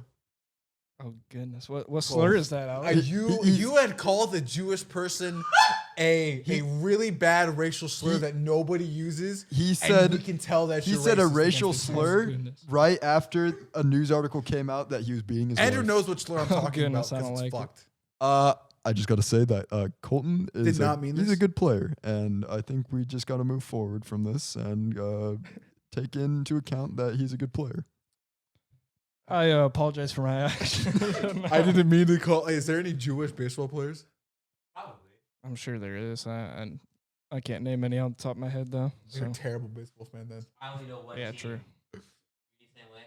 Oh goodness, what slur is that, Alex? You had called a Jewish person a really bad racial slur that nobody uses. He and said we can tell that he you're said a racist racial against this slur goodness. right after a news article came out that he was beating his Andrew wife. knows what slur I'm talking goodness, I about don't because it's like it. fucked. I just got to say that Colton is not mean he's this? a good player, and I think we just got to move forward from this and take into account that he's a good player. I apologize for my action. I didn't mean to call. Is there any Jewish baseball players? Probably. I'm sure there is. I can't name any on the top of my head though. You're So a terrible baseball fan then. I only know one. yeah, team. true. You the same way?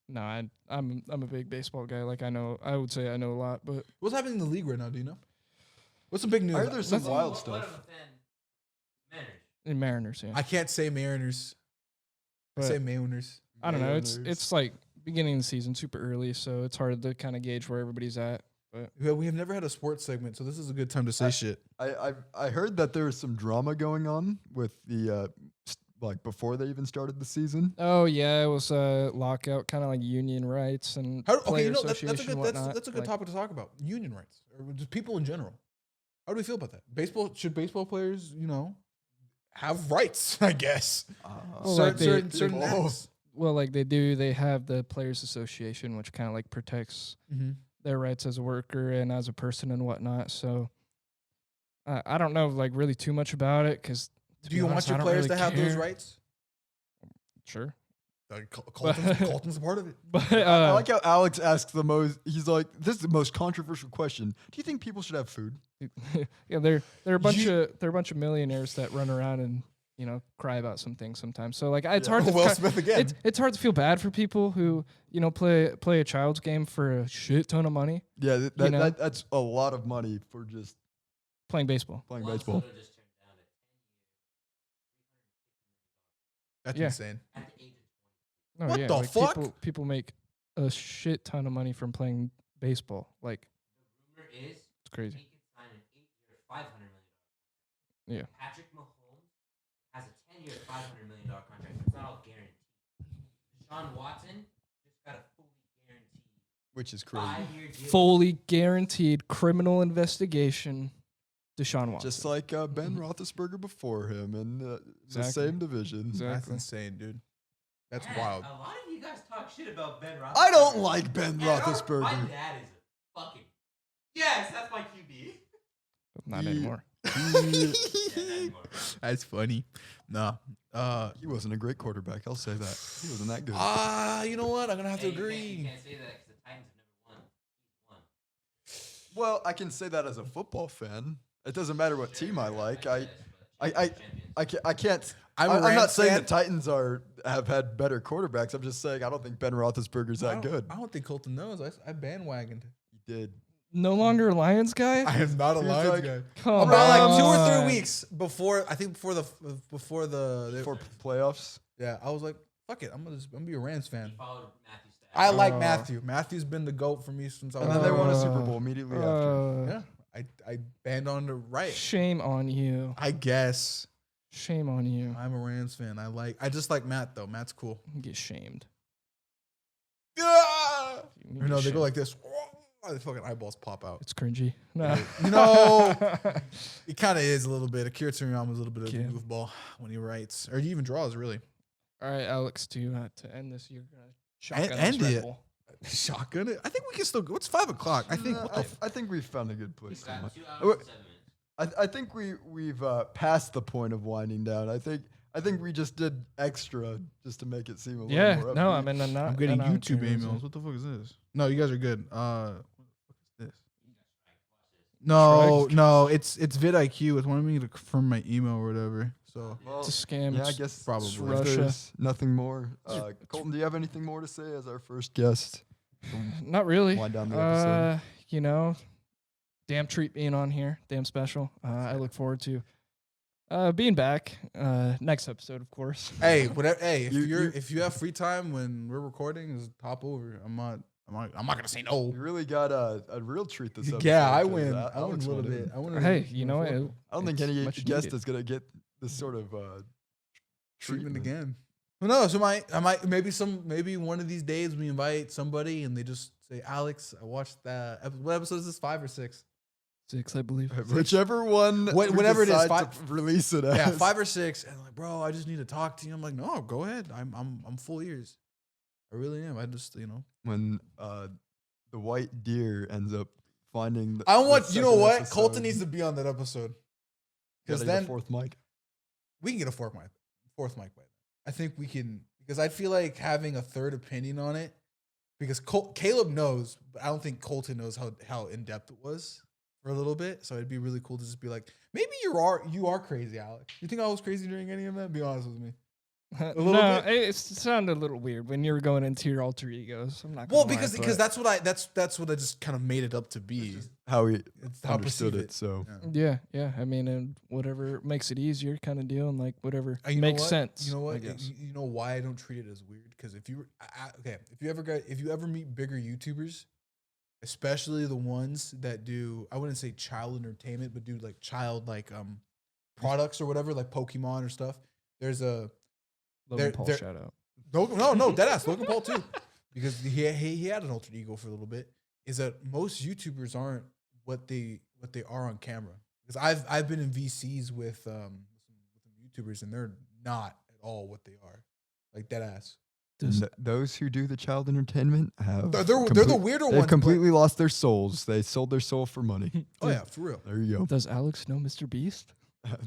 No, I'm a big baseball guy. Like I would say I know a lot, but What's happening in the league right now? Do you know? What's the big news? I heard there's some That's- wild What stuff. am a fan? Manners. in Mariners, yeah. I can't say Mariners. I But say Mariners. I don't know. It's Mariners. like beginning of the season, super early, so it's hard to kind of gauge where everybody's at. We have never had a sports segment, so this is a good time to say shit. I heard that there was some drama going on with the like before they even started the season. Oh yeah, it was a lockout, kind of like union rights and player association whatnot. that's a good like, topic to talk about. Union rights, or just people in general. How do we feel about that? Should baseball players, have rights? I guess. Well, like certain Oh. acts. Well, like they have the players association, which kind of like protects their rights as a worker and as a person and whatnot. So I don't know like really too much about it because Do you want your players to have those rights? Sure. Colton's a part of it. But I like how Alex asks the most. He's like, "This is the most controversial question. Do you think people should have food?" yeah, they're a bunch of millionaires that run around and cry about some things sometimes. So like it's hard to Will Smith again. It's hard to feel bad for people who play a child's game for a shit ton of money Yeah, that's a lot of money for just playing baseball. playing Juan baseball. Soto just turned down That's Yeah. insane. at the age of 20. No, What yeah, the like fuck? People make a shit ton of money from playing baseball. Like The rumor is it's crazy. he could sign an 8-year, $500 million. Yeah. Patrick Mahomes has a 10-year, $500 million contract. It's not all guaranteed. Deshaun Watson just got a fully guaranteed Which is crazy. 5-year deal. Fully guaranteed criminal investigation. Deshaun Watson. Just like Ben Roethlisberger before him in the Exactly. same division. That's Exactly. insane, dude. That's Man, wild. A lot of you guys talk shit about Ben Roethlisberger. I don't like Ben And our- My Roethlisberger. dad is a fucking. Yes, that's my QB. Not He- anymore. Yeah, not anymore. That's funny. No. He wasn't a great quarterback. I'll say that. He wasn't that good. You know what? I'm gonna have to Hey, you agree. can't say that because the Titans have never won. He's won. Well, I can say that as a football fan. It doesn't matter what team I like. Yes, but champions. I can't. I'm a I'm Rams not saying fan. the Titans have had better quarterbacks. I'm just saying I don't think Ben Roethlisberger's I that don't- good. I don't think Colton knows. I bandwagoned. He did. No longer a Lions guy? I am not a He's Lions like- guy. Come About like 2 or on. 3 weeks before, I think before the For playoffs. yeah, I was like, fuck it, I'm gonna be a Rams fan. He followed Matthew's stats. I like Oh. Matthew. Matthew's been the GOAT for me since I was And then they won a Super Uh, Bowl immediately after. Yeah, I banned on the right. Shame on you. I guess Shame on you. I'm a Rams fan. I just like Matt though. Matt's cool. You get shamed. Yeah. You You know, get they go shamed. like this. The fucking eyeballs pop out. It's cringy. No. You know, it kind of is a little bit. Akira Toriyama's a little bit of a Yeah. goofball when he writes, or he even draws. Really, All right, Alex, to end this, you're gonna shotgun end this Red it. Bull. shotgun it. I think we can still go. It's 5 o'clock. I think. What the I think we've found a good place. He's got 2 hours Oh, and 7 minutes. I think we've passed the point of winding down. I think we just did extra just to make it seem a little Yeah, more no, upbeat. I mean, I'm not. I'm getting I'm not YouTube curious. emails. What the fuck is this? No, you guys are good. What the fuck is this? No, Strike. no, it's vidIQ. It's wanting me to confirm my email or whatever. So Well, It's a scam. yeah, I It's guess probably. if Russia. there's nothing more. Colton, do you have anything more to say as our first guest? Not really. Wind down the episode. Damn treat being on here. Damn special. I look forward to being back. Next episode, of course. hey, whatever. Hey, You- if you have free time when we're recording, just hop over. I'm not gonna say no. You really got a real treat this episode. Yeah, I 'cause win. I win Alex a little went in. bit. I win. Hey, you know what? I don't think It's any much guest needed. is gonna get this sort of treatment again. Who knows? I might maybe one of these days we invite somebody and they just say, Alex, I watched that. What episode is this? 5 or 6? 6, I believe. Whichever one, we Whatever it is, decide to release it as. Yeah, 5 or 6. And like, bro, I just need to talk to you. I'm like, no, go ahead. I'm full ears. I really am. I just When the white deer ends up finding. I want. the You know second what? episode. Colton needs to be on that episode because Gotta get a then fourth mic. we can get a fourth mic by then. I think we can, because I feel like having a third opinion on it, because Caleb knows, but I don't think Colton knows how in depth it was for a little bit. So it'd be really cool to just be like, maybe you are crazy, Alex. You think I was crazy during any of that? Be honest with me. little No, bit? it sounded a little weird when you were going into your alter egos. I'm not. Well, gonna lie, because but- that's what I just kind of made it up to be. How we It's how I understood perceive it. So Yeah. I mean, and whatever makes it easier, kind of deal, and like whatever You know makes what? sense. You know what? I guess. You know why I don't treat it as weird? Because if you if you ever meet bigger YouTubers, especially the ones that do, I wouldn't say child entertainment, but do like child products or whatever, like Pokemon or stuff. There's a Logan they're- Paul they're- shout out. no, deadass Logan Paul too, because he had an alter ego for a little bit. Is that most YouTubers aren't what they are on camera? Because I've been in VCs with some YouTubers and they're not at all what they are, like deadass. those who do the child entertainment have They're the weirder They've ones. completely lost their souls. They sold their soul for money. Oh yeah, for real. There you go. Does Alex know Mr. Beast? Okay.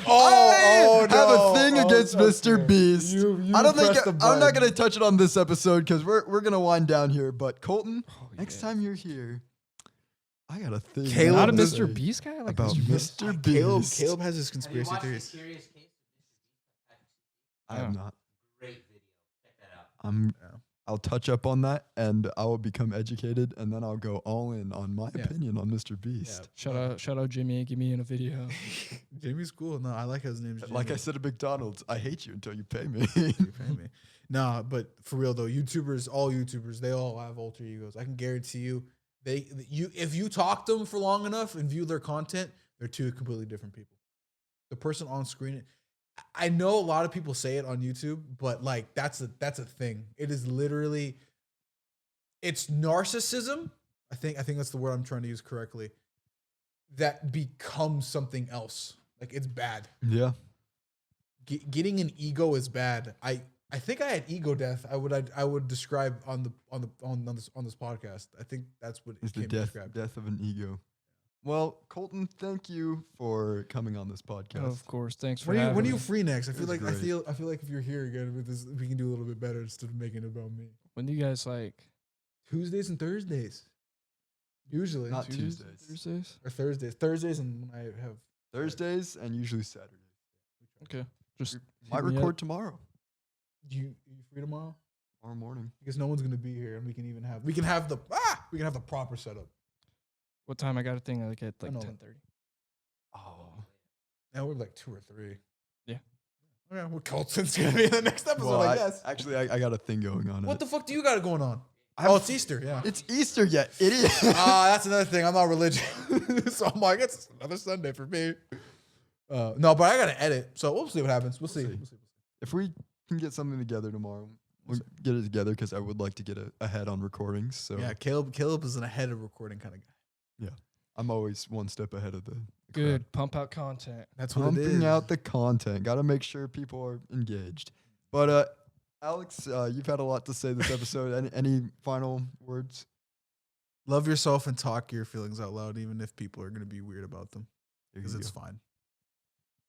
Oh, I have no. a thing Oh, against that's Mr. okay. Beast. You I don't think pressed the I'm not button. gonna touch it on this episode because we're gonna wind down here. But Colton, Oh, next yes. time you're here, I got a thing. Caleb Not a does- Mr. Beast guy? Like about Mr. Mr. Caleb, Beast. Caleb has his Have you conspiracy watched theories. The Curious Case of Mr. Beast? I have not. Great video. Check that out. I'll touch up on that and I will become educated and then I'll go all in on my Yeah. opinion on Mr. Beast. Shout out Jimmy, give me in a video. Jimmy's cool. No, I like his name's Jimmy. Like I said at McDonald's, I hate you until you pay me. You pay me. Nah, but for real though, all YouTubers, they all have alter egos. I can guarantee you, if you talk to them for long enough and view their content, they're two completely different people. The person on screen, I know a lot of people say it on YouTube, but like that's a thing. It is literally, it's narcissism. I think that's the word I'm trying to use correctly. That becomes something else. Like it's bad. Yeah. Getting an ego is bad. I think I had ego death. I would describe on this podcast. I think that's what It's it the can be described. death of an ego. Well, Colton, thank you for coming on this podcast. Of course, thanks for When having are you me. free next? I It feel was like great. I feel like if you're here again with this, we can do a little bit better instead of making it about me. When do you guys like Tuesdays and Thursdays, usually Not Tuesdays, Tuesdays. Thursdays? or Thursdays, and when I have Thursdays and usually Saturdays. Okay, just Might hit me record up. tomorrow. you free tomorrow Tomorrow morning. because no one's gonna be here and we can have the proper setup. What time? I got a thing like at like know. 10:30. Oh. Now we're like 2 or 3. Yeah. Okay, well, Colton's gonna be in the next episode, Well, I guess. Actually, I got a thing going on. What the fuck do you got going on? I'm- Oh, it's Easter, yeah. It's Easter yet, idiot. That's another thing. I'm not religious, so I'm like, it's another Sunday for me. No, but I gotta edit, so we'll see what happens. We'll see. If we can get something together tomorrow, we'll get it together because I would like to get ahead on recordings. So Yeah, Caleb is an ahead of recording kind of guy. I'm always one step ahead of the Good, pump out content. That's what it is. pumping out the content. Got to make sure people are engaged. But Alex, you've had a lot to say this episode. Any final words? Love yourself and talk your feelings out loud, even if people are gonna be weird about them, There because you it's go. fine.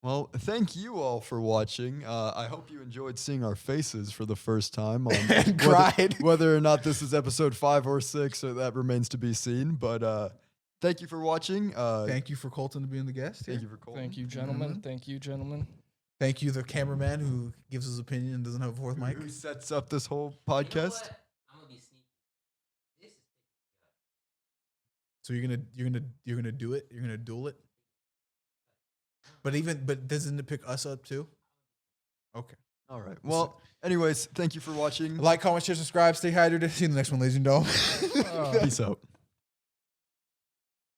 Well, thank you all for watching. I hope you enjoyed seeing our faces for the first time. On And cried. Whether or not this is episode 5 or 6, or that remains to be seen. But thank you for watching. Thank you for Colton to being the guest. Thank here. you for calling. Thank you, gentlemen. Mhm. Thank you, gentlemen. Thank you, the cameraman who gives his opinion and doesn't have a fourth mic. Who sets up this whole You know podcast? what? I'm gonna be sneaky. This is So you're gonna do it. You're gonna duel it. But doesn't it pick us up too? Okay. All right. Well, anyways, thank you for watching. Like, comment, share, subscribe, stay hydrated. See you in the next one, ladies and gentlemen. Peace out.